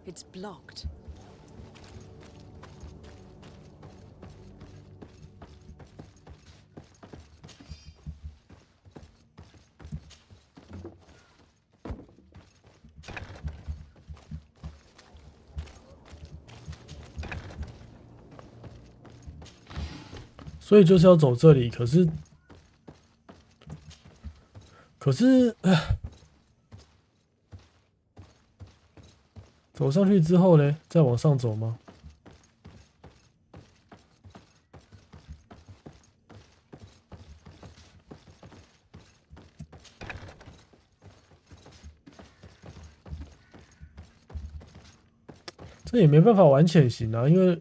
It's blocked. 所以就是要走这里，可是，走上去之后呢，再往上走吗？这也没办法玩潜行啊，因为。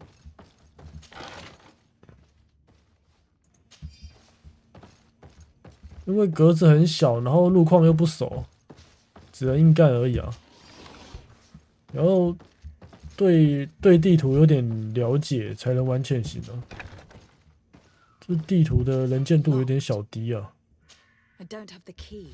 因为格子很小，然后路况又不熟，只能硬干而已啊。然后对地图有点了解，才能玩潜行啊。这地图的能见度有点小低啊。I don't have the key.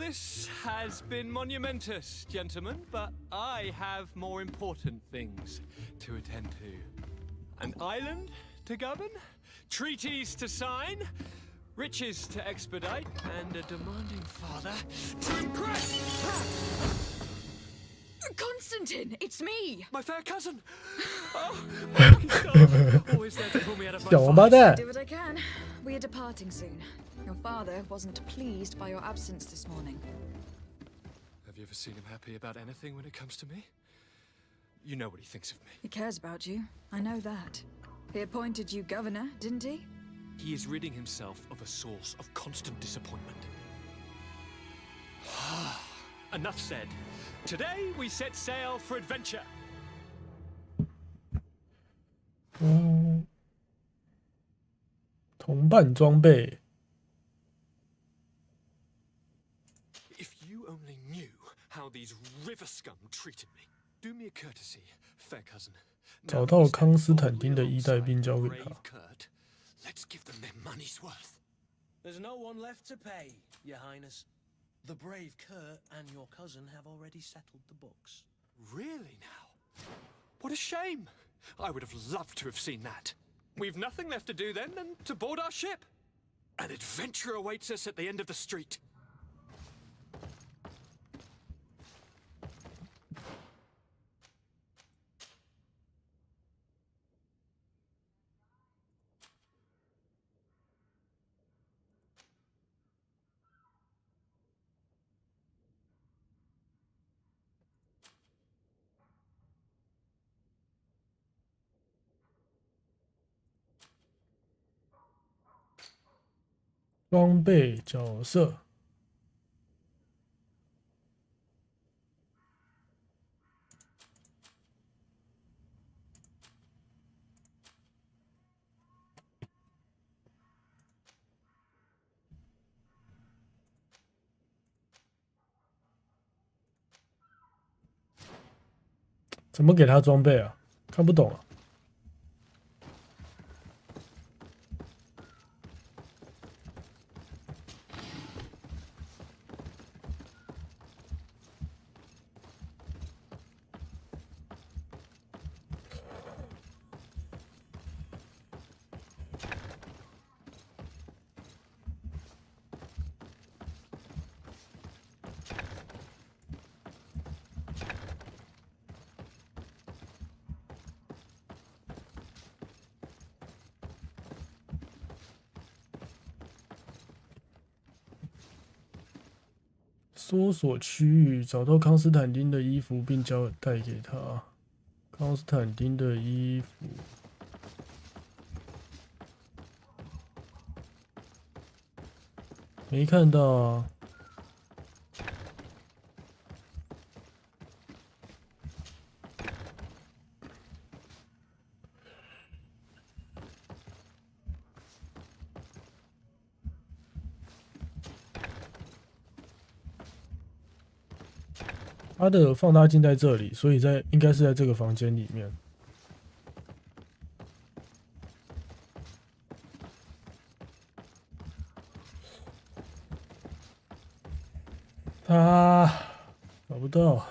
this has been monumentous, gentlemen, but I have more important things to attend to. An island to govern, treaties to sign, riches to expedite, and a demanding father to impress! Constantine, it's me! My fair cousin! Oh, my lucky star! Always there to pull me out of my fights. Do what I can. We are departing soon. Your father wasn't pleased by your absence this morning. Have you ever seen him happy about anything when it comes to me? You know what he thinks of me. He cares about you. I know that. He appointed you governor, didn't he? He is ridding himself of a source of constant disappointment. Enough said. Today we set sail for adventure. 同伴装备。If you only knew how these river scum treated me. Do me a courtesy, fair cousin. 找到康斯坦丁的衣带，并交给他。 Let's give them their money's worth. There's no one left to pay, Your Highness. The brave Kurt and your cousin have already settled the books. Really now? What a shame. I would have loved to have seen that. We've nothing left to do then than to board our ship. An adventure awaits us at the end of the street. 装备角色。怎么给他装备啊？看不懂啊。搜索区域，找到康斯坦丁的衣服，并带给他。康斯坦丁的衣服，没看到啊。它的放大镜在这里，所以应该是在这个房间里面。找不到。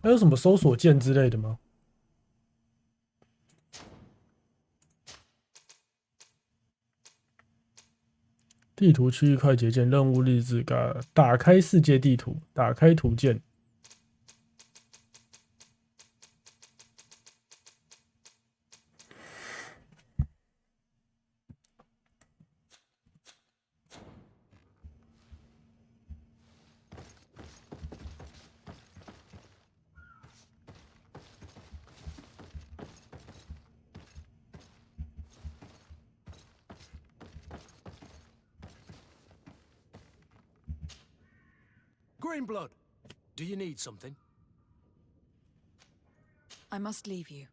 还有什么搜索键之类的吗？地图区域快捷键，任务日志，打开世界地图，打开图鉴。Greenblood, do you need something? I must leave you.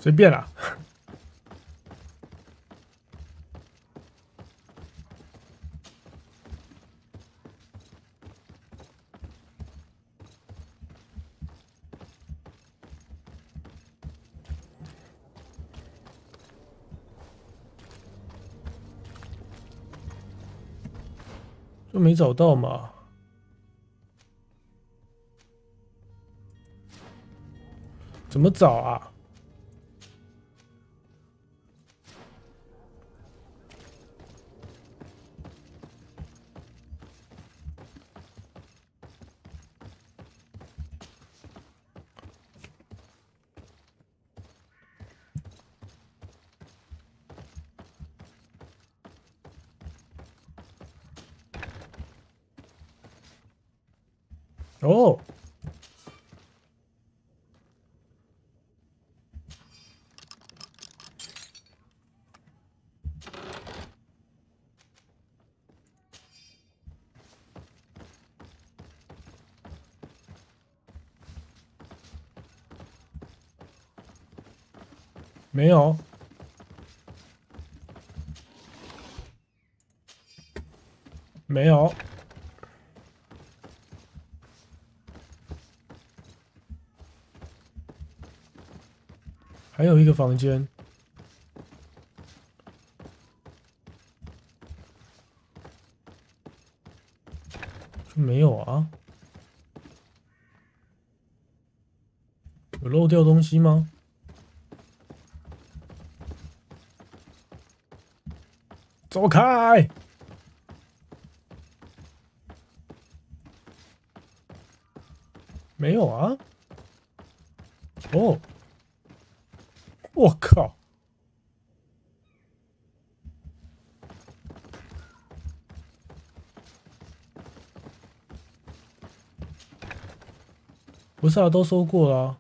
随便啦。就没找到嘛？怎么找啊？哦，没有，没有。还有一个房间，就没有啊？有漏掉东西吗？走开！没有啊？哦。我靠！不是啊，都收过了啊。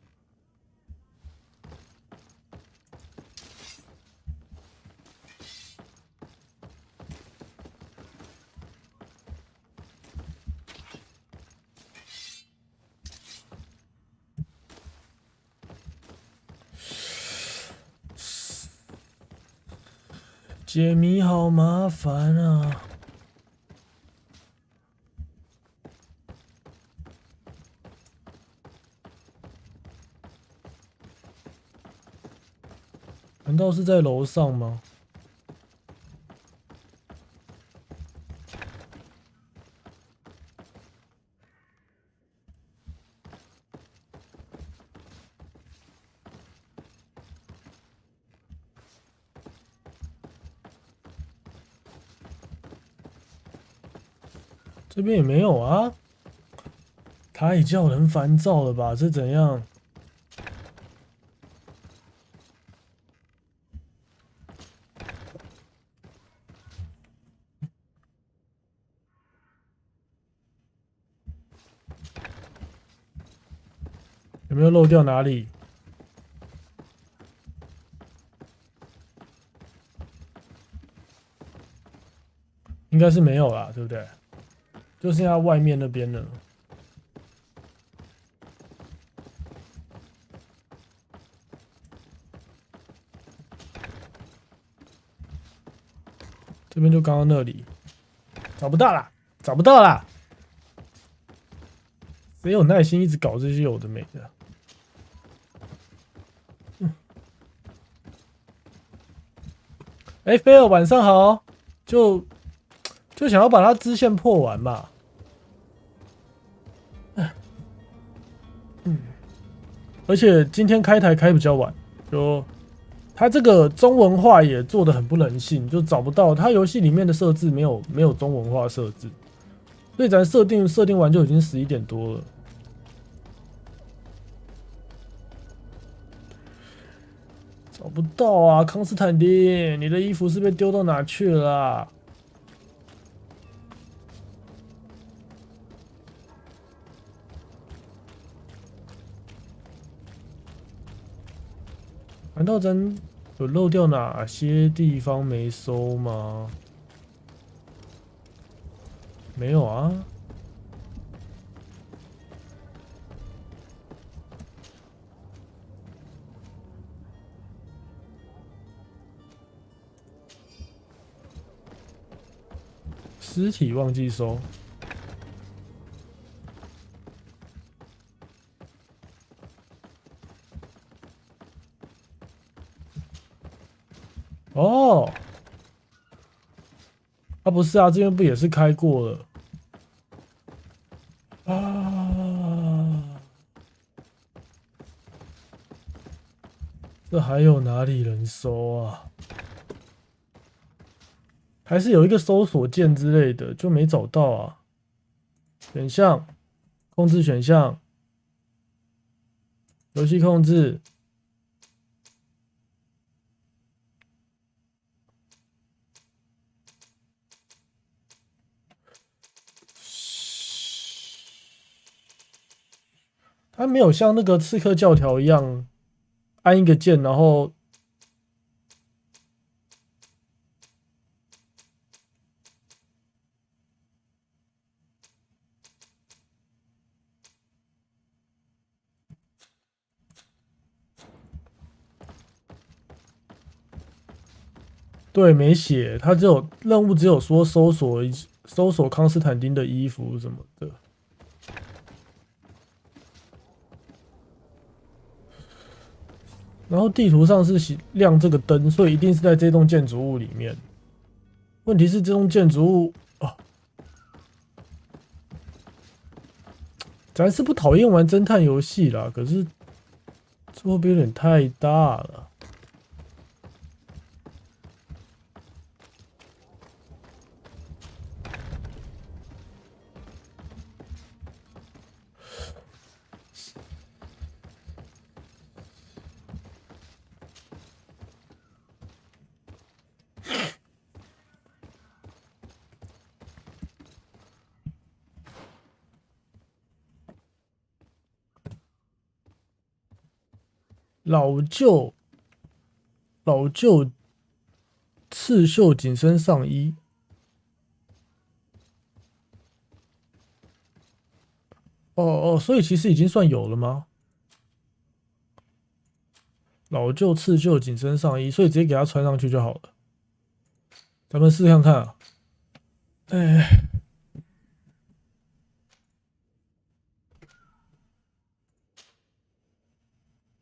解谜好麻烦啊！难道是在楼上吗？这边也没有啊，太叫人烦躁了吧？这怎样？有没有漏掉哪里？应该是没有啦，对不对？就剩下外面那边了。这边就刚刚那里，找不到啦，找不到啦！谁有耐心一直搞这些有的没的？哎，菲尔晚上好，就想要把他支线破完嘛。而且今天开台开比较晚，就他这个中文化也做得很不人性，就找不到他游戏里面的设置没有中文化设置，所以咱设定完就已经11点多了。找不到啊，康斯坦丁，你的衣服是被丢到哪去了啊？难道咱有漏掉哪些地方没收吗？没有啊。尸体忘记收。哦，啊不是啊，这边不也是开过了啊？这还有哪里能收啊？还是有一个搜索键之类的，就没找到啊。选项，控制选项，游戏控制。它没有像那个刺客教条一样，按一个键，然后对没写，它只有任务只有说搜索康斯坦丁的衣服什么的。然后地图上是亮这个灯，所以一定是在这栋建筑物里面。问题是这栋建筑物哦，咱是不讨厌玩侦探游戏啦，可是这会不会有点太大了？老旧刺绣紧身上衣，哦，所以其实已经算有了吗？老旧刺绣紧身上衣，所以直接给它穿上去就好了。咱们试看看啊。哎。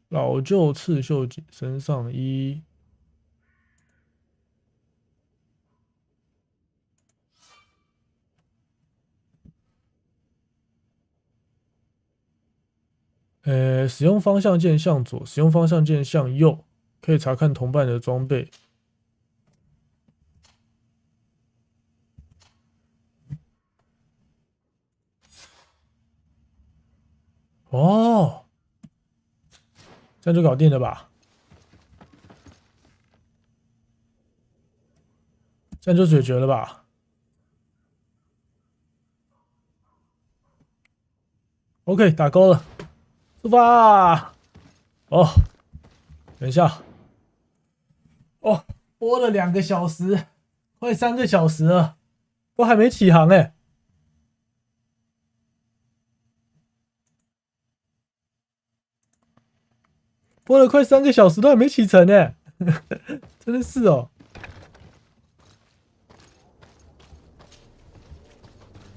老旧刺绣紧身上衣，使用方向键向左，使用方向键向右，可以查看同伴的装备。哦。这样就搞定了吧？这样就解决了吧 ？OK， 打勾了，出发！哦，等一下，哦，播了2个小时，快3个小时了，都还没起航哎。播了快3个小时都还没启程呢，真的是哦。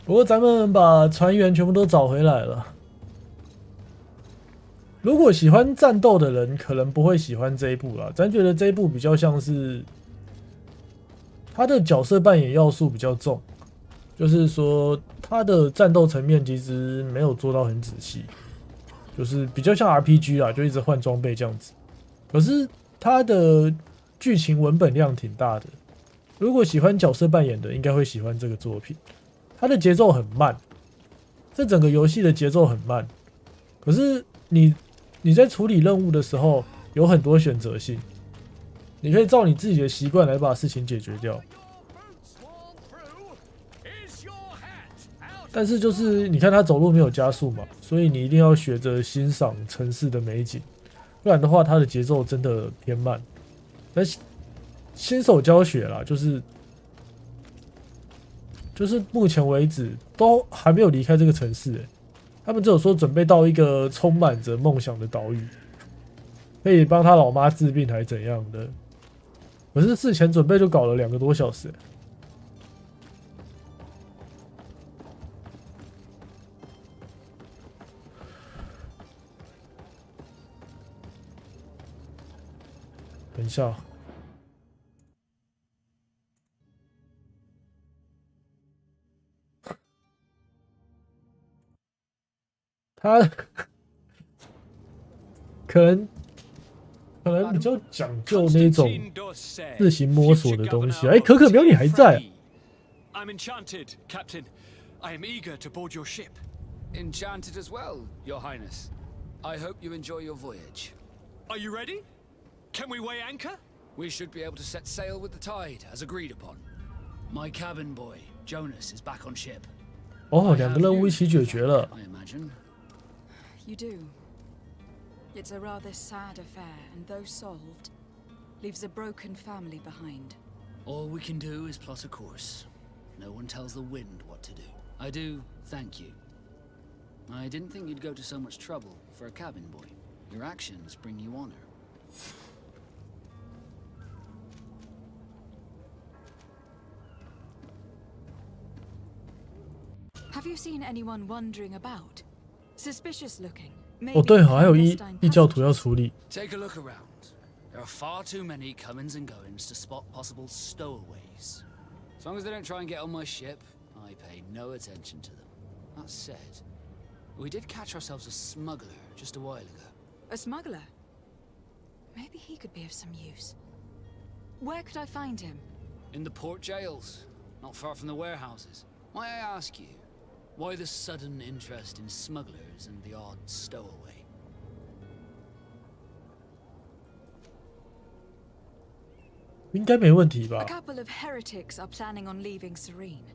不过咱们把船员全部都找回来了。如果喜欢战斗的人，可能不会喜欢这一部啦。咱觉得这一部比较像是他的角色扮演要素比较重，就是说他的战斗层面其实没有做到很仔细。就是比较像 RPG 啦，就一直换装备这样子。可是它的剧情文本量挺大的，如果喜欢角色扮演的，应该会喜欢这个作品。它的节奏很慢，这整个游戏的节奏很慢。可是你在处理任务的时候有很多选择性，你可以照你自己的习惯来把事情解决掉。但是就是你看他走路没有加速嘛，所以你一定要学着欣赏城市的美景，不然的话他的节奏真的偏慢。但新手教学啦，就是目前为止都还没有离开这个城市他们只有说准备到一个充满着梦想的岛屿，可以帮他老妈治病还怎样的。可是事前准备就搞了2个多小时玩笑。他可能比较讲究那种自行摸索的东西。哎，可可喵你还在？I'm enchanted, Captain. I am eager to board your ship. Enchanted as well, Your Highness. I hope you enjoy your voyage. Are you ready? Can we weigh anchor? We should be able to set sail with the tide, as agreed upon. My cabin boy, Jonas, is back on ship. 哦，两个任务一起解决了。I imagine. You do. It's a rather sad affair, and though solved, leaves a broken family behind. All we can do is plot a course. No one tells the wind what to do. I do thank you. I didn't think you'd go to so much trouble for a cabin boy. Your actions bring you honor. Have you seen anyone wandering about? Suspicious looking. 哦，对哦，还有异教徒要处理。 Take a look around. There are far too many comings and goings to spot possible stowaways. As long as they don't try and get on my ship, I pay no attention to them. That said, we did catch ourselves a smuggler just a while ago. A smuggler? Maybe he could be of some use. Where could I find him? In the port jails, not far from the warehouses. May I ask you, why the sudden interest in smugglers and the odd stowaway? A couple of heretics are planning on leaving Serene.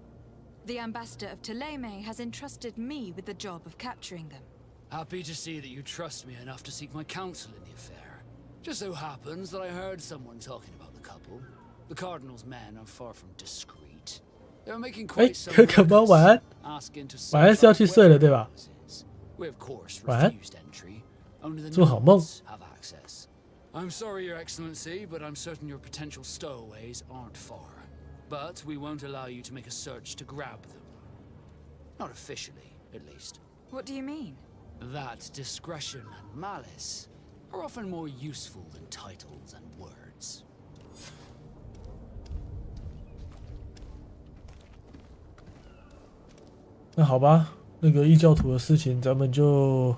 The ambassador of Ptolemy has entrusted me with the job of capturing them. Happy to see that you trust me enough to seek my counsel in the affair. Just so happens that I heard someone talking about the couple. The Cardinal's men are far from discreet. They were making quite some asking to search our warehouses. We of course refused entry. Only the nobles have access. I'm sorry, Your Excellency, but I'm certain your potential stowaways aren't far. But we won't allow you to make a search to grab them. Not officially, at least. What do you mean? That discretion and malice are often more useful than titles and words. 那好吧，那个异教徒的事情，咱们就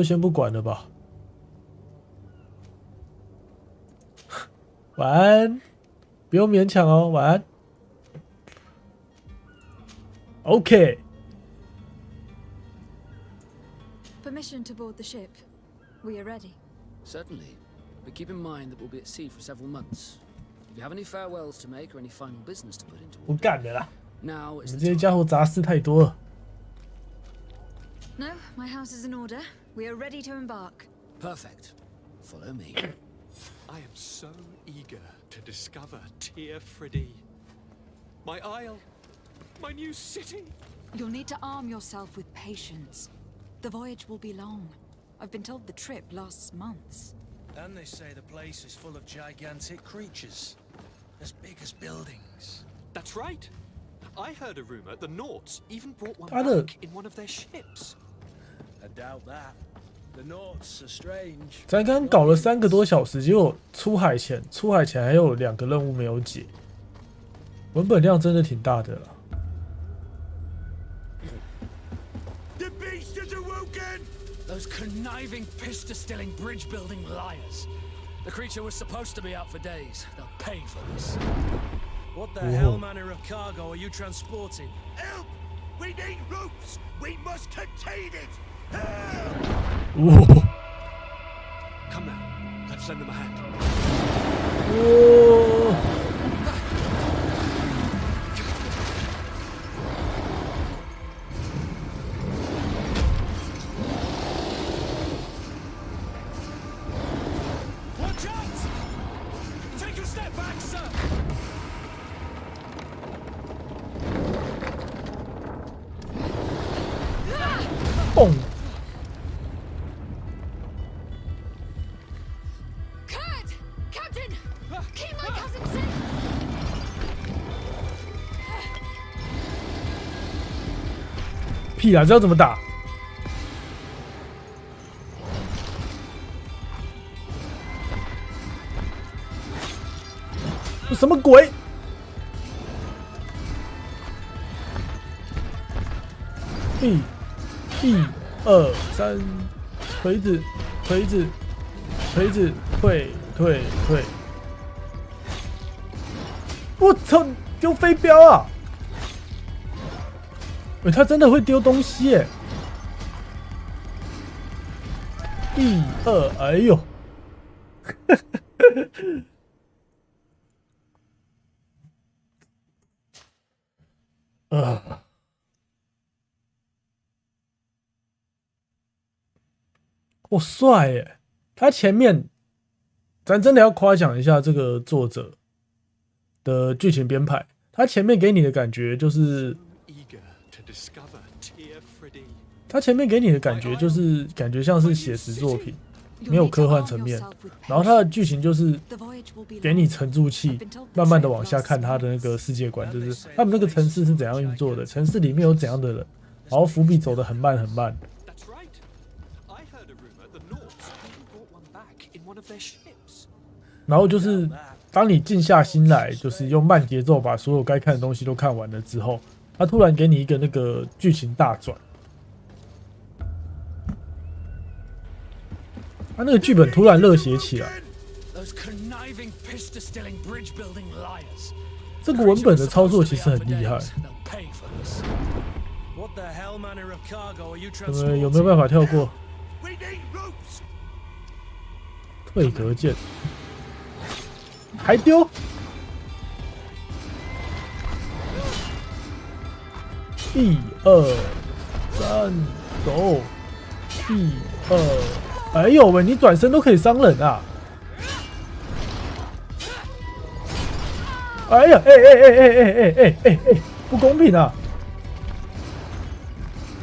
先不管了吧。晚安，不用勉强哦，晚安。OK。 Permission to board the ship. We are ready. Certainly, but keep in mind that we'll be at sea for several months. If you have any farewells to make or any final business to put into order, 不干了啦！ now 你们这些家伙杂事太多了。 No, my house is in order. We are ready to embark. Perfect. Follow me. I am so eager to discover Tear Friddy. My isle, my new city. You'll need to arm yourself with patience. The voyage will be long. I've been told the trip lasts months. And they say the place is full of gigantic creatures, as big as buildings. That's right. I heard a rumor the Nauts even brought one back in one of their ships. I doubt that. The Nauts are strange. 咱刚刚搞了3个多小时，结果出海前还有2个任务没有解，文本量真的挺大的了。 The beast has awoken! Those conniving, piss-distilling, bridge-building liars. The creature was supposed to be out for days. They'll pay for this. What the hell manner of cargo are you transporting? Help! We need ropes! We must contain it! Help! Come now, let's lend them a hand. Watch out! Take a step back, sir! 蹦！ Captain! Keep my cousin safe! 屁啊！这要怎么打？这什么鬼？1、2、3，锤子，退！我操，丢飞镖啊！他真的会丢东西耶！1、2，哎呦！我帅耶！他前面，咱真的要夸奖一下这个作者的剧情编排。他前面给你的感觉就是，感觉像是写实作品，没有科幻层面。然后他的剧情就是给你沉住气，慢慢的往下看他的那个世界观，就是他们那个城市是怎样运作的，城市里面有怎样的人，然后伏笔走得很慢很慢。然后就是当你静下心来，就是用慢节奏把所有该看的东西都看完了之后，他突然给你一个那个剧情大转。他那个剧本突然热血起来。这个文本的操作其实很厉害。有没有办法跳过？退格键，还丢！1、2、3，走！1、2，哎呦喂，你转身都可以伤人啊！哎呀，不公平啊！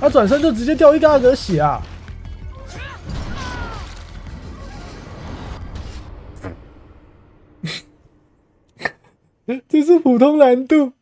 他转身就直接掉一个格血啊！这是普通难度，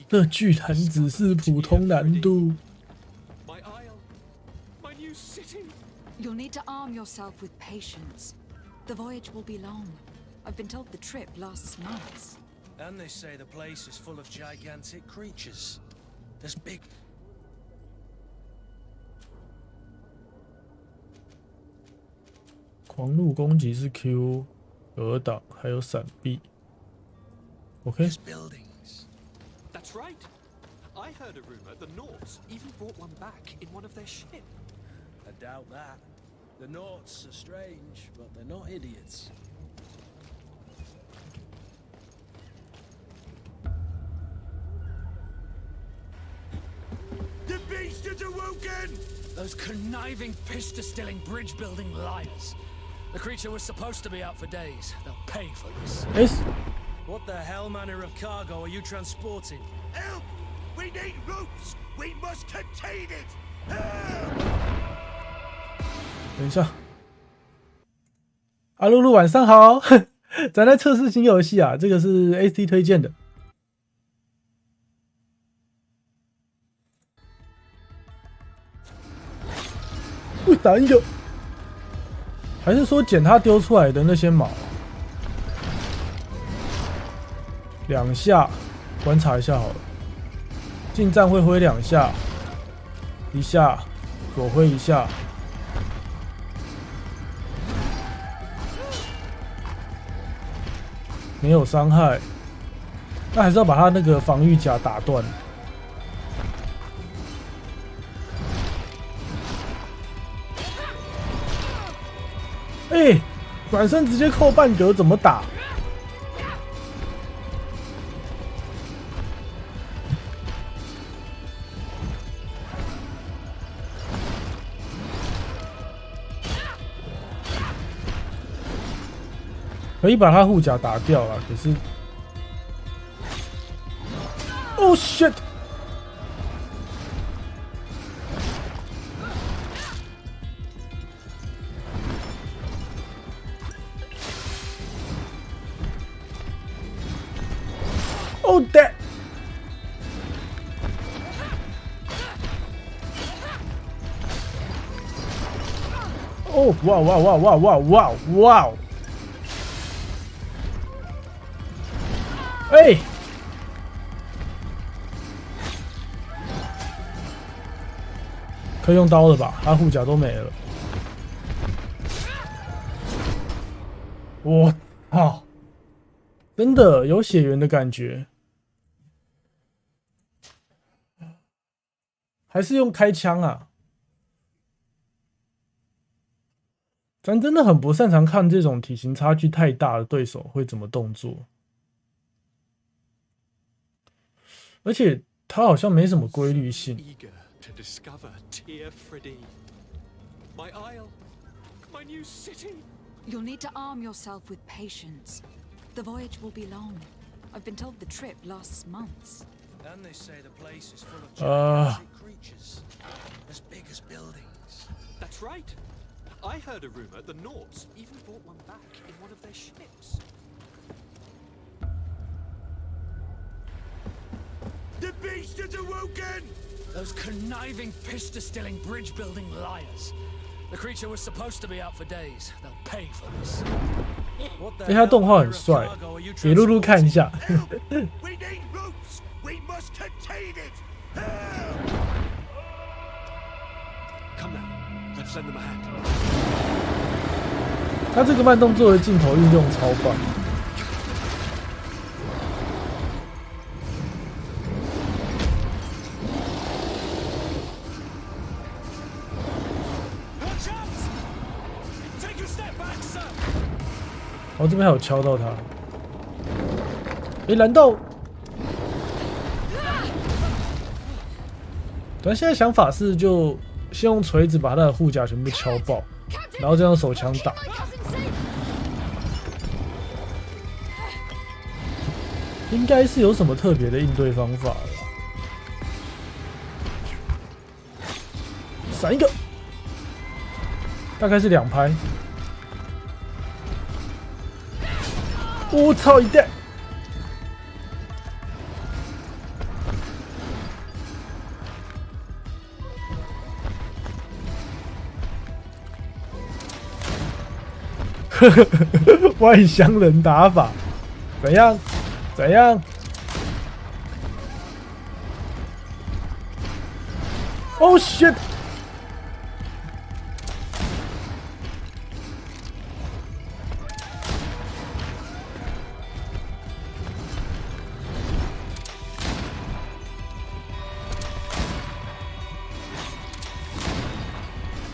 这居然只是普通难度。You'll need to arm yourself with patience. The voyage will be long. I've been told the trip lasts months. And they say the place is full of gigantic creatures. There's big... 狂怒攻击是 Q 格挡，还有闪避。OK。That's right. I heard a rumor the Nords even brought one back in one of their ships. I doubt that. The Nords are strange, but they're not idiots. The beast is awoken! Those conniving, pista-stilling, bridge-building liars. The creature was supposed to be out for days. They'll pay for this. What the hell manner of cargo are you transporting? Help! We need ropes! We must contain it! Help! 等一下，阿露露晚上好，咱在测试新游戏啊，这个是 Arzti 推荐的。打一个，还是说捡他丢出来的那些毛？2下，观察一下好了。近战会挥2下，1下，左挥1下。没有伤害，那还是要把他那个防御甲打断。转身直接扣半格，怎么打？可以把他护甲打掉了，可是 ，Oh shit！ Oh that！ 哦，哇哇哇哇哇哇哇！哎，可以用刀了吧？他护甲都没了。我操！真的有血缘的感觉。还是用开枪啊？咱真的很不擅长看这种体型差距太大的对手会怎么动作，而且他好像没什么规律性。You'll need to arm yourself with patience. The voyage will be long. I've been told the trip lasts months. And they say the place is full of gigantic creatures, as big as buildings. That's right. I heard a rumor the Nords even brought one back in one of their ships. The beast has awoken! Those conniving, pista-stilling, bridge-building liars. The creature was supposed to be out for days. They'll pay for this. 哎，他动画很帅，给露露看一下。We need routes! We must contain it! Come now, let's lend them a hand. 他这个慢动作的镜头运用超棒。哦，这边还有敲到他。哎，难道？咱现在想法是就先用锤子把他的护甲全部敲爆，然后再用手枪打。应该是有什么特别的应对方法了。闪一个，大概是2拍。我操！一弹。外乡人打法，怎样？怎样 ？Oh shit！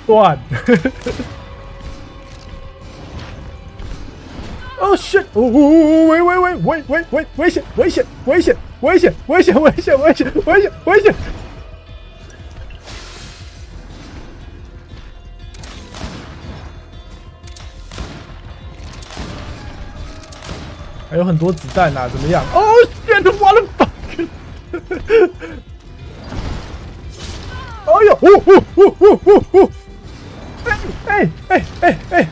断。Oh shit！ 哦，喂！危险！还有很多子弹啊，怎么样？哦 shit！ what the fuck！ 哎呦！哎！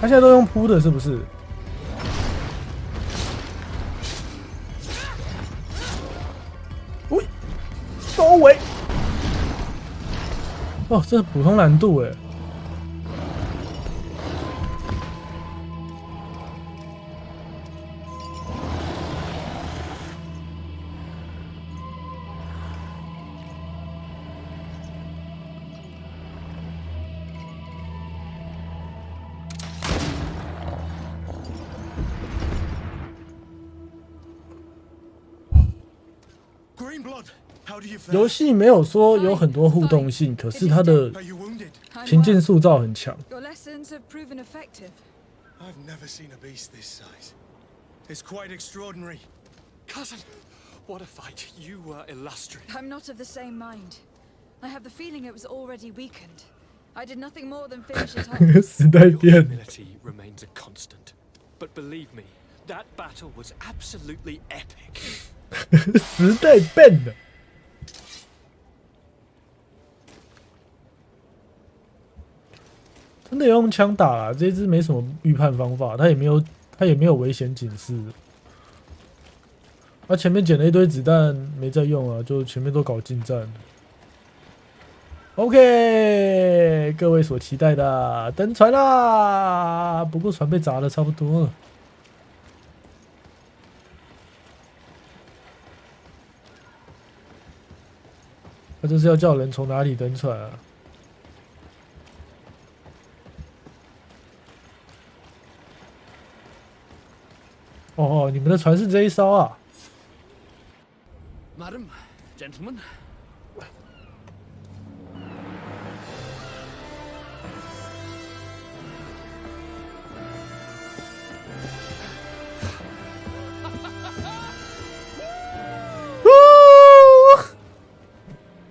他现在都用扑的，是不是？喂，包围！哦，这是普通难度哎。游戏没有说有很多互动性，可是它的情境塑造很强。Your lessons have proven effective. I've never seen a beast this size. It's quite extraordinary. Cousin, what a fight! You were illustrious. I'm not of the same mind. I have the feeling it was already weakened. I did nothing more than finish it off. 时代变。 Humility remains a constant, but believe me, that battle was absolutely epic. 时代变了。真的要用枪打啦，这只没什么预判方法，它也没有危险警示。他前面捡了一堆子弹没在用啊，就前面都搞近战。OK， 各位所期待的登船啦！不过船被砸的差不多了。他这是要叫人从哪里登船啊？哦，你们的船是这一艘啊？ Madam, gentlemen.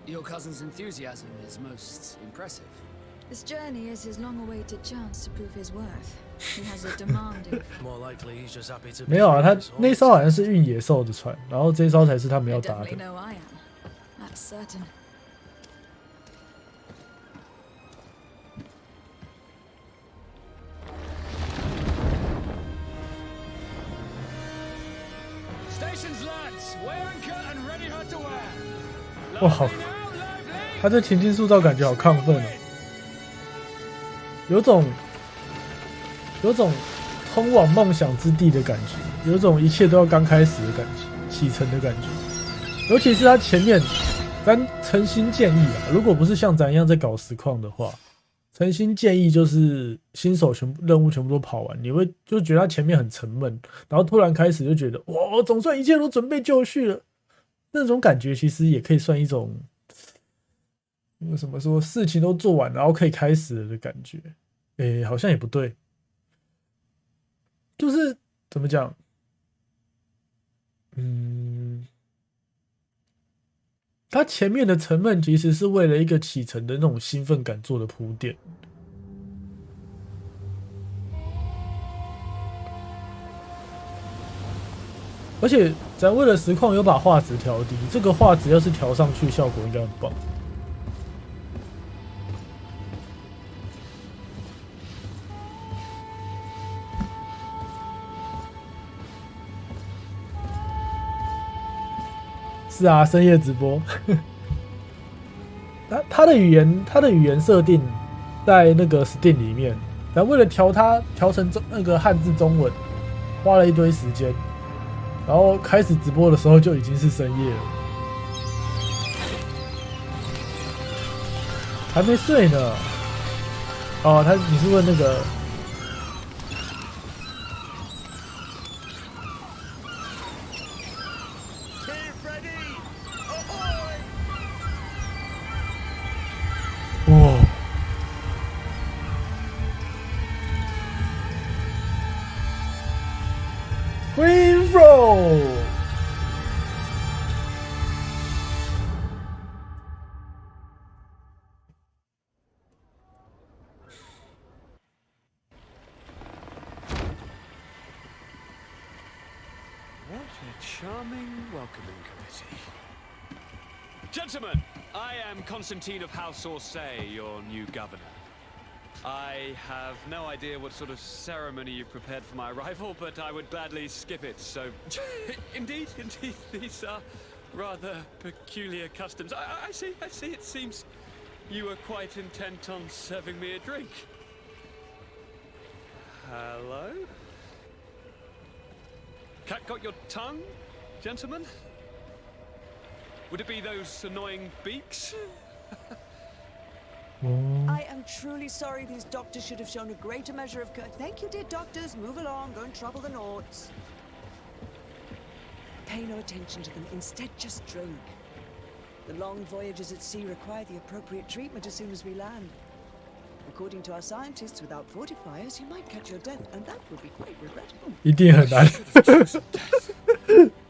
Your cousin's enthusiasm is most impressive. This journey is his long-awaited chance to prove his worth. He has a demanding. More likely, he's just happy to. 没有啊，他那艘好像是运野兽的船，然后这一艘才是他们要搭的。 I know I am. That's certain. Stations, lads. Weigh anchor and ready her to wear. 哇，好，他这前进塑造感觉好亢奋哦，有种通往梦想之地的感觉，有种一切都要刚开始的感觉，启程的感觉。尤其是他前面，咱诚心建议啊，如果不是像咱一样在搞实况的话，诚心建议就是新手任务全部都跑完，你会就觉得他前面很沉闷，然后突然开始就觉得哇，总算一切都准备就绪了。那种感觉其实也可以算一种，为什么说事情都做完，然后可以开始了的感觉？好像也不对，就是怎么讲？他前面的沉闷其实是为了一个启程的那种兴奋感做的铺垫。而且咱为了实况有把画质调低，这个画质要是调上去，效果应该很棒。是啊，深夜直播。他的语言设定在那个 Steam 里面，咱为了调成那个汉字中文，花了一堆时间。然后开始直播的时候就已经是深夜了，还没睡呢。哦，你是问那个？哇！ Greedfall ，What a charming welcoming committee. Gentlemen, I am Constantine of House Orsay, your new governor. I have no idea what sort of ceremony you've prepared for my arrival, but I would gladly skip it, so... Indeed, these are rather peculiar customs. I see, it seems you are quite intent on serving me a drink. Hello? Cat got your tongue, gentlemen? Would it be those annoying beaks? I am truly sorry. These doctors should have shown a greater measure of courtesy. Thank you, dear doctors. Move along. Don't trouble the Nauts. Pay no attention to them. Instead, just drink. The long voyages at sea require the appropriate treatment as soon as we land. According to our scientists, without fortifiers, you might catch your death, and that would be quite regrettable. 一定很难。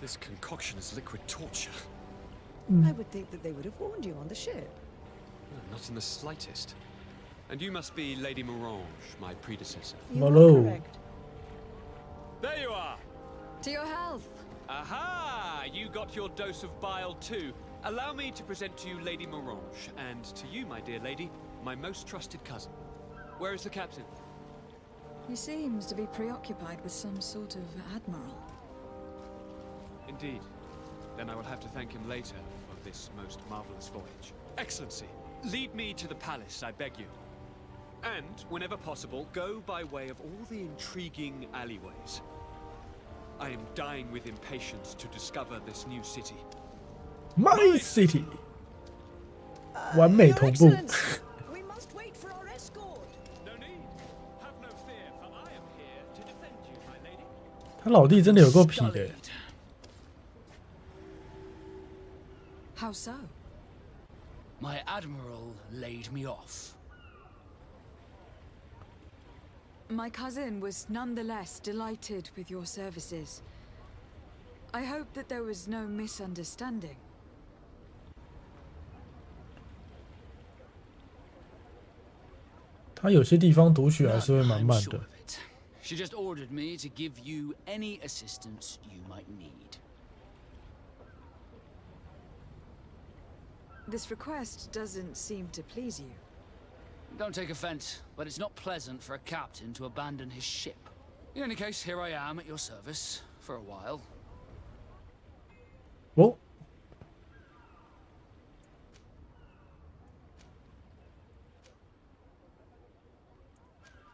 This concoction is liquid torture. I would think that they would have warned you on the ship. Not in the slightest. And you must be Lady Morange, my predecessor. You are correct. There you are! To your health. Aha! You got your dose of bile too. Allow me to present to you Lady Morange, and to you, my dear lady, my most trusted cousin. Where is the captain? He seems to be preoccupied with some sort of admiral. Indeed. Then I will have to thank him later for this most marvelous voyage. Excellency, lead me to the palace, I beg you. And, whenever possible, go by way of all the intriguing alleyways. I am dying with impatience to discover this new city. My city. 完美同步。We must wait for our escort. No need. Have no fear, for I am here to defend you, my lady. 他老弟真的有够痞的。How so? My admiral laid me off. My cousin was nonetheless delighted with your services. I hope that there was no misunderstanding. 他有些地方读取还是会蛮慢的。She just ordered me to give you any assistance you might need. This request doesn't seem to please you. Don't take offense, but it's not pleasant for a captain to abandon his ship. In any case, here I am at your service for a while. 哦，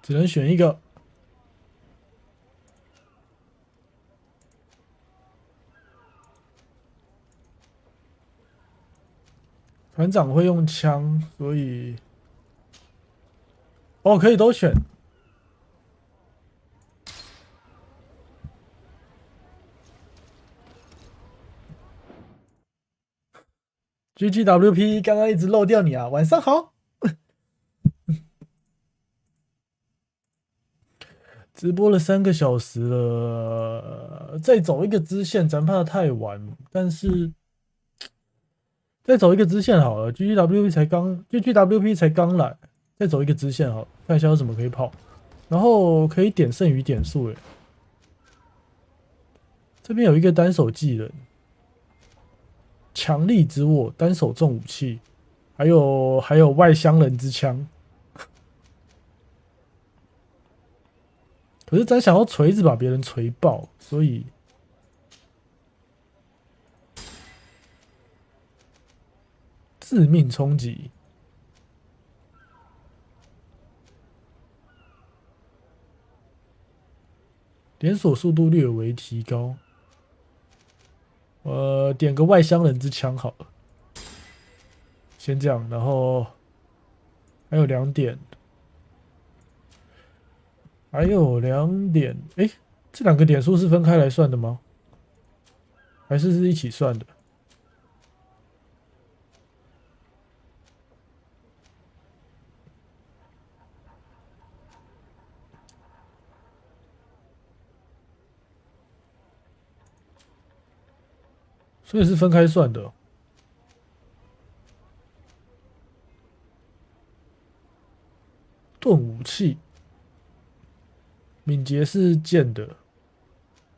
只能选一个。船长会用枪，所以哦，可以都选。GGWP 刚刚一直漏掉你啊，晚上好。直播了3个小时了，再走一个支线，咱怕太晚，但是再走一个支线好了。GGWP 才刚来，再走一个支线好了，看一下有什么可以跑，然后可以点剩余点数诶。这边有一个单手技能。强力之握，单手重武器，还有外乡人之枪。可是咱想要锤子把别人锤爆，所以致命冲击。连锁速度略微提高。点个外乡人之枪好了，先这样，然后还有2点，哎，这2个点数是分开来算的吗？还是一起算的？所以是分开算的。盾武器，敏捷是剑的，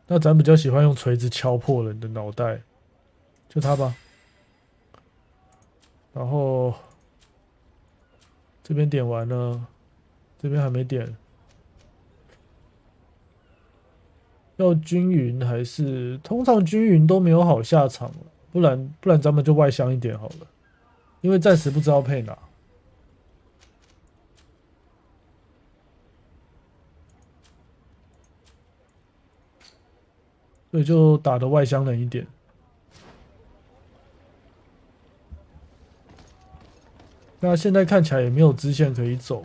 那咱比较喜欢用锤子敲破人的脑袋，就它吧。然后这边点完了，这边还没点。要均匀还是通常均匀都没有好下场，不然咱们就外乡一点好了，因为暂时不知道配哪，所以就打的外乡人一点。那现在看起来也没有支线可以走。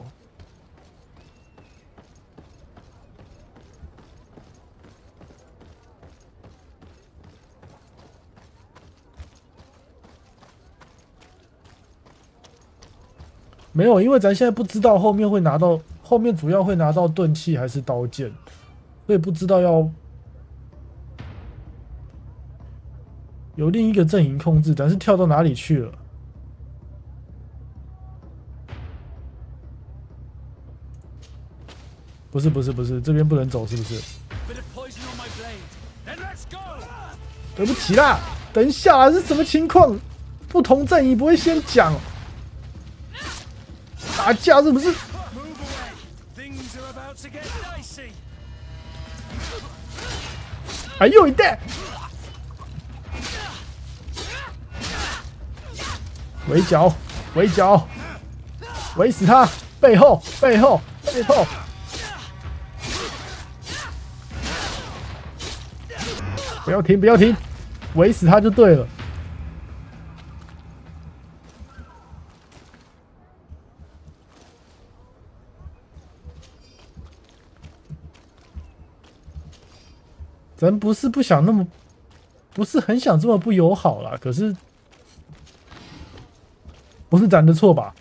没有，因为咱现在不知道后面会拿到，后面主要会拿到钝器还是刀剑，所以不知道要有另一个阵营控制，但是跳到哪里去了？不是，这边不能走，是不是？对不起啦，等一下啦，是什么情况？不同阵营不会先讲。打架是不是？哎呦一代！围剿，围剿，围死他！背后，背后，背后！不要停，不要停，围死他就对了。咱不是不想那么，不是很想这么不友好啦，可是不是咱的错吧？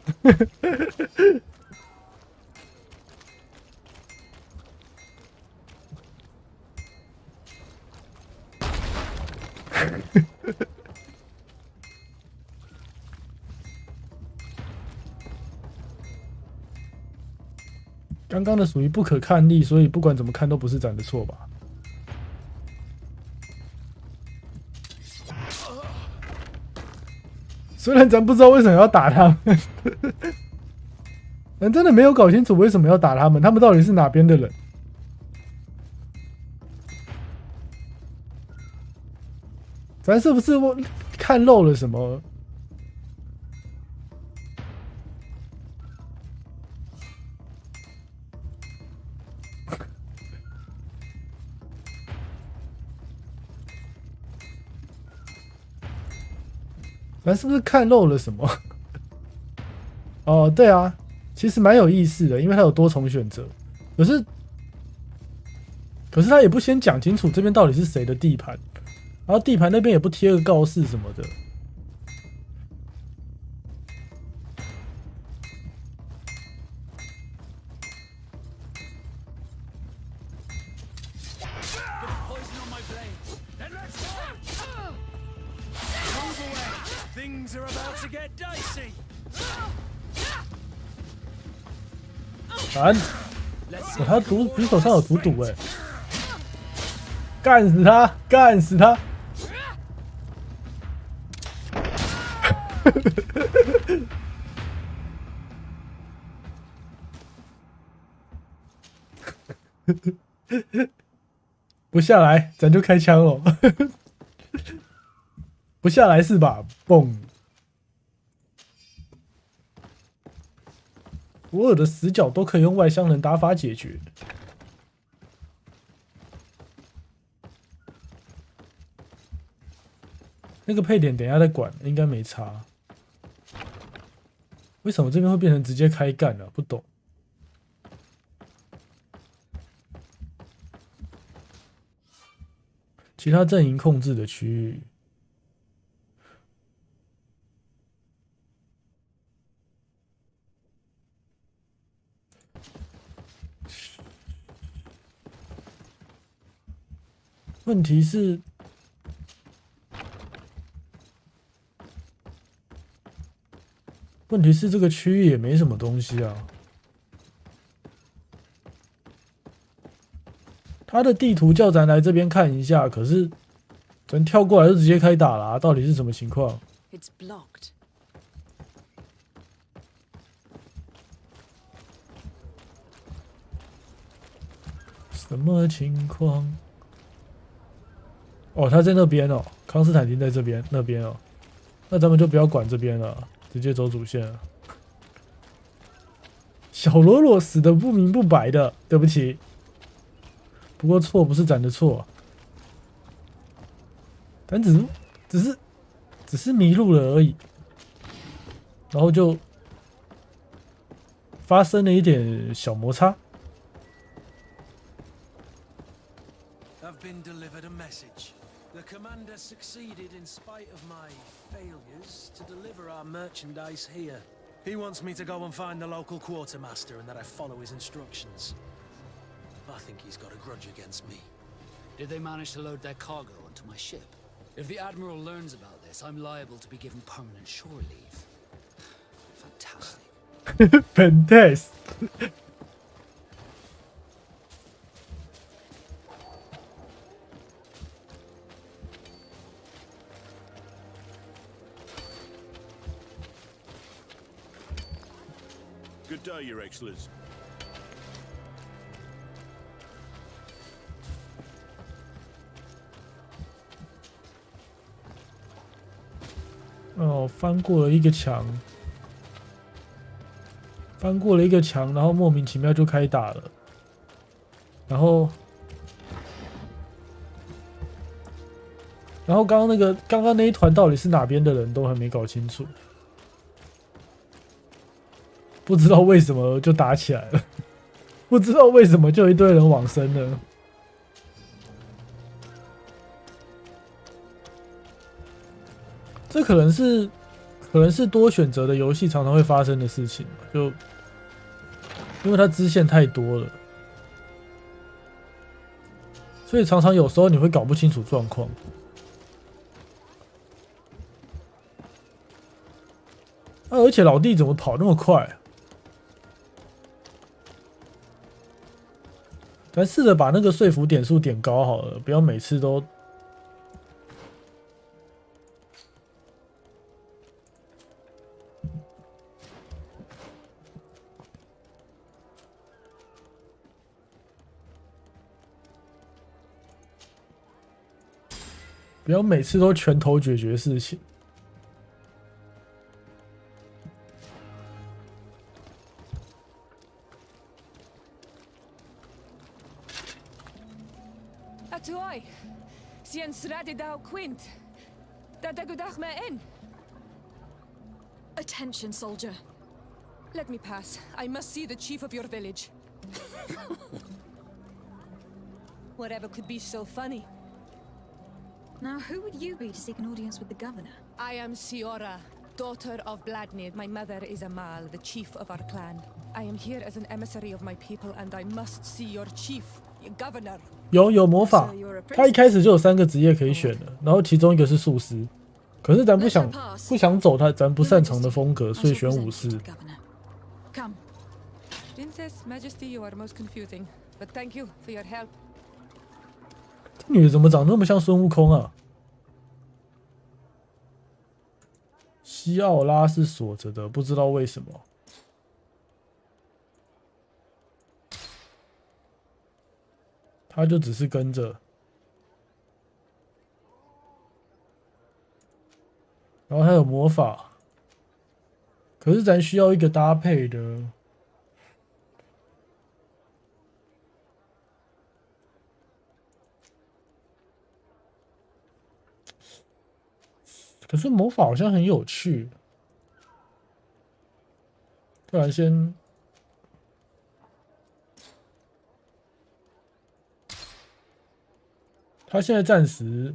刚刚的属于不可抗力，所以不管怎么看都不是咱的错吧？虽然咱不知道为什么要打他们，咱真的没有搞清楚为什么要打他们，他们到底是哪边的人？咱是不是看漏了什么？咱是不是看漏了什么？哦，对啊，其实蛮有意思的，因为它有多重选择。可是他也不先讲清楚这边到底是谁的地盘，然后地盘那边也不贴个告示什么的。Things are about to get dicey. 烦！他匕首上有毒毒哎！干死他！干死他！不下来，咱就开枪了。不下来是吧？嘣！所有的死角都可以用外乡人打法解决。那个配点等一下再管，应该没差。为什么这边会变成直接开干呢？不懂。其他阵营控制的区域。问题是，这个区域也没什么东西啊。他的地图叫咱来这边看一下，可是咱跳过来就直接开打了啊！到底是什么情况？ It's blocked. 什么情况？哦，他在那边哦，康斯坦丁在这边那边哦，那咱们就不要管这边了，直接走主线了。小罗罗死的不明不白的，对不起。不过错不是咱的错，咱只是迷路了而已，然后就发生了一点小摩擦。I've been delivered a message. The commander succeeded in spite of my failures to deliver our merchandise here. He wants me to go and find the local quartermaster and that I follow his instructions. I think he's got a grudge against me. Did they manage to load their cargo onto my ship? If the Admiral learns about this, I'm liable to be given permanent shore leave. Fantastic. Fantastic. Good day, Your Excellency. 哦，翻过了一个墙，然后莫名其妙就开打了，然后刚刚那一团到底是哪边的人都还没搞清楚，不知道为什么就打起来了，不知道为什么就一堆人往生了。这可能是多选择的游戏常常会发生的事情，就因为它支线太多了，所以常常有时候你会搞不清楚状况。而且老弟怎么跑那么快啊？咱试着把那个说服点数点高好了，不要每次都。不要每次都拳头解决事情。Atuai, sien sradi dau quint. Dadagudach me in. Attention, soldier. Let me pass. I must see the chief of your village. Whatever could be so funny? Now, who would you be to seek an audience with the governor? I am Siora, daughter of Bladnid. My mother is Amal, the chief of our clan. I am here as an emissary of my people, and I must see your chief, your governor. 有魔法，他一开始就有3个职业可以选的，然后其中一个是术师。可是咱不想走咱不擅长的风格，所以选武士。Come, Princess Majesty, you are most confusing, but thank you for your help. 这女的怎么长那么像孙悟空啊？西奥拉是锁着的，不知道为什么。他就只是跟着，然后还有魔法，可是咱需要一个搭配的。可是魔法好像很有趣，不然先。他现在暂时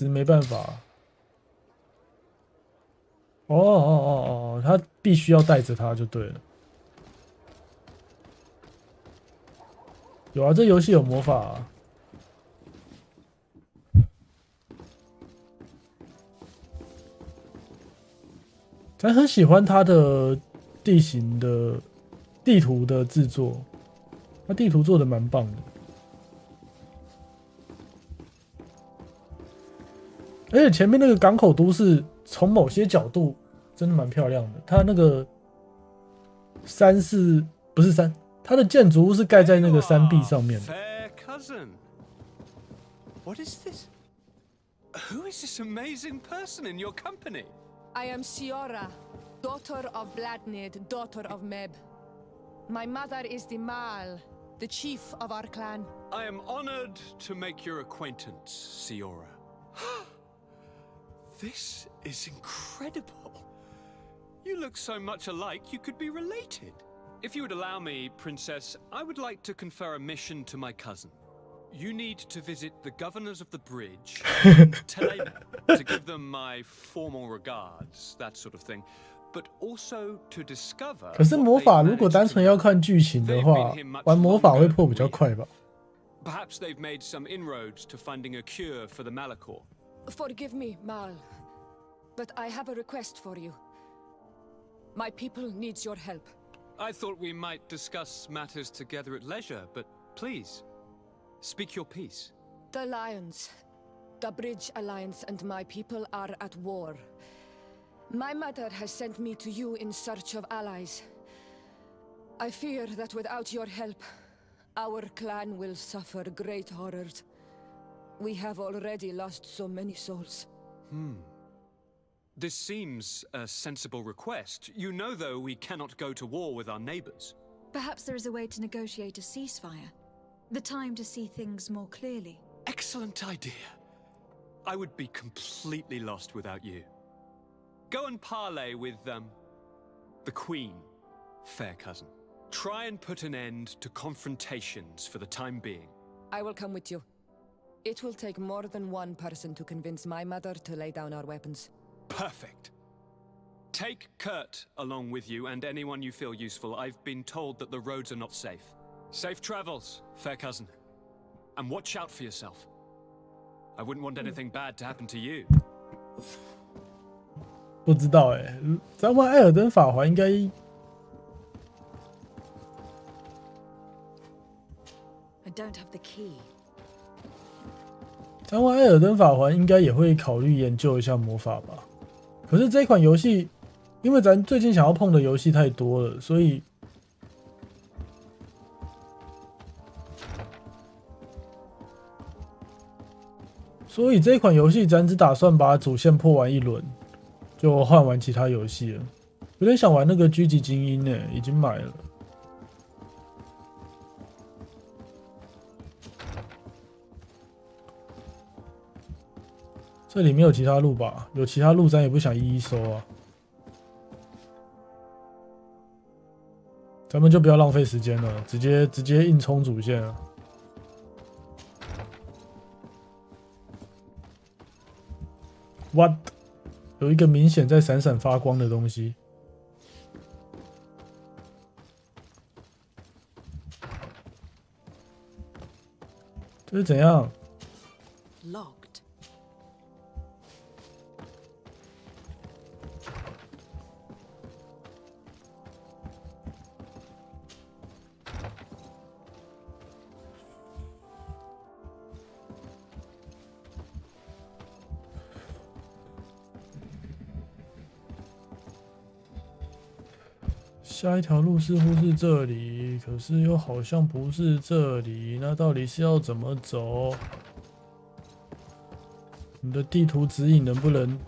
没办法。他必须要带着他就对了。有啊，这游戏有魔法啊。咱很喜欢它的地形的地图的制作。他地图做的蛮棒的，而且前面那个港口都市从某些角度真的蛮漂亮的。它那个山是不是山？它的建筑物是盖在那个山壁上面的。Fair cousin, what is this? Who is this amazing person in your company? I am Siora, daughter of Bladnid, daughter of Meb. My mother is the Mal, the chief of our clan. I am honored to make your acquaintance, Siora. This is incredible. You look so much alike you could be related. If you would allow me, Princess, I would like to confer a mission to my cousin. You need to visit the governors of the bridge and Telema to give them my formal regards, that sort of thing. But also to discover. 可是魔法如果单纯要看剧情的话，玩魔法会破比较快吧。Perhaps they've made some inroads to finding a cure for the Malachor. Forgive me, Mal, but I have a request for you. My people needs your help. I thought we might discuss matters together at leisure, but please, speak your piece. The Lions, the Bridge Alliance and my people are at war. My mother has sent me to you in search of allies. I fear that without your help, our clan will suffer great horrors. We have already lost so many souls. This seems a sensible request. You know, though, we cannot go to war with our neighbors. Perhaps there is a way to negotiate a ceasefire. The time to see things more clearly. Excellent idea. I would be completely lost without you. Go and parley with, the Queen, fair cousin. Try and put an end to confrontations for the time being. I will come with you. It will take more than one person to convince my mother to lay down our weapons. Perfect. Take Kurt along with you and anyone you feel useful. I've been told that the roads are not safe. Safe travels, fair cousin. And watch out for yourself. I wouldn't want anything bad to happen to you. 不知道咱玩艾尔登法环应该I don't have the key. 咱玩艾尔登法环应该也会考虑研究一下魔法吧。可是这款游戏，因为咱最近想要碰的游戏太多了，所以这款游戏咱只打算把主线破完一轮，就换玩其他游戏了。有点想玩那个狙击精英已经买了。这里没有其他路吧？有其他路咱也不想一一搜啊。咱们就不要浪费时间了，直接硬冲主线啊。What？ 有一个明显在闪闪发光的东西。这是怎样？ Locked. 下一条路似乎是这里，可是又好像不是这里。那到底是要怎么走？你的地图指引能不能？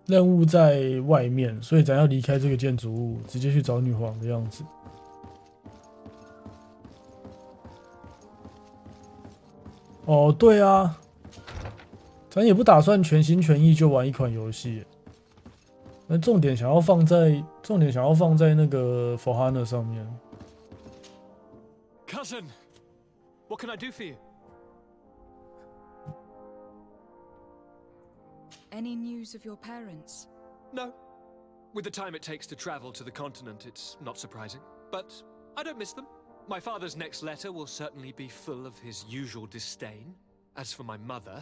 任务在外面，所以咱要离开这个建筑物，直接去找女皇的样子。哦，对啊，咱也不打算全心全意就玩一款游戏，那重点想要放在那个佛哈纳上面。Cousin, what can I do for you? Any news of your parents? No. With the time it takes to travel to the continent, it's not surprising. But I don't miss them. My father's next letter will certainly be full of his usual disdain. As for my mother,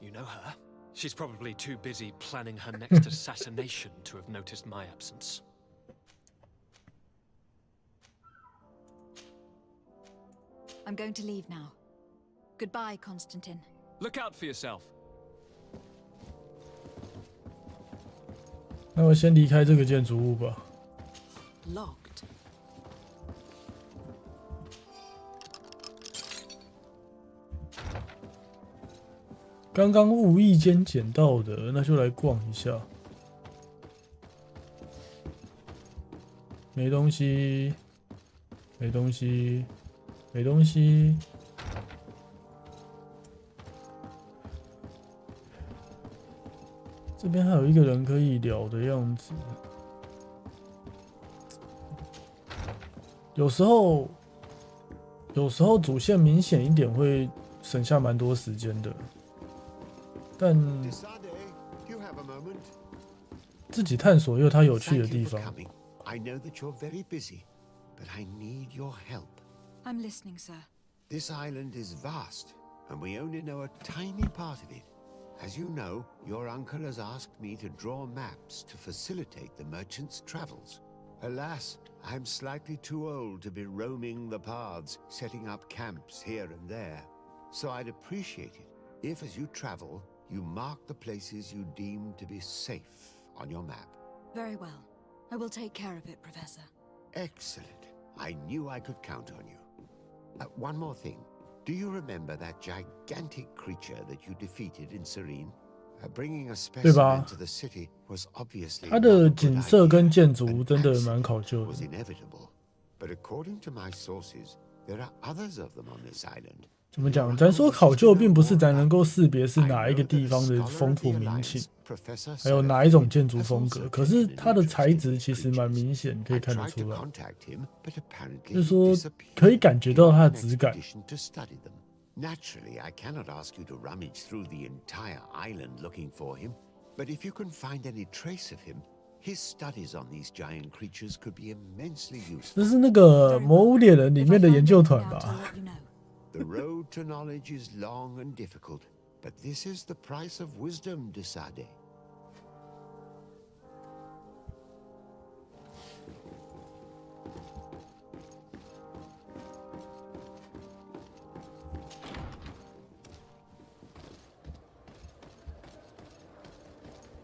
you know her. She's probably too busy planning her next assassination to have noticed my absence. I'm going to leave now. Goodbye, Constantine. Look out for yourself. 那我先离开这个建筑物吧。Locked. 刚刚无意间捡到的，那就来逛一下。没东西，没东西，没东西。这边还有一个人可以聊的样子。有时候主线明显一点会省下蛮多时间的，但自己探索也有它有趣的地方。I know that you're very busy, but I need your help. I'm listening, sir. This island is vast, and we only know a tiny part of it. As you know, your uncle has asked me to draw maps to facilitate the merchants' travels. Alas, I'm slightly too old to be roaming the paths, setting up camps here and there. So I'd appreciate it if, as you travel, you mark the places you deem to be safe on your map. Very well. I will take care of it, Professor. Excellent. I knew I could count on you. One more thing. Do you remember that gigantic creature that you defeated in Serene? Bringing a specimen to the city was obviously 它的景色跟建筑真的蛮考究的。 was inevitable. But according to my sources, there are others of them on this island. 怎么讲？咱说考究，并不是咱能够识别是哪一个地方的风土民情，还有哪一种建筑风格。可是它的材质其实蛮明显，可以看得出来。就是说，可以感觉到它的质感。 Naturally, I cannot ask you to rummage through the entire island looking for him, but if you can find any trace of him, his studies on these giant creatures could be immensely useful. 这是那个《魔物猎人》里面的研究团吧？ The road to knowledge is long and difficult, but this is the price of wisdom, Desade.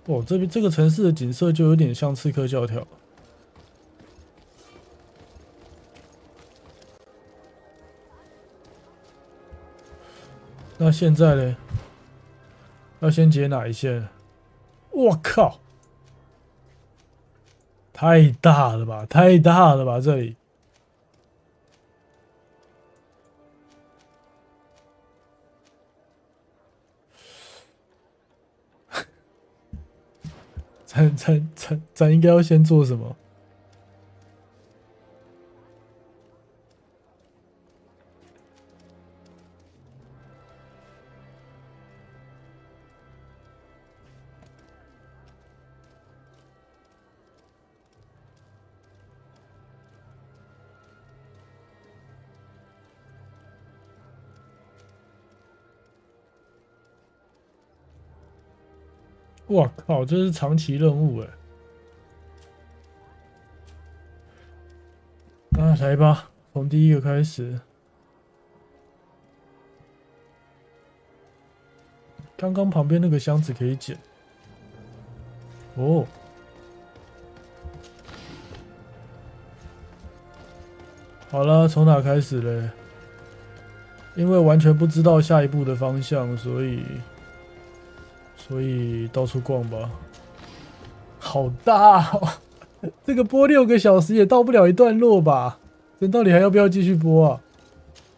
哦，这个城市的景色就有点像刺客教条。那现在呢？要先解哪一线？我靠！太大了吧！太大了吧！这里。咱应该要先做什么？哇靠！这是长期任务哎。啊，来吧，从第一个开始。刚刚旁边那个箱子可以捡。哦。好了，从哪开始嘞？因为完全不知道下一步的方向，所以到处逛吧。好大哦！这个播6个小时也到不了一段落吧？这到底还要不要继续播啊？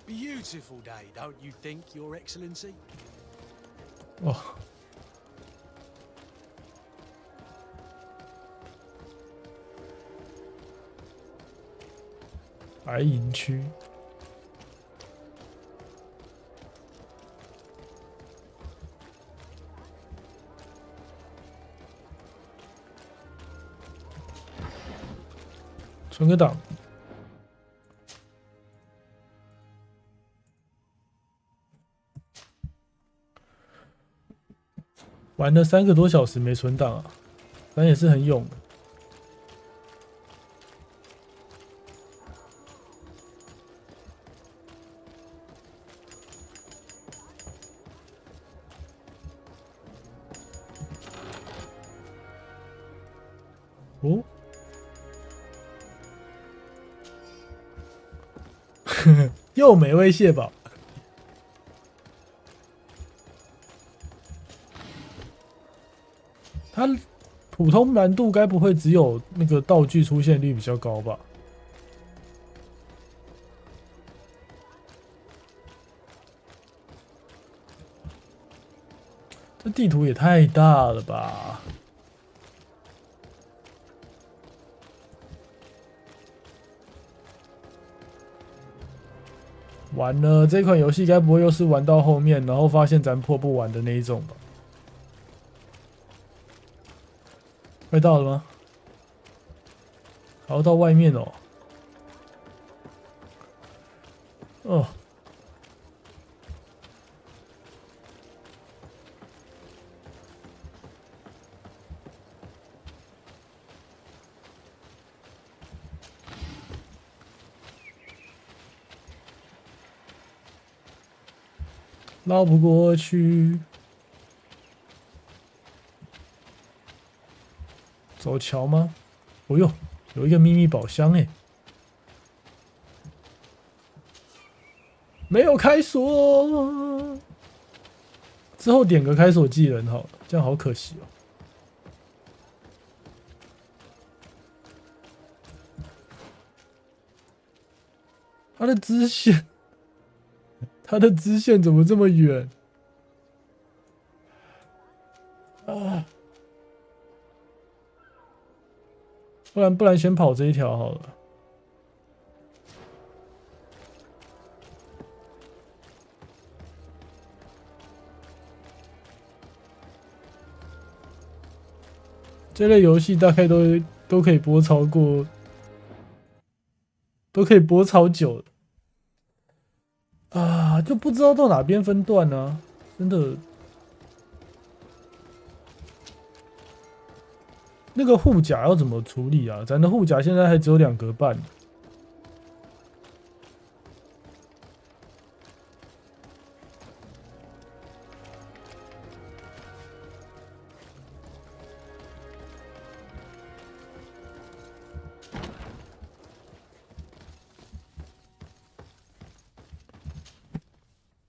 Beautiful day, don't you think, Your Excellency? 哦。白银区。存个档。玩了3个多小时没存档啊，咱也是很勇的。哦。又美味蟹堡。它普通难度该不会只有那个道具出现率比较高吧？这地图也太大了吧！完了，这款游戏该不会又是玩到后面，然后发现咱破不完的那一种吧？快到了吗？还要到外面哦。哦。绕不过去。走桥吗？哦呦，有一个秘密宝箱哎！没有开锁，之后点个开锁技能好了，这样好可惜哦。他的支线，他的支线怎么这么远？啊！不然先跑这一条好了。这类游戏大概都可以播超过，都可以播超久的啊，就不知道到哪边分段呢、真的。那个护甲要怎么处理啊？咱的护甲现在还只有2格半。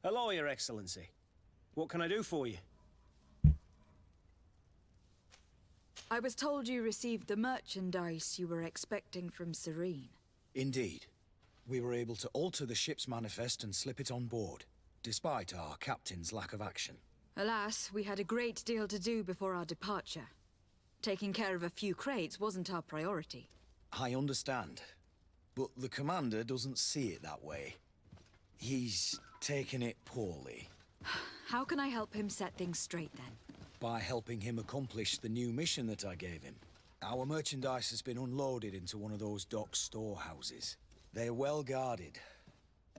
Hello, Your Excellency. What can I do for you? I was told you received the merchandise you were expecting from Serene. Indeed. We were able to alter the ship's manifest and slip it on board, despite our captain's lack of action. Alas, we had a great deal to do before our departure. Taking care of a few crates wasn't our priority. I understand. But the commander doesn't see it that way. He's taken it poorly. How can I help him set things straight then? By helping him accomplish the new mission that I gave him. Our merchandise has been unloaded into one of those dock storehouses. They're well guarded.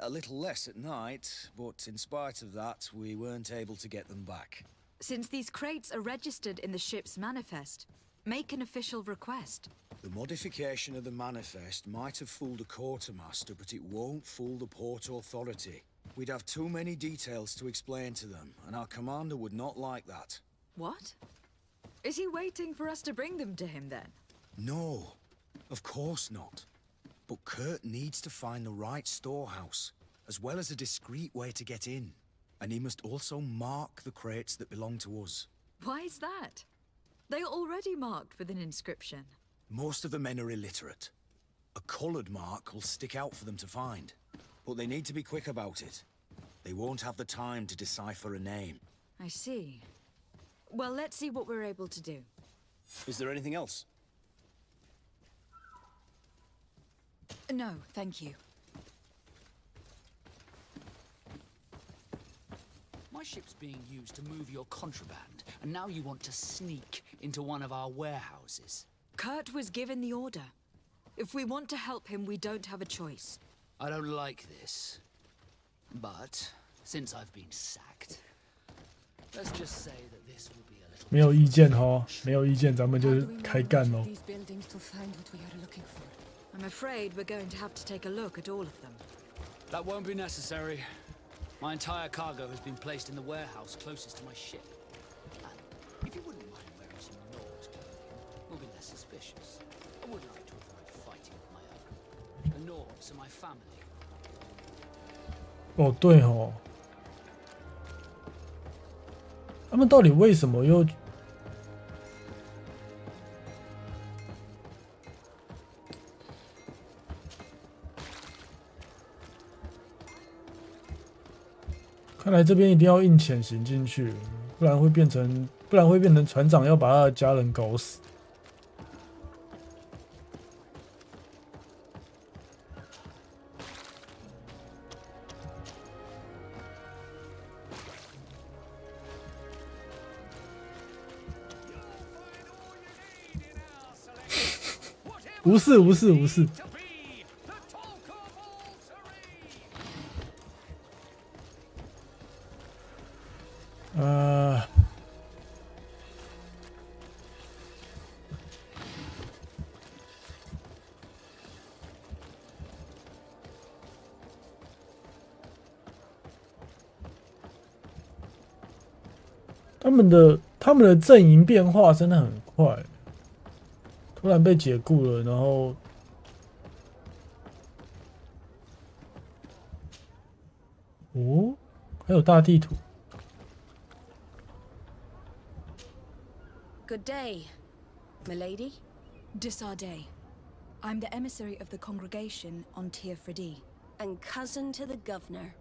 A little less at night, but in spite of that, we weren't able to get them back. Since these crates are registered in the ship's manifest, make an official request. The modification of the manifest might have fooled a quartermaster, but it won't fool the port authority. We'd have too many details to explain to them, and our commander would not like that. What? Is he waiting for us to bring them to him then? No, of course not. But Kurt needs to find the right storehouse, as well as a discreet way to get in. And he must also mark the crates that belong to us. Why is that? They are already marked with an inscription. Most of the men are illiterate. A coloured mark will stick out for them to find. But they need to be quick about it. They won't have the time to decipher a name. I see. Well, let's see what we're able to do. Is there anything else? No, thank you. My ship's being used to move your contraband, and now you want to sneak into one of our warehouses. Kurt was given the order. If we want to help him, we don't have a choice. I don't like this. But, since I've been sacked, let's just say that this will be a little... 没有意见哈，没有意见，咱们就开干喽。 These buildings to find what we are looking for. I'm afraid we're going to have to take a look at all of them. That won't be necessary. My entire cargo has been placed in the warehouse closest to my ship. And if you wouldn't mind wearing some Nord clothing, we'll be less suspicious. I would like to avoid fighting with my own. The Nords are my family. 哦，对哦，他们到底为什么又？看来这边一定要硬潜行进去，不然会变成船长要把他的家人搞死。无视无视无视。他们的阵营变化真的很快，突然被解雇了，然后哦，还有大地图。Good day, milady. Desarde. I'm the emissary of the congregation on Teofredi. And cousin to the governor.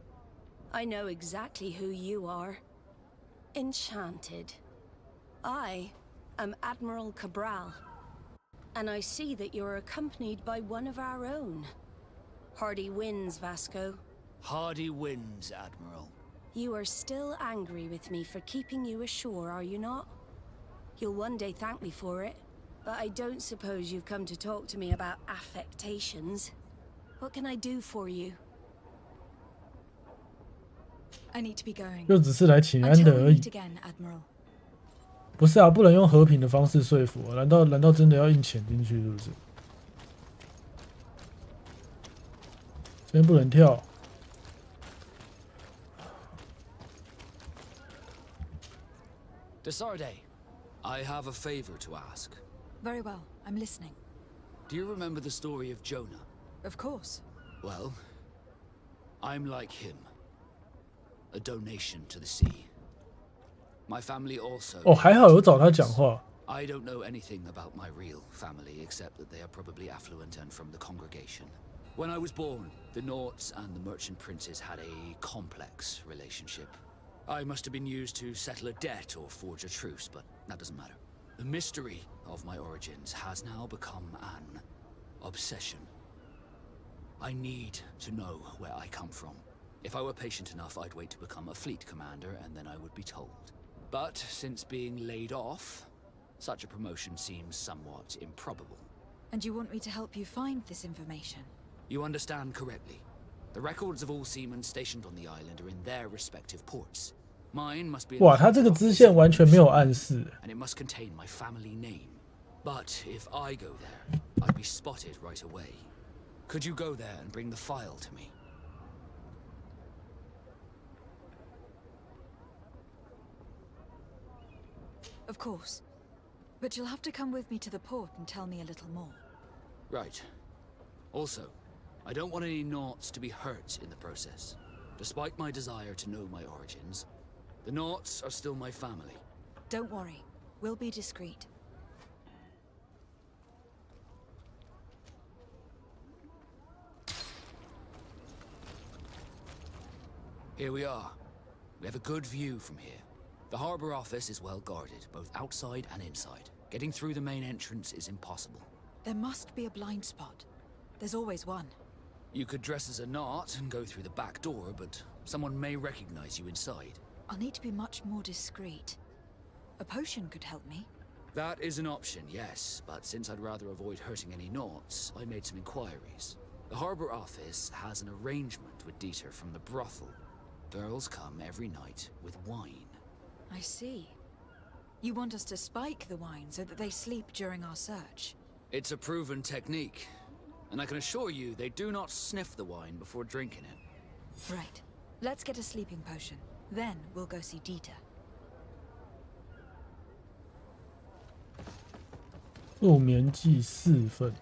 I know exactly who you are. Enchanted. I am Admiral Cabral. And I see that you're accompanied by one of our own. Hardy wins, Vasco. Hardy wins, Admiral. You are still angry with me for keeping you ashore, are you not? You'll one day thank me for it. But I don't suppose you've come to talk to me about affectations. What can I do for you? I need to be going. 就只是来请安的而已。不是啊，不能用和平的方式说服啊？难道真的要硬潜进去是不是？这边不能跳。Desarde, I have a favor to ask. Very well, I'm listening. Do you remember the story of Jonah? Of course. Well, I'm like him. A donation to the sea. My family also. 哦，还好有找他讲话。I don't know anything about my real family except that they are probably affluent and from the congregation. When I was born, the Norts and the merchant princes had a complex relationship. I must have been used to settle a debt or forge a truce, but that doesn't matter. The mystery of my origins has now become an obsession. I need to know where I come from. If I were patient enough, I'd wait to become a fleet commander, and then I would be told. But since being laid off, such a promotion seems somewhat improbable. And you want me to help you find this information? You understand correctly. The records of all seamen stationed on the island are in their respective ports. Mine must be. 哇，他这个支线完全没有暗示。And it must contain my family name. But if I go there, I'd be spotted right away. Could you go there and bring the file to me? Of course. But you'll have to come with me to the port and tell me a little more. Right. Also, I don't want any Nauts to be hurt in the process. Despite my desire to know my origins, the Nauts are still my family. Don't worry. We'll be discreet. Here we are. We have a good view from here. The harbor office is well guarded, both outside and inside. Getting through the main entrance is impossible. There must be a blind spot. There's always one. You could dress as a Naut and go through the back door, but someone may recognize you inside. I'll need to be much more discreet. A potion could help me. That is an option, yes, but since I'd rather avoid hurting any Nauts, I made some inquiries. The harbor office has an arrangement with Dieter from the brothel. Girls come every night with wine. I see. You want us to spike the wine so that they sleep during our search? It's a proven technique, and I can assure you they do not sniff the wine before drinking it. Right. Let's get a sleeping potion. Then we'll go see Dieter. 入眠剂4份，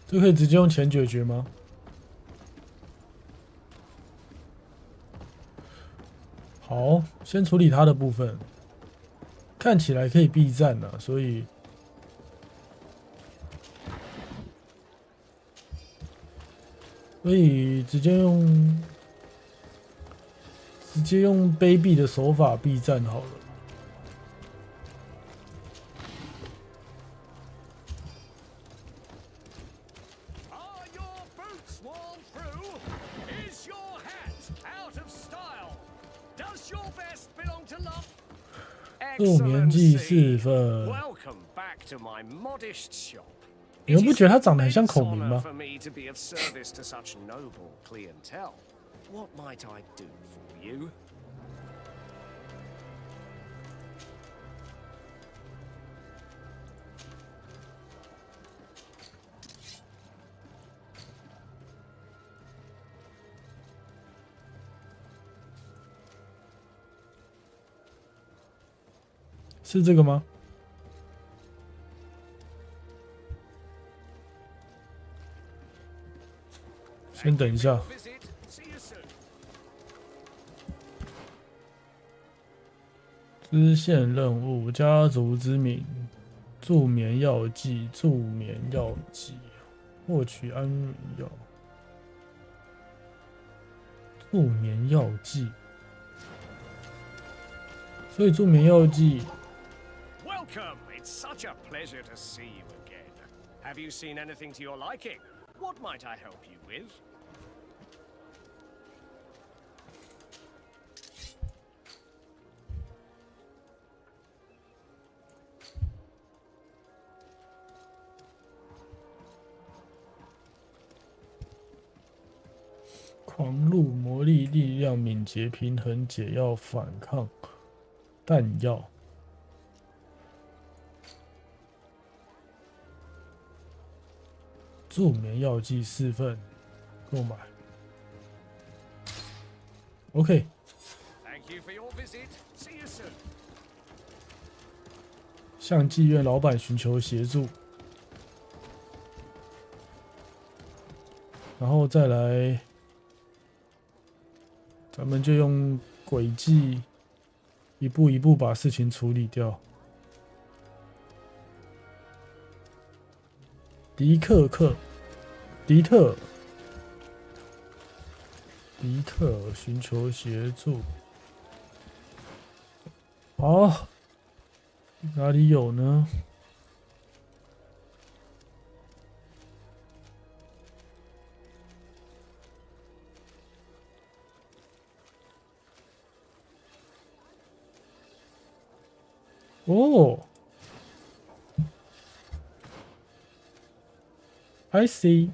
这可以直接用钱解决吗？好，先处理他的部分，看起来可以避战了，所以直接用卑鄙的手法避战好了。入眠剂4份。你们不觉得他长得很像孔明吗？ What might I do for you? 是这个吗？先等一下。支线任务：家族之名，助眠药剂，助眠药剂，获取安眠药，助眠药剂。所以助眠药剂。Welcome. It's such a pleasure to see you again. Have you seen anything to your liking? What might I help you with? 狂怒、魔力、力量、敏捷、平衡、解药、反抗、弹药。助眠药剂4份，购买。OK。Thank you for your visit. See you soon. 向妓院老板寻求协助，然后再来，咱们就用诡计一步一步把事情处理掉。迪特寻求协助。好，哪里有呢？哦。I see.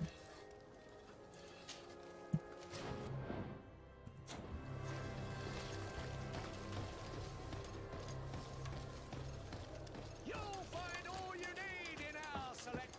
You'll find all you need in our select.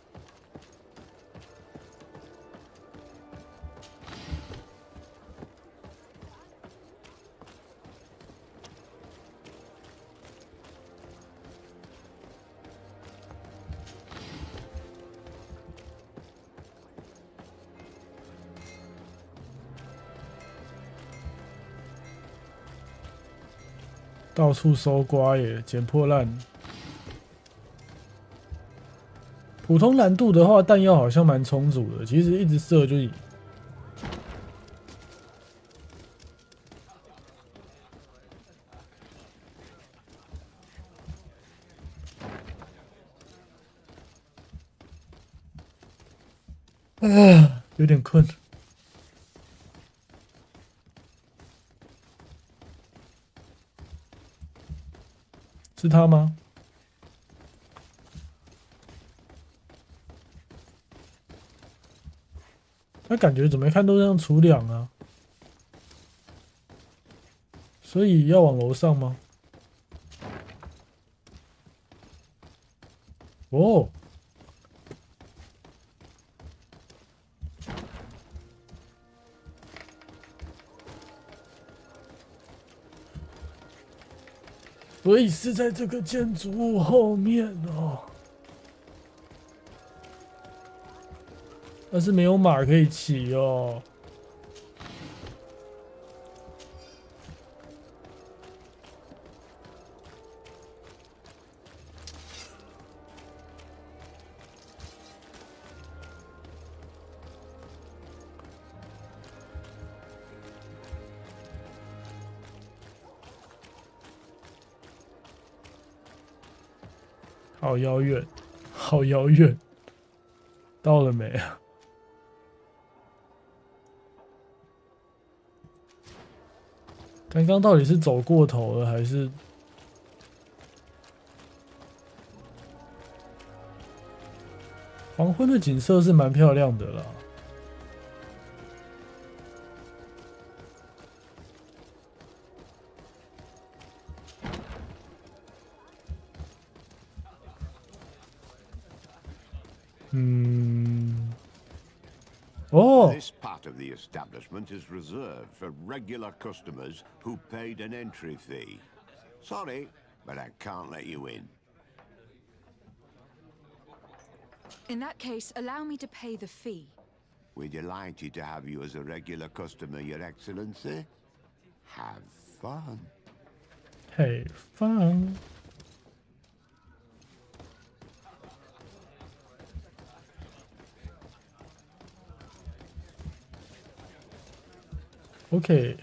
到处搜刮耶，捡破烂。普通难度的话，弹药好像蛮充足的，其实一直射就赢。有点困。是他吗？他感觉怎么看都像储粮啊，所以要往楼上吗？哦。所以是在这个建筑物后面哦，但是没有马可以骑哦。好遥远，好遥远，到了没啊？刚刚到底是走过头了，还是？黄昏的景色是蛮漂亮的啦。This part of the establishment is reserved for regular customers who paid an entry fee. Sorry, but I can't let you in. In that case, allow me to pay the fee. We're delighted to have you as a regular customer, Your Excellency. Have fun. Have fun. OK，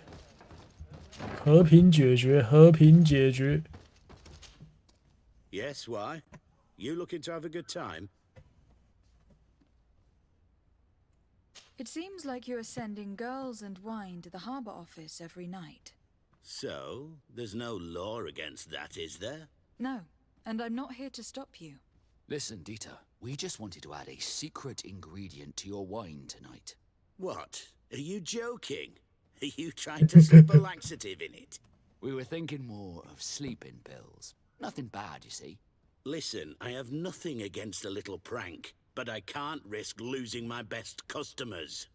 和平解决，和平解决。Yes, why? You looking to have a good time? It seems like you are sending girls and wine to the harbor office every night. So, there's no law against that, is there? No, and I'm not here to stop you. Listen, Dita, we just wanted to add a secret ingredient to your wine tonight. What? Are you joking? Are you trying to slip a laxative in it? We were thinking more of sleeping pills. Nothing bad, you see. Listen, I have nothing against a little prank, but I can't risk losing my best customers.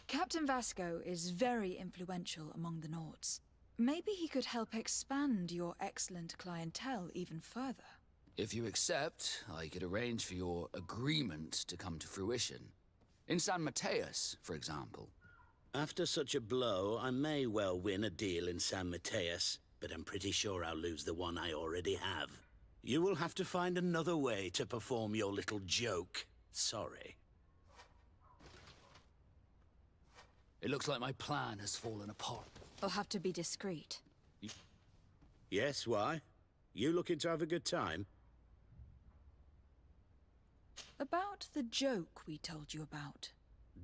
Captain Vasco is very influential among the Nauts. Maybe he could help expand your excellent clientele even further. If you accept, I could arrange for your agreement to come to fruition. In San Mateus, for example. After such a blow, I may well win a deal in San Mateus, but I'm pretty sure I'll lose the one I already have. You will have to find another way to perform your little joke. Sorry. It looks like my plan has fallen apart. I'll have to be discreet. Yes, why? You looking to have a good time? About the joke we told you about.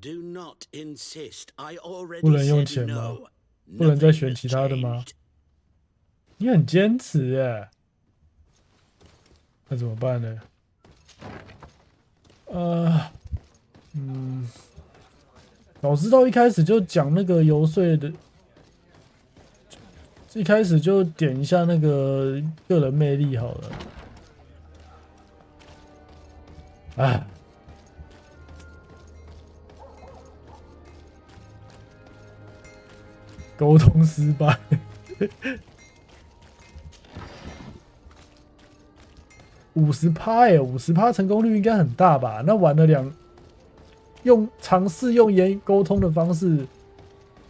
Do not insist. I 不 already 能用 said 钱吗？ no. 不能再选其他的吗？你很坚持耶，那怎么办呢？早知道一开始就讲那个游说的，一开始就点一下那个个人魅力好了。哎。沟通失败，50%耶，50%成功率应该很大吧？那玩了尝试用言语沟通的方式，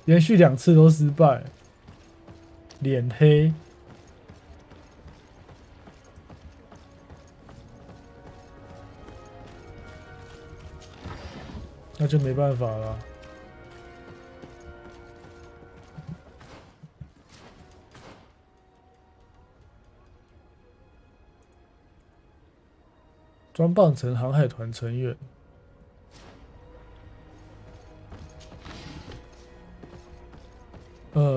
连续2次都失败，脸黑。那就没办法了。装棒成航海团成员。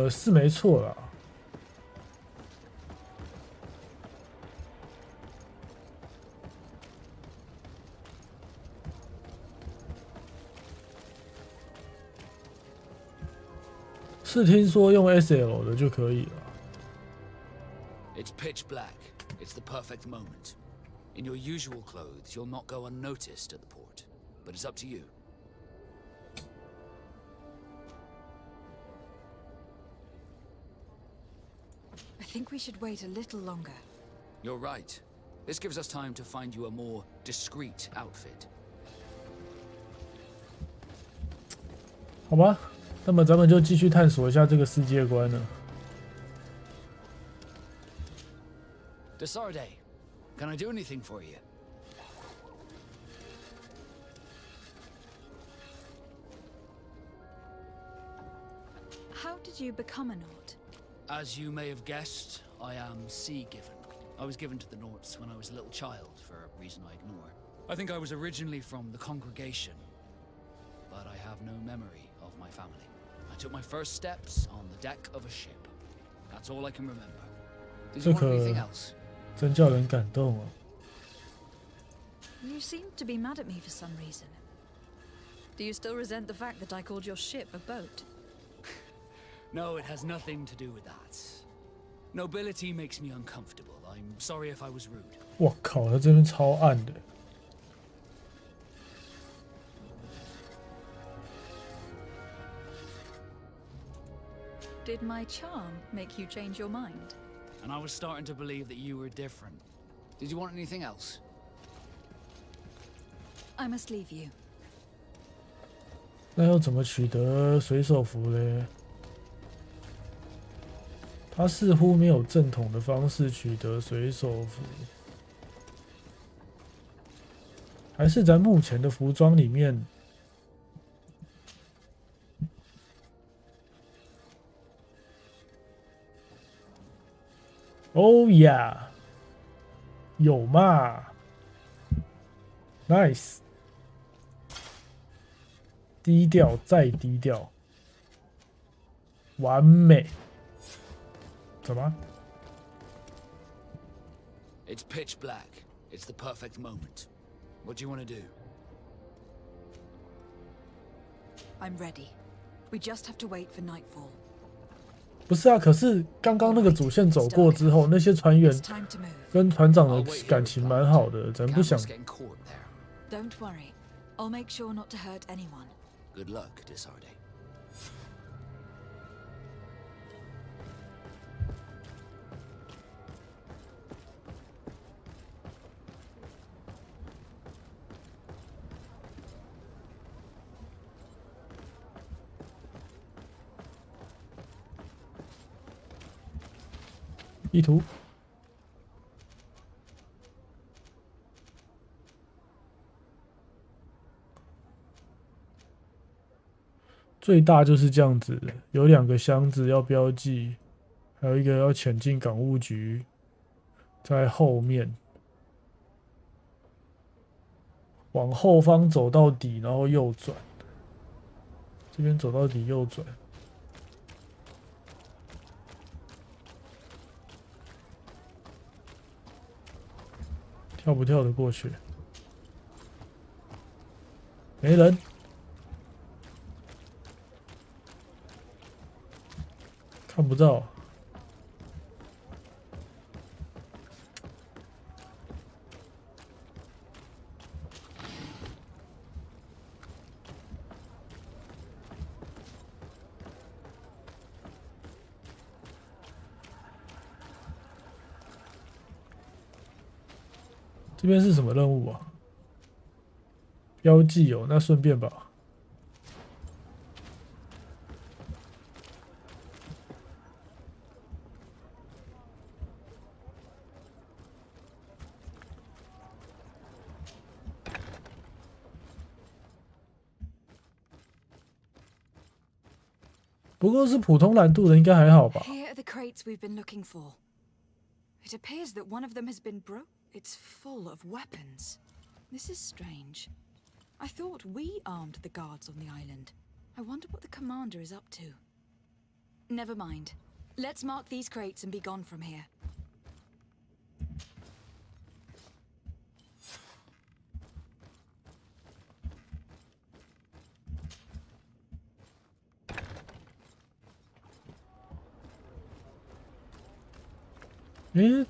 是没错啦。是听说用 SL 的就可以了。It's pitch black. It's the perfect moment. In your usual clothes, you'll not go unnoticed at the port, but it's up to you. I think we should wait a little longer. You're right. This gives us time to find you a more discreet outfit. 好吧，那么咱们就继续探索一下这个世界观了。Desarde, can I do anything for you? How did you become a Naut? As you may have guessed, I am sea-given. I was given to the Nauts when I was a little child, for a reason I ignore. I think I was originally from the congregation, but I have no memory of my family. I took my first steps on the deck of a ship. That's all I can remember. Did you want anything else? 真叫人感动哦。You seem to be mad at me for some reason. Do you still resent the fact that I called your ship a boat? No, it has nothing to do with that. Nobility makes me uncomfortable. I'm sorry if I was rude. 我靠，他这边超暗的。Did my charm make you change your mind? And I was starting to believe that you were different. Did you want anything else? I must leave you. 那要怎么取得水手服嘞？他似乎没有正统的方式取得水手服，还是在目前的服装里面。Oh yeah， 有嘛 ？Nice。低调再低调，完美。怎么 It's pitch black. It's the perfect moment. What do you want to do? I'm ready. We just have to wait for nightfall. 不是啊，可是刚刚那个主线走过之后，那些船员跟船长的感情蛮好的，咱不想。Don't worry. I'll make sure not to hurt anyone. Good luck, Desarde. 意图。最大就是这样子，有2个箱子要标记，还有一个要潜进港务局，在后面，往后方走到底，然后右转，这边走到底右转。跳不跳得过去？没人。看不到。这边是什么任务啊？标记哦，那顺便吧。不过是普通难度的，应该还好吧。 Here are the crates we've been looking for. It appears that one of them has been broke. It's full of weapons. This is strange. I thought we armed the guards on the island. I wonder what the commander is up to. Never mind. Let's mark these crates and be gone from here.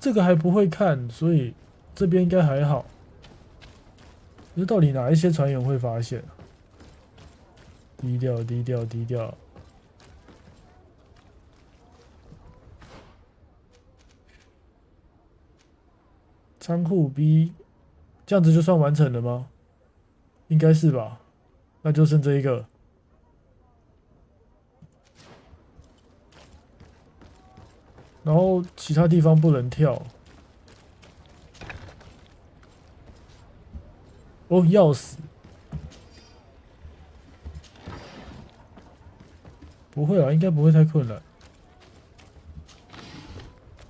这个还不会看，所以这边应该还好。可是到底哪一些船员会发现？低调，低调，低调。仓库 B， 这样子就算完成了吗？应该是吧。那就剩这一个。 然后其他地方不能跳。哦，钥匙。不会啊，应该不会太困难。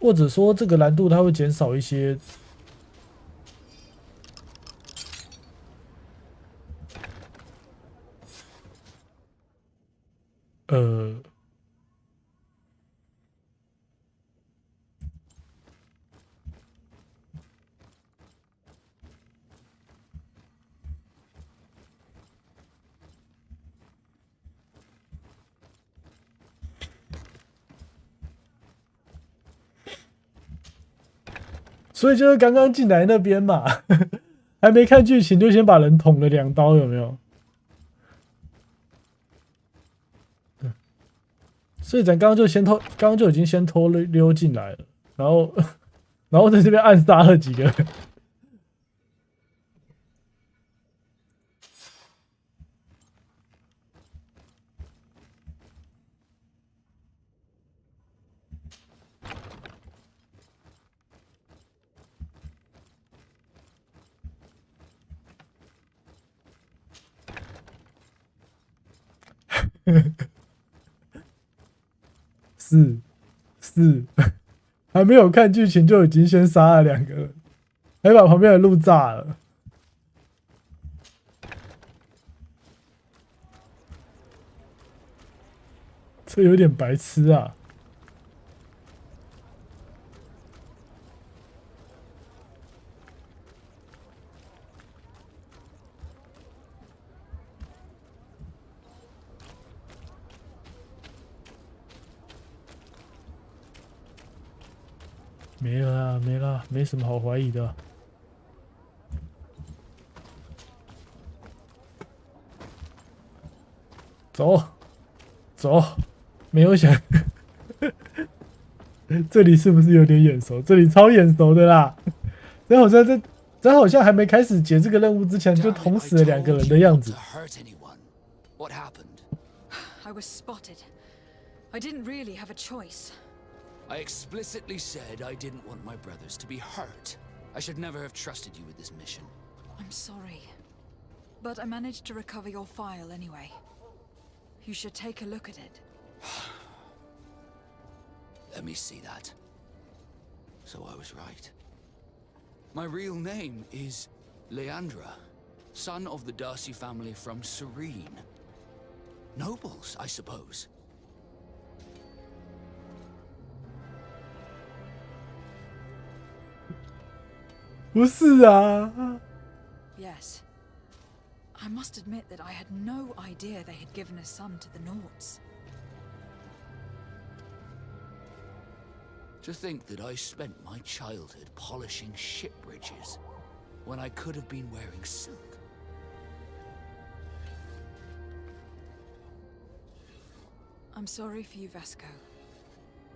或者说这个难度它会减少一些。所以就是刚刚进来那边嘛，还没看剧情就先把人捅了2刀，有没有？所以咱刚刚就已经先偷溜进来了，然后然后在这边暗杀了几个人。是，还没有看剧情就已经先杀了2个人，还把旁边的路炸了。这有点白痴啊！没了啊，没了，没什么好怀疑的。走，没有想，这里是不是有点眼熟？这里超眼熟的啦！这好像还没开始解这个任务之前就捅死了2个人的样子。What happened? I was spotted. I didn't really have a choice. I explicitly said I didn't want my brothers to be hurt. I should never have trusted you with this mission. I'm sorry, but I managed to recover your file anyway. You should take a look at it. Let me see that. So I was right. My real name is Leandra, son of the Darcy family from Serene. Nobles, I suppose. Yes. I must admit that I had no idea they had given a son to the Nauts. To think that I spent my childhood polishing ship bridges when I could have been wearing silk. I'm sorry for you, Vasco.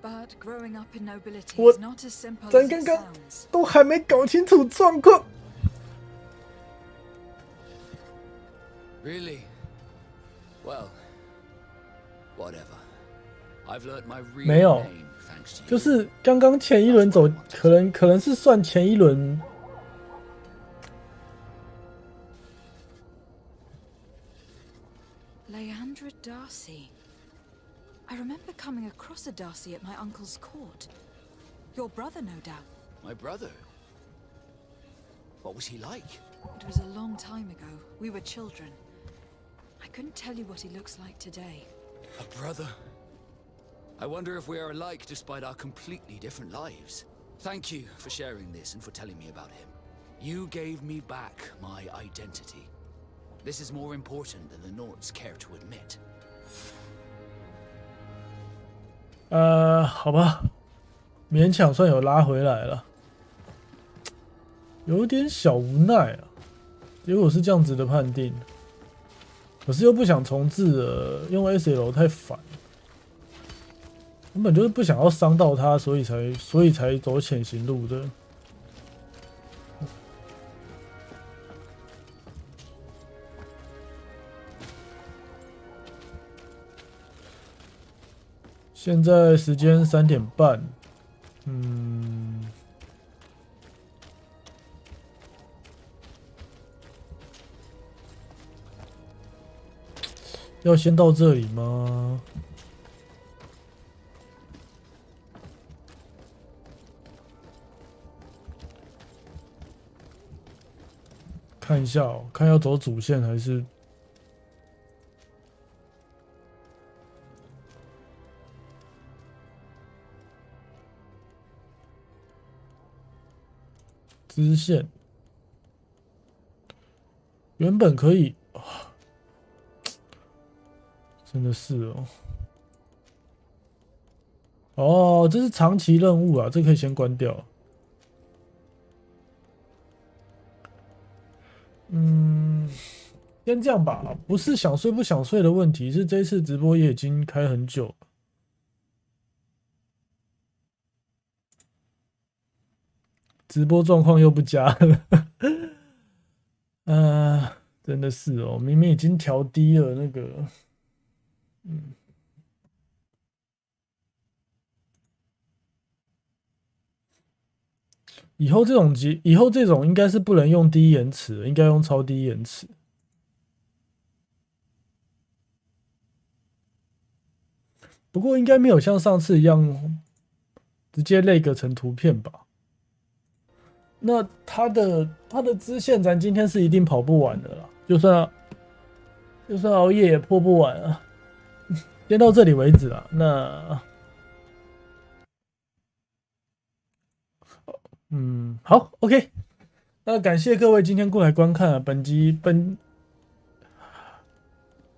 But growing up in nobility 我 is not as simple 咱 as 刚 it 刚 sounds. 都还没搞清楚状况。Really? Well, whatever. I've learned my real 没有 name thanks to you. 就是刚刚前一轮走，可能是算前一轮。Leandra Darcy. I remember coming across a Darcy at my uncle's court. Your brother, no doubt. My brother? What was he like? It was a long time ago. We were children. I couldn't tell you what he looks like today. A brother? I wonder if we are alike despite our completely different lives. Thank you for sharing this and for telling me about him. You gave me back my identity. This is more important than the Nauts care to admit. 好吧，勉强算有拉回来了，有点小无奈啊。结果是这样子的判定，可是又不想重置了，用 SL 太烦，根本就是不想要伤到他，所以才走潜行路的。现在时间3点半，要先到这里吗？看一下哦，看要走主线还是？支线原本可以，真的是哦。哦，这是长期任务啊，这可以先关掉。先这样吧，不是想睡不想睡的问题，是这一次直播也已经开很久了。直播状况又不佳了。真的是哦，明明已经调低了那个，以后这种应该是不能用低延迟，应该用超低延迟。不过应该没有像上次一样直接lag成图片吧？那它的支线咱今天是一定跑不完的啦，就算熬夜也破不完啊。先到这里为止啦。那好 ，OK。那感谢各位今天过来观看啊，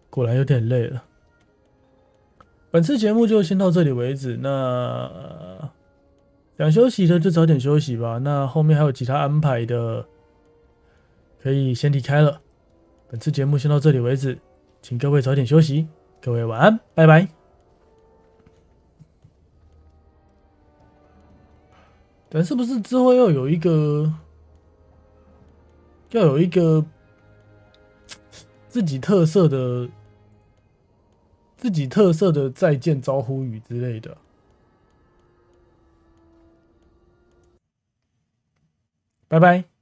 果然有点累了。本次节目就先到这里为止。那想休息的就早点休息吧。那后面还有其他安排的，可以先离开了。本次节目先到这里为止，请各位早点休息。各位晚安，拜拜。但是不是之后要有一个自己特色的再见招呼语之类的？拜拜。